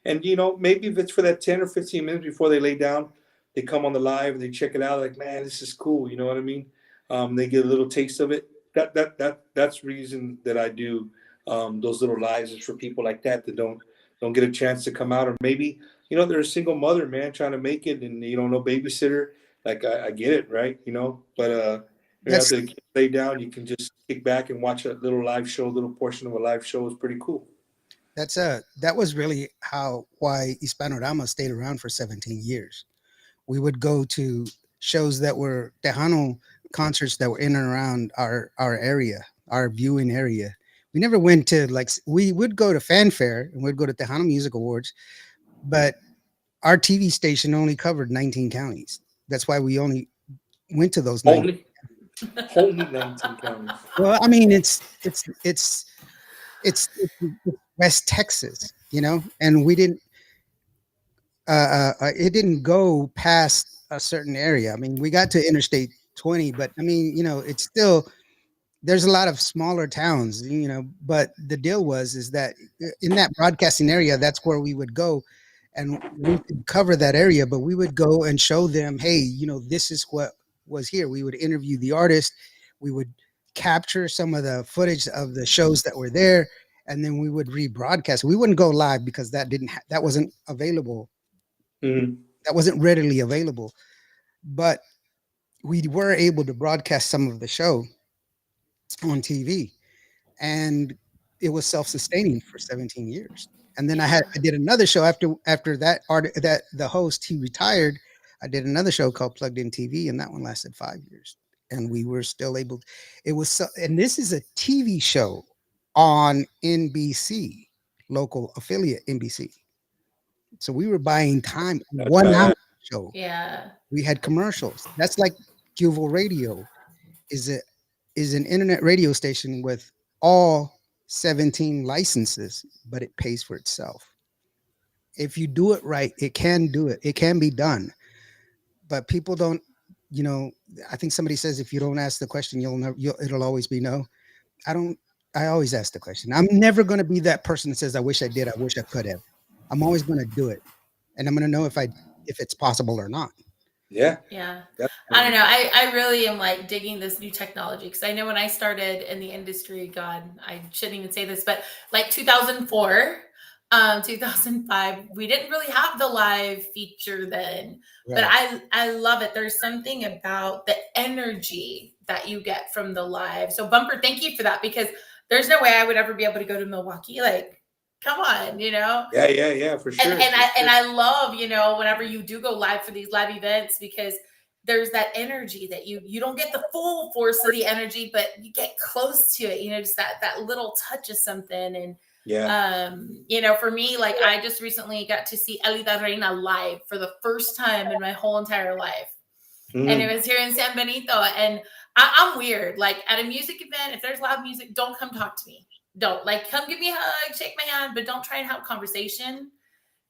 And, you know, maybe if it's for that 10 or 15 minutes before they lay down, they come on the live and they check it out, like, man, this is cool. You know what I mean? They get a little taste of it. That's reason that I do those little lives, is for people like that don't get a chance to come out, or maybe, you know, they're a single mother, man, trying to make it, and, you know, no babysitter. Like, I get it, right? You know, but after the kids lay down, you can just kick back and watch a little live show, a little portion of a live show is pretty cool. That was really why Hispanorama stayed around for 17 years. We would go to shows that were Tejano concerts that were in and around our area, our viewing area. We never went to, like, we would go to Fanfare and we'd go to Tejano Music Awards, but our TV station only covered 19 counties. That's why we only went to those 19. Only 19 counties. Well, I mean, it's West Texas. and we didn't. It didn't go past a certain area. I mean, we got to Interstate 20, but I mean, it's still there's a lot of smaller towns, but the deal was is that in that broadcasting area, that's where we would go and we could cover that area, but we would go and show them, hey, this is what was here. We would interview the artist, we would capture some of the footage of the shows that were there, and then we would rebroadcast. We wouldn't go live because that wasn't available. Mhm. That wasn't readily available, but we were able to broadcast some of the show on TV, and it was self-sustaining for 17 years. And then Yeah. I did another show after that the host, he retired. I did another show called Plugged In TV, and that one lasted 5 years. And we were still able. It was and this is a TV show on NBC, local affiliate NBC. So we were buying time, That's 1 hour bad. show. Yeah. We had commercials. That's like Juval Radio is a is an internet radio station with all 17 licenses, but it pays for itself. If you do it right, it can do it. It can be done. But people don't, you know, I think somebody says if you don't ask the question, it'll always be no. I don't I always ask the question. I'm never going to be that person that says I wish I did, I wish I could have. I'm always going to do it. And I'm going to know if it's possible or not. Yeah. Yeah. I don't Definitely. know. I really am like digging this new technology because I know when I started in the industry, God, I shouldn't even say this, but like 2004, 2005, we didn't really have the live feature then. But Right. I love it. There's something about the energy that you get from the live. So Bumper, thank you for that because there's no way I would ever be able to go to Milwaukee. Like, come on, you know? Yeah, for and sure. and For I and sure. I love, whenever you do go live for these live events because there's that energy that you don't get the full force of the energy, but you get close to it, just that little touch of something. And Yeah. for me, like I just recently got to see Elida Reina live for the first time in my whole entire life. And it Mhm. was here in San Benito. And I'm weird. Like at a music event, if there's loud music, don't come talk to me. Don't like come give me a hug, shake my hand, but don't try and have a conversation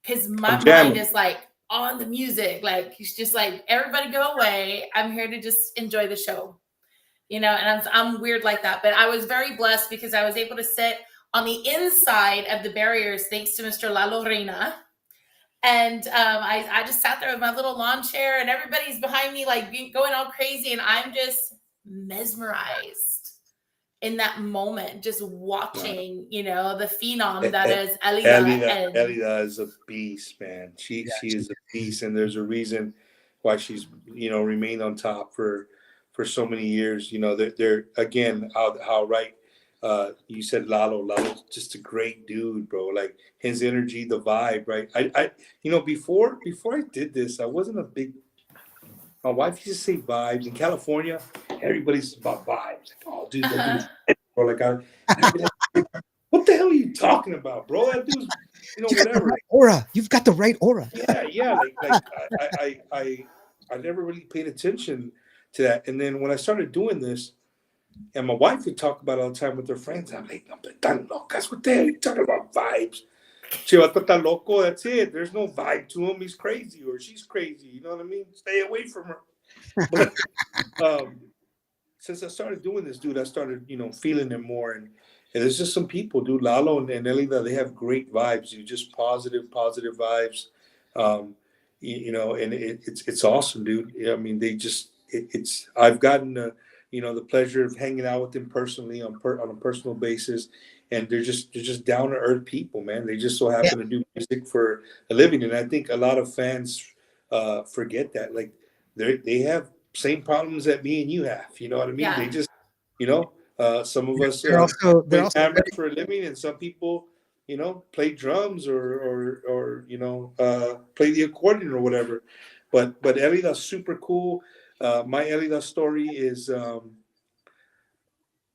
because my I'm mind jamming. is like on the music. Like he's just like, everybody go away. I'm here to just enjoy the show, and I'm weird like that. But I was very blessed because I was able to sit on the inside of the barriers thanks to Mr. Lalo Reina. And I just sat there with my little lawn chair and everybody's behind me like going all crazy. And I'm just mesmerized in that moment, just Wow. watching, the phenom E- that E- is Elida. Elida, And Elida is a beast, man. Yeah. She is a beast, and there's a reason why she's remained on top for so many years. They're again how right. You said Lalo's just a great dude, bro. Like his energy, the vibe, right? Before I did this, I wasn't a big. My wife used to say vibes in California. Everybody's about vibes. Like, oh, dude, that dude's bro. Like I'd be like, what the hell are you talking about, bro? That dude's, You got the whatever. right aura. You've got the right aura. Yeah. Like I never really paid attention to that. And then when I started doing this, and my wife would talk about it all the time with her friends, I'm like, no, but tan locas, what the hell are you talking about vibes? Chivato tan loco, that's it. There's no vibe to him. He's crazy or she's crazy. You know what I mean? Stay away from her. But since I started doing this, dude, I started, feeling it more. And there's just some people, dude, Lalo and Elida, they have great vibes, dude, just positive vibes. Um, and it's awesome, dude. I mean, I've gotten, the pleasure of hanging out with them personally on a personal basis. And they're just down to earth people, man. They just so Yeah. happen to do music for a living. And I think a lot of fans forget that. Like they have same problems that me and you have. You know what I mean? They yeah, just, some of us They're play also hammers very, for a living, and some people, play drums or play the accordion or whatever. But Elida's super cool. My Elida story is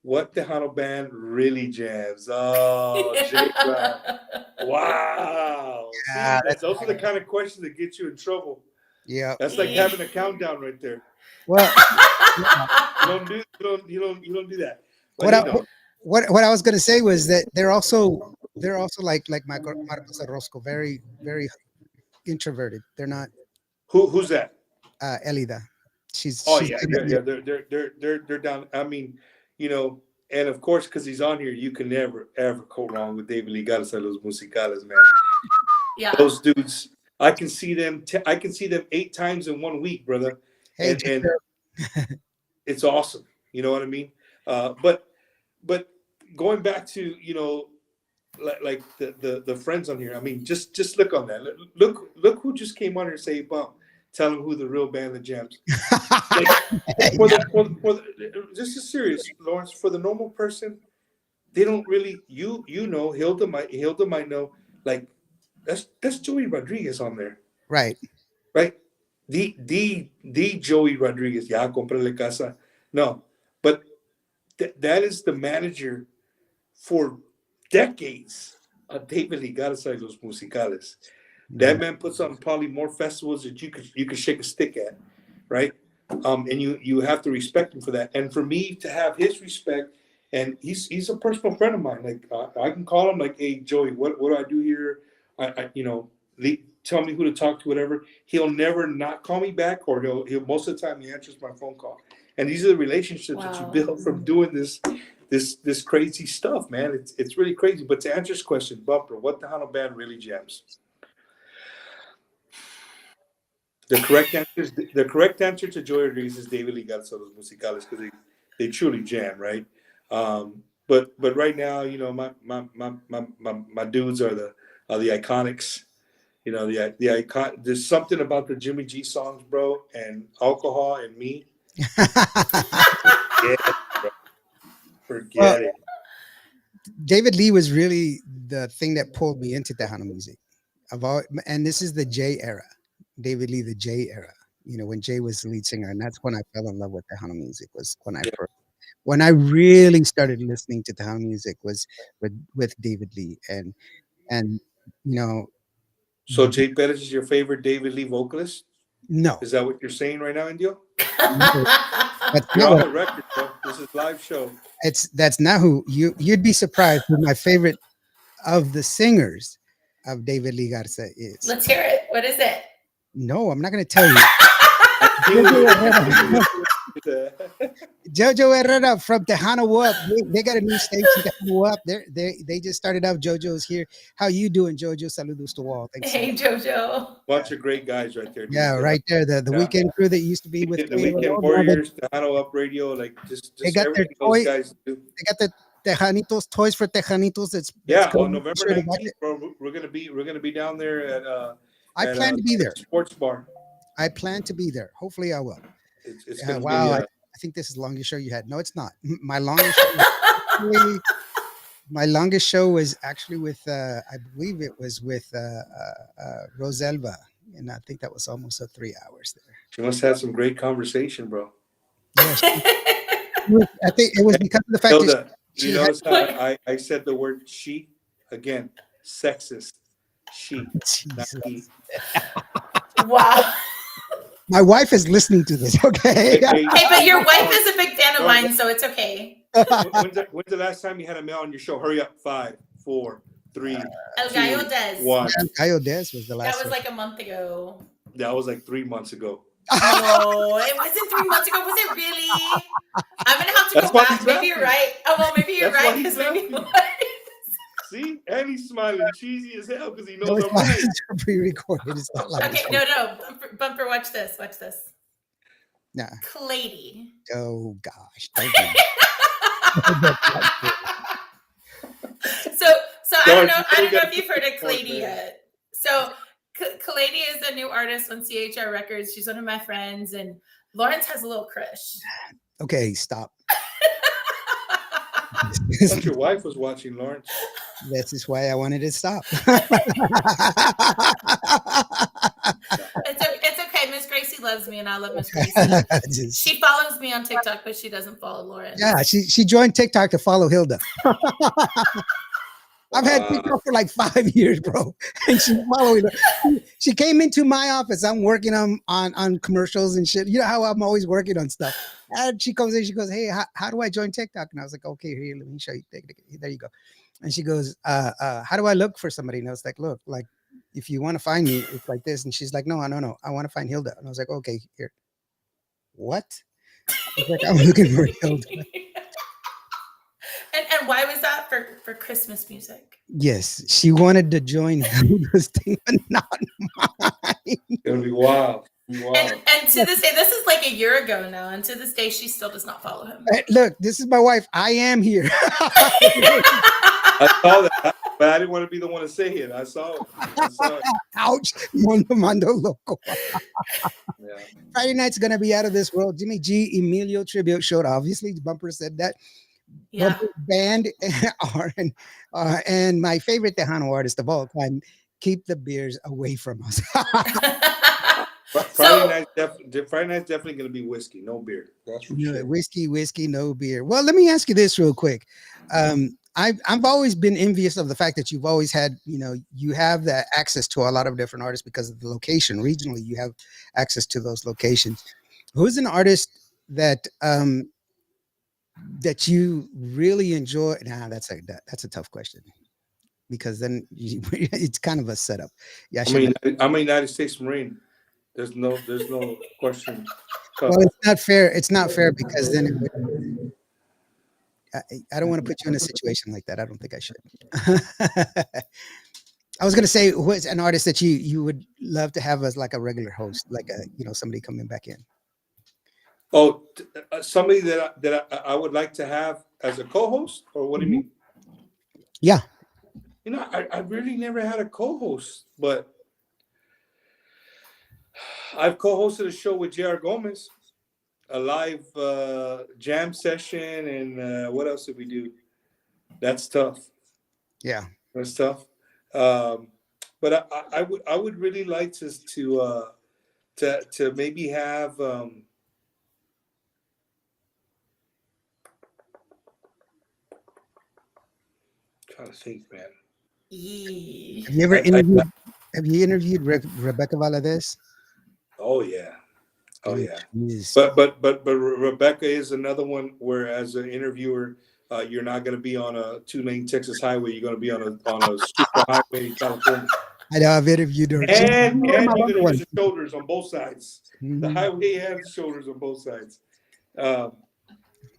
what Tejano band really jams. Oh, J Rock. Wow. See, that's those are the kind of questions that get you in trouble. yeah. That's like having a countdown right there. Well, yeah. You don't do that. But what I what I was going to say was that they're also they're also like Marcos Orozco, very very introverted. They're not Who's that? Elida. She's Oh she's yeah, good yeah, at yeah. They're down. I mean, and of course, because he's on here, you can never ever go wrong with David Lee Garza los musicales, man. Yeah. Those dudes, I can see them. I can see them 8 times in 1 week, brother, Hey, and it's awesome. You know what I mean? But going back to like the friends on here. I mean, just look on that. Look who just came on here and say bump. Tell them who the real band of jams. Like, this is serious, Lawrence. For the normal person, they don't really. Hilda might know. Like that's Joey Rodriguez on there, right. right? The Joey Rodriguez. Ya comprele casa. No, but that is the manager for decades of David Lee Garza y los musicales. That man puts on probably more festivals that you could shake a stick at, right? And you have to respect him for that. And for me to have his respect, and he's a personal friend of mine. Like I can call him like, hey Joey, what do I do here? Tell me who to talk to, whatever. He'll never not call me back, or he'll most of the time he answers my phone call. And these are the relationships that you build from doing this crazy stuff, man. It's really crazy. But to answer this question, Bumper, what the Tejano band really jams? The correct answer to Joy Rodriguez is David Lee Garza los musicales, because they truly jam, right? But right now, my dudes are the Iconics. The icon. There's something about the Jimmy G songs, bro, and Alcohol and Me. Forget it. David Lee was really the thing that pulled me into Tejano music. And this is the J era. David Lee, the J era. When Jay was the lead singer, and that's when I fell in love with Tejano music. Was when I really started listening to Tejano music was with David Lee, and So Jay Perez is your favorite David Lee vocalist? no, Is that what you're saying right now, Indio? no, that's You're not on what the record, bro. This is live show. that's not who you'd be surprised who my favorite of the singers of David Lee Garza is. Let's hear it. What is it? No, I'm not going to tell you. Jojo Herrera from Tejano Up. They got a new station, Tejano Up. They just started up. Jojo's here. How you doing, Jojo? Saludos to all. Thanks. Hey, Jojo. Bunch of great guys right there. Yeah, right there. The weekend crew that used to be with the Weekend Warriors, Tejano Up Radio, like just they got their everything those guys do. They got the Tejanitos toys for Tejanitos. That's on November 19th, bro. We're gonna be down there at. I plan to be there. Sports bar. I plan to be there. Hopefully, I will. It's wow, I think this is the longest show you had. No, it's not. My longest show, my longest show was actually with I believe it was with Roselva, and I think that was almost 3 hours there. She must have some great conversation, bro. Yeah, I think it was because of the fact that you notice how I said the word she again, sexist. She, not he. Wow. My wife is listening to this, okay? Hey, but your wife is a big fan of mine, so it's okay. When's the last time you had a male on your show? Hurry up. 5, 4, 3, El Gallo Des. 1. Gallo Des was the last That was one. like a month ago. That was like 3 months ago. No, it wasn't 3 months ago. Was it really? I'm going to have to go back. Maybe you're right. Oh, well, maybe you're right, because maybe it was. See? And he's smiling cheesy as hell because he knows I'm right. It's pre-recorded. It's not like Okay, no. Bumper, watch this. Nah. Clady. Oh, gosh. So I don't know if you've heard of Clady yet. So Clady is a new artist on CHR Records. She's one of my friends, and Lawrence has a little crush. Okay, stop. I thought your wife was watching, Lawrence. This is why I wanted to stop. It's okay. Miss Gracie loves me, and I love Miss Gracie. She follows me on TikTok, but she doesn't follow Lawrence. Yeah, she joined TikTok to follow Hilda. I've had TikTok for like 5 years, bro, and she's following her. She came into my office. I'm working on commercials and shit. You know how I'm always working on stuff. And she comes in. She goes, "Hey, how do I join TikTok?" And I was like, "Okay, here, let me show you. There you go." And she goes, how do I look for somebody? And I was like, look, like if you want to find me, it's like this. And she's like, no, no, I want to find Hilda. And I was like, okay, here. What? It's like, I'm looking for Hilda. And why was that for Christmas music? Yes, she wanted to join Hilda's thing, but not mine. It'll be wild. Wow. And to this day, this is like a year ago now, and to this day, she still does not follow him. Hey, look, this is my wife. I am here. I saw that, but I didn't want to be the one to say it. I saw it. Ouch. Mando Loco. Yeah. Friday night's going to be out of this world. Jimmy G, Emilio tribute show. Obviously, Bumper said that. Yeah. Bumper band and my favorite Tejano artist of all time, keep the beers away from us. Friday night's definitely going to be whiskey, no beer. That's for sure. Whiskey, no beer. Well, let me ask you this real quick. I've always been envious of the fact that you've always had, you have that access to a lot of different artists because of the location. Regionally, you have access to those locations. Who's an artist that that you really enjoy? Nah, that's a tough question because then it's kind of a setup. Yeah, I'm a United States Marine. There's no question. Well, it's not fair. It's not fair because then I don't want to put you in a situation like that. I don't think I should. I was going to say, who's an artist that you would love to have as like a regular host, like somebody coming back in? Oh, somebody that I would like to have as a co-host, or what do you mean? Yeah. I really never had a co-host, but I've co-hosted a show with J.R. Gomez, a live jam session, and what else did we do? That's tough. Yeah, that's tough. But I would really like to maybe have. Trying to think, man. Have you ever interviewed? Have you interviewed Rebecca Valadez? Oh yeah. Oh yeah. Geez. But Rebecca is another one where, as an interviewer, you're not going to be on a 2-lane Texas highway. You're going to be on a super highway in California. I know I've interviewed her. And you're going to use the shoulders on both sides. Mm-hmm. The highway and the shoulders on both sides. I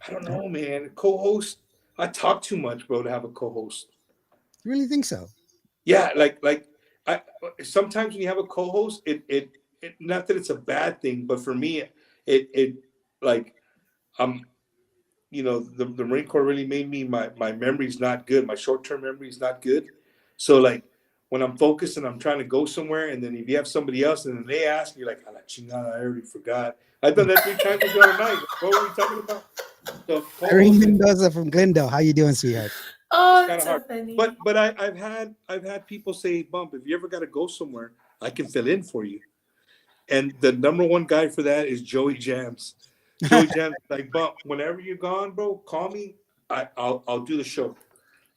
don't know, man. Co-host. I talk too much, bro, to have a co-host. You really think so? Yeah, like I sometimes when you have a co-host, it not that it's a bad thing, but for me, it like the Marine Corps really made me my memory's not good. My short-term memory is not good. So like when I'm focused and I'm trying to go somewhere, and then if you have somebody else and then they ask, you're like, "A la chingada, I already forgot." I've done that 3 times the other night. What were we talking about? So, Irene Mendoza from Glendale. How you doing, sweetheart? Oh, that's so funny. But I've had people say, "Bump, if you ever got to go somewhere, I can fill in for you." And the number one guy for that is Joey Jams. Joey Jams, like, Bump, whenever you're gone, bro, call me. I'll do the show.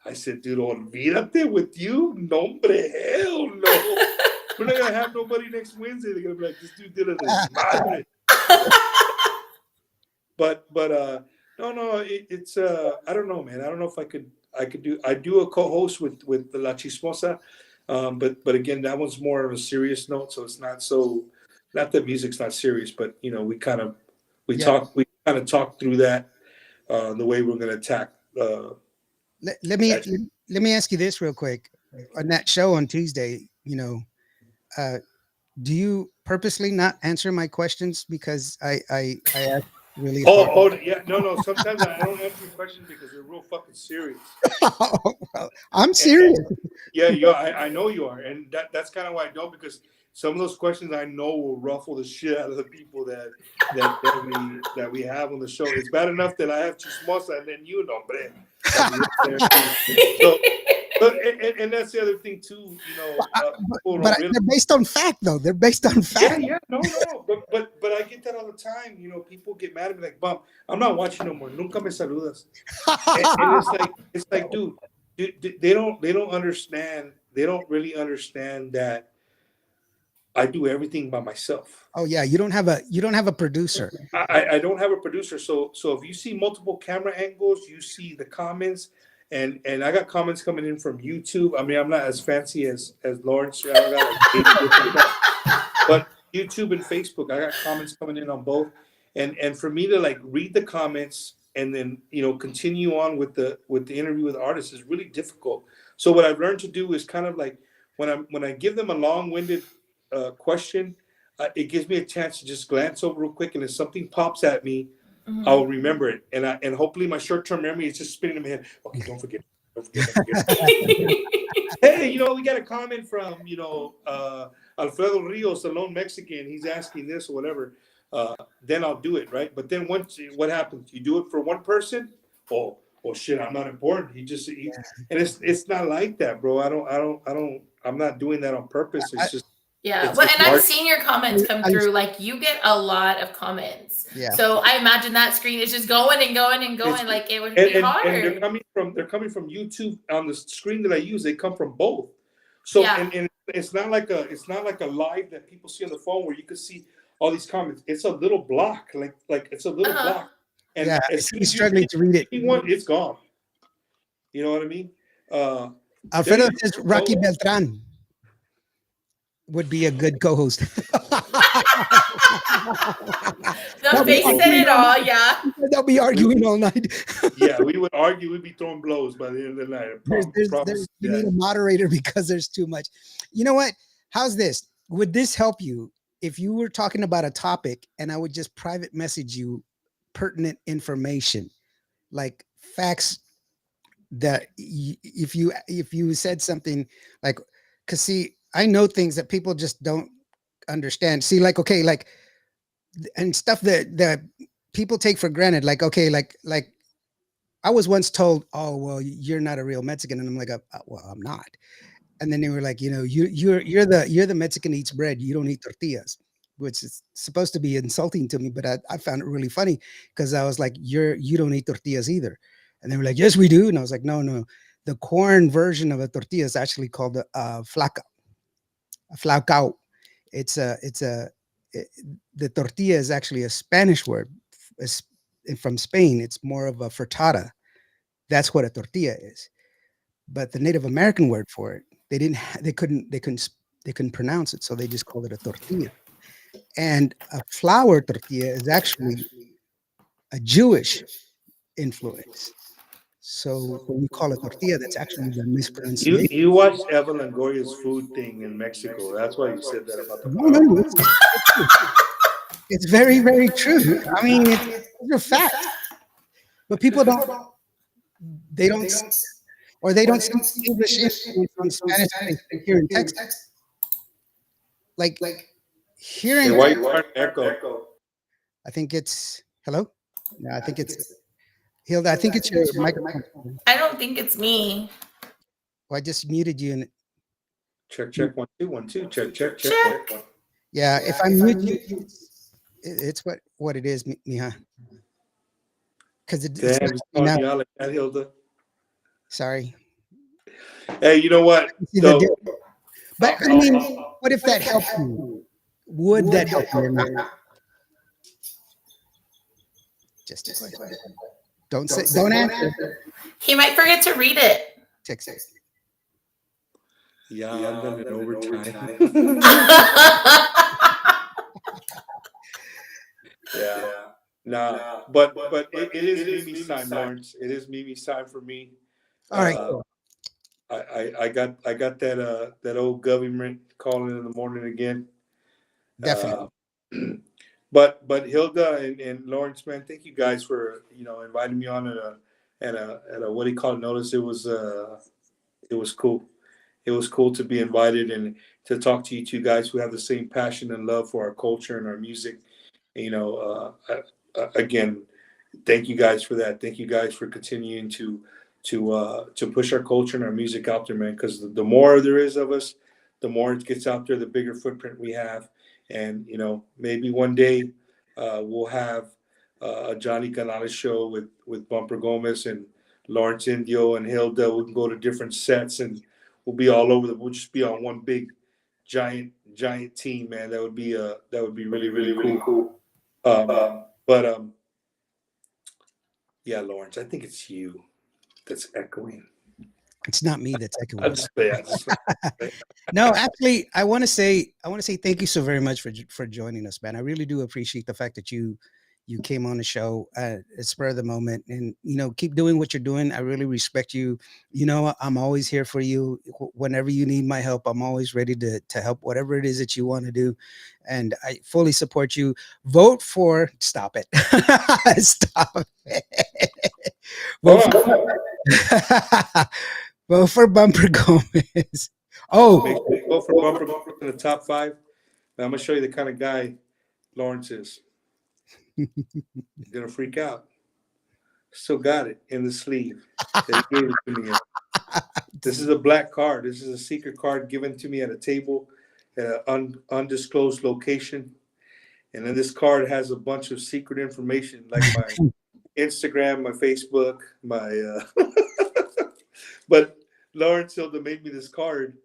I said, dude, olvídate with you? Nombre, hell no. We're not gonna have nobody next Wednesday. They're gonna be like, this dude did it. But no, it's I don't know, man. I don't know if I could do a co-host with the La Chismosa, but again, that one's more of a serious note, so it's not so. Not that music's not serious, but we kind of talk through that the way we're going to attack. Let me ask you this real quick. On that show on Tuesday, do you purposely not answer my questions because I asked really? Yeah, no. Sometimes I don't answer your questions because they're real fucking serious. Well, I'm serious. I know you are, and that's kind of why I don't, because some of those questions I know will ruffle the shit out of the people that we have on the show. It's bad enough that I have Chismosa and then hombre. And that's the other thing too, but they're based on fact, though. They're based on fact. Yeah, no. But I get that all the time. People get mad at me like, "Bump, I'm not watching no more. Nunca me saludas." and it's like, dude, they don't understand. They don't really understand that I do everything by myself. Oh yeah, you don't have a producer. I don't have a producer. So if you see multiple camera angles, you see the comments, and I got comments coming in from YouTube. I mean, I'm not as fancy as Lawrence. I don't got like 80 different but YouTube and Facebook, I got comments coming in on both, and for me to like read the comments and then continue on with the interview with artists is really difficult. So what I've learned to do is kind of like when I give them a long-winded question, it gives me a chance to just glance over real quick, and if something pops at me, I'll remember it, and hopefully my short-term memory is just spinning in my head. Okay, don't forget. Hey, we got a comment from Alfredo Rios, the lone Mexican. He's asking this or whatever. Then I'll do it, right? But then what happens? You do it for one person. Oh shit! I'm not important. And it's not like that, bro. I'm not doing that on purpose. It's just. Yeah, well, and I've seen your comments come through. Like, you get a lot of comments. Yeah. So I imagine that screen is just going and going and going. Like, it would be hard. And they're coming from YouTube on the screen that I use. They come from both. So and it's not like a live that people see on the phone where you can see all these comments. It's a little block, like it's a little block. And as soon as struggling to read it, it's gone. You know what I mean? Alfredo says Rocky Beltran would be a good co-host. The face said it all, yeah. They'll be arguing all night. Yeah, we would argue. We'd be throwing blows by the end of the night. You need a moderator because there's too much. You know what? How's this? Would this help you if you were talking about a topic and I would just private message you pertinent information, like facts that if you said something like, because see, I know things that people just don't understand. See, like, okay, like, and stuff that people take for granted. Like, okay, like I was once told, oh, well, you're not a real Mexican. And I'm like, well, I'm not. And then they were like, you're the Mexican eats bread. You don't eat tortillas, which is supposed to be insulting to me. But I found it really funny because I was like, you don't eat tortillas either. And they were like, yes, we do. And I was like, no. The corn version of a tortilla is actually called a flaucao. The tortilla is actually a Spanish word. It's from Spain. It's more of a frittata. That's what a tortilla is. But the Native American word for it, they couldn't pronounce it, so they just called it a tortilla. And a flour tortilla is actually a Jewish influence. So when you call it tortilla, that's actually the mispronunciation. You watched Eva Longoria's food thing in Mexico. That's why you said that about the. No, it's very, very true. I mean, it's a fact. But people don't see English influence on Spanish here in Texas. Like here in Texas. Why echo? I think it's hello. No, I think it's Hilda. I think it's your microphone. I don't think it's me. Well, I just muted you. And check 1 2 1 2 check. Yeah, if I mute you, it's what it is, mija. Because it's now. Hilda. Sorry. Hey, you know what? But I mean, what if that helped you? Would that help you or not? Just a question. Don't answer. He might forget to read it. Texas. Yeah, I'm done in overtime. Yeah. Nah, but it is Mimi's time, Lawrence. It is Mimi's time for me. All right. Cool. I got that old government calling in the morning again. Definitely. But Hilda and Lawrence, man, thank you guys for inviting me on at a what do you call it notice. It was cool. It was cool to be invited and to talk to you two guys who have the same passion and love for our culture and our music. Again, thank you guys for that. Thank you guys for continuing to push our culture and our music out there, man. Because the more there is of us, the more it gets out there, the bigger footprint we have. And maybe one day we'll have a Johnny Canales show with Bumper Gomez and Lawrence Indio and Hilda. We can go to different sets and we'll be all over. We'll just be on one big giant team, man. That would be really, really, really cool. Yeah, Lawrence, I think it's you. That's echoing. It's not me that's I echoing. just play it. No, actually, I want to say thank you so very much for joining us, man. I really do appreciate the fact that you came on the show at spur of the moment, and keep doing what you're doing. I really respect you. I'm always here for you whenever you need my help. I'm always ready to help whatever it is that you want to do, and I fully support you. Vote for stop it, stop it. Vote for, vote for Bumper Gomez. Oh, Make sure you go for Bumper in the top 5. Now I'm gonna show you the kind of guy Lawrence is. He's gonna freak out. Still got it in the sleeve. They gave it to me. This is a black card. This is a secret card given to me at a table at an undisclosed location. And then this card has a bunch of secret information, like my Instagram, my Facebook, my. But Lawrence Hilda made me this card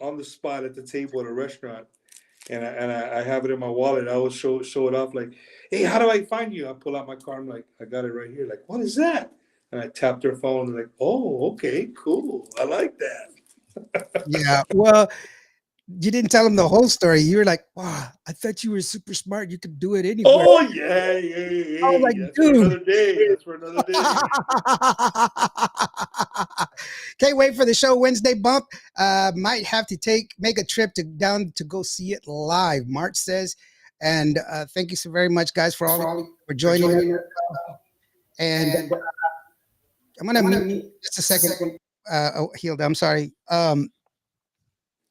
on the spot at the table at a restaurant, and I have it in my wallet. I always show it off, like, hey, how do I find you? I pull out my card. I'm like, I got it right here. Like, what is that? And I tapped her phone. And like, oh, okay, cool. I like that. Yeah. Well, you didn't tell him the whole story. You were like, wow, I thought you were super smart. You could do it anywhere. Oh yeah. I was like, That's dude. for another day. That's for another day. Can't wait for the show Wednesday bump. Might have to make a trip down to go see it live, March says. And thank you so very much, guys, for joining us. And I'm gonna mute just a second. Hilda, I'm sorry.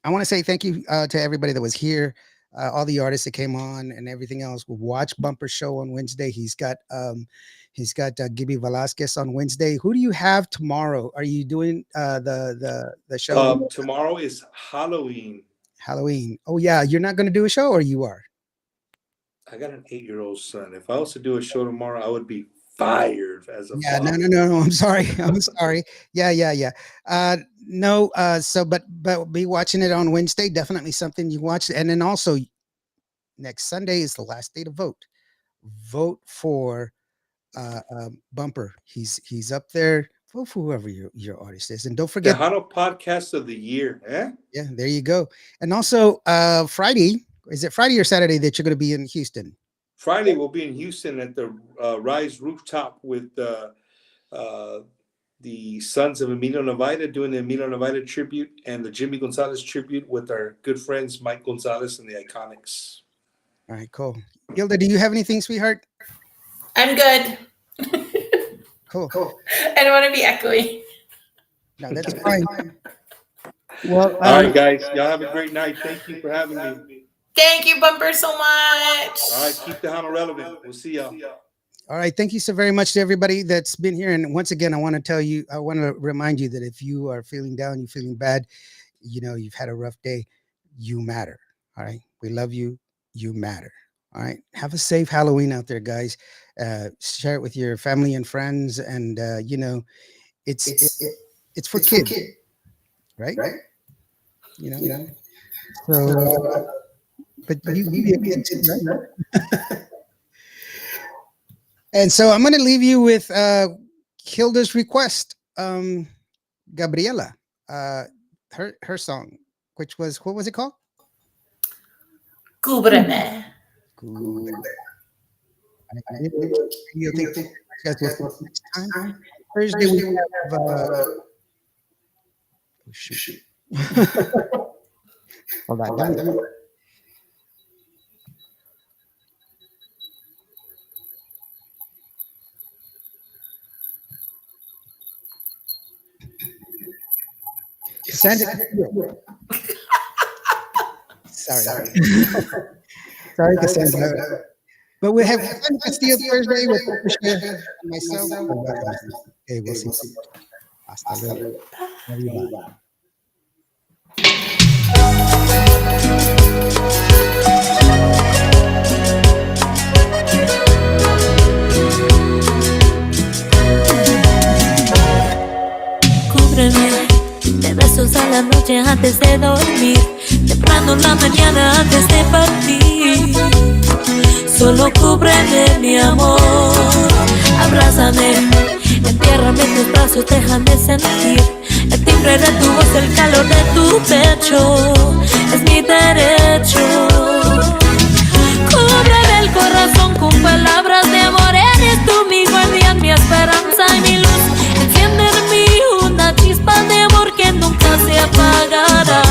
I want to say thank you to everybody that was here, all the artists that came on and everything else. We'll watch Bumper Show on Wednesday. He's got Gibby Velasquez on Wednesday. Who do you have tomorrow? Are you doing the show? Tomorrow is Halloween. Halloween. Oh yeah, you're not going to do a show, or you are? I got an 8-year-old son. If I was to do a show tomorrow, I would be fired as a yeah. father. No. I'm sorry. I'm sorry. Yeah. No. But be watching it on Wednesday. Definitely something you watch. And then also next Sunday is the last day to vote. Vote for Bumper. He's up there. Vote for whoever your artist is, and don't forget Tejano Podcast of the Year. Yeah, there you go. And also Friday. Is it Friday or Saturday that you're going to be in Houston? Friday we'll be in Houston at the Rise Rooftop with the Sons of Emilio Navaida doing the Emilio Navaida tribute and the Jimmy Gonzalez tribute with our good friends Mike Gonzalez and the Iconics. All right, cool. Gilda, do you have anything, sweetheart? I'm good. Cool. I don't want to be echoey. No, that's fine. Well, all right, guys. Y'all have a great night. Thank you for having me. Thank you, Bumper, so much. All right, keep the Tejano relevant. We'll see y'all. All right, thank you so very much to everybody that's been here. And once again, I want to remind you that if you are feeling down, you're feeling bad, you've had a rough day, you matter. All right, we love you. You matter. All right, have a safe Halloween out there, guys. Share it with your family and friends, and it's for kids, right? So. But you be a kid too, right? And so I'm going to leave you with Hilda's request, Gabriela, her song, which was, what was it called? Cúbreme. Thursday we have oh shoot. Hold on. Cassandra. Sorry, Cassandra. But we have Cassandra Castillo Thursday with Patricia and myself. Okay, we'll see. Hasta luego. Love you, bye. Cúbreme de besos a la noche antes de dormir, temprano en la mañana antes de partir. Solo cúbreme, mi amor, abrázame Entiérrame en tus brazos, déjame sentir el timbre de tu voz, el calor de tu pecho. Es mi derecho. Cúbreme el corazón con palabras de amor. Eres tú mi guardián, mi esperanza y mi luz. Enciende en mí una chispa de amor que nunca se apagará.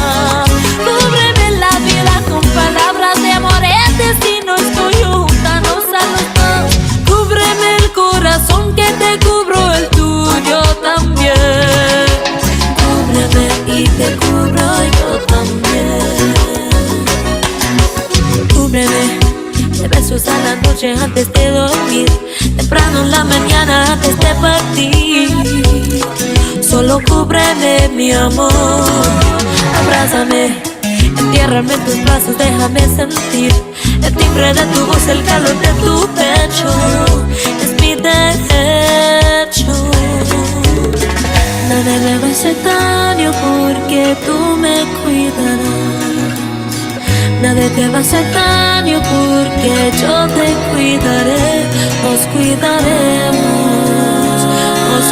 Cúbreme la vida con palabras de amor. El destino es tuyo, júntanos a los dos. Cúbreme el corazón que te cubro, el tuyo también. Cúbreme y te cubro yo también. Cúbreme de besos a la noche antes de dormir, temprano en la mañana antes de partir. Solo cúbreme, mi amor. Abrázame, entiérrame en tus brazos, déjame sentir el timbre de tu voz, el calor de tu pecho. Es mi derecho. Nada me va a hacer daño porque tú me cuidarás. Nada te va a hacer daño porque yo te cuidaré. Nos cuidaremos, nos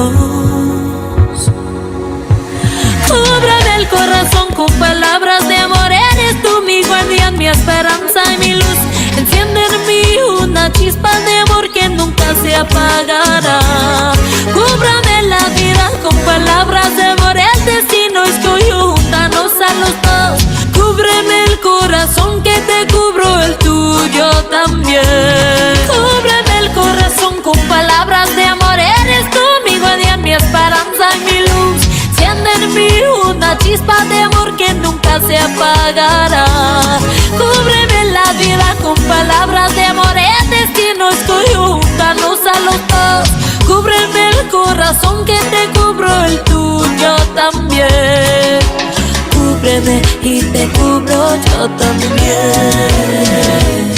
cuidaremos. Cúbreme el corazón con palabras de amor. Eres tú mi guardián, mi esperanza y mi luz. Enciende en mí una chispa de amor que nunca se apagará. Cúbrame la vida con palabras de amor. El destino es tuyo, júntanos a los dos. Cúbreme el corazón que te cubro, el tuyo también. Cúbreme el corazón con palabras de amor. Eres tú mi guardián, mi esperanza y mi luz. Enciende en mí una chispa de amor que nunca se apagará. Cúbreme la vida con palabras de amor. El destino es tuyo, júntanos a los dos. Cúbreme el corazón que te cubro, el tuyo también. Cúbreme y te cubro yo también.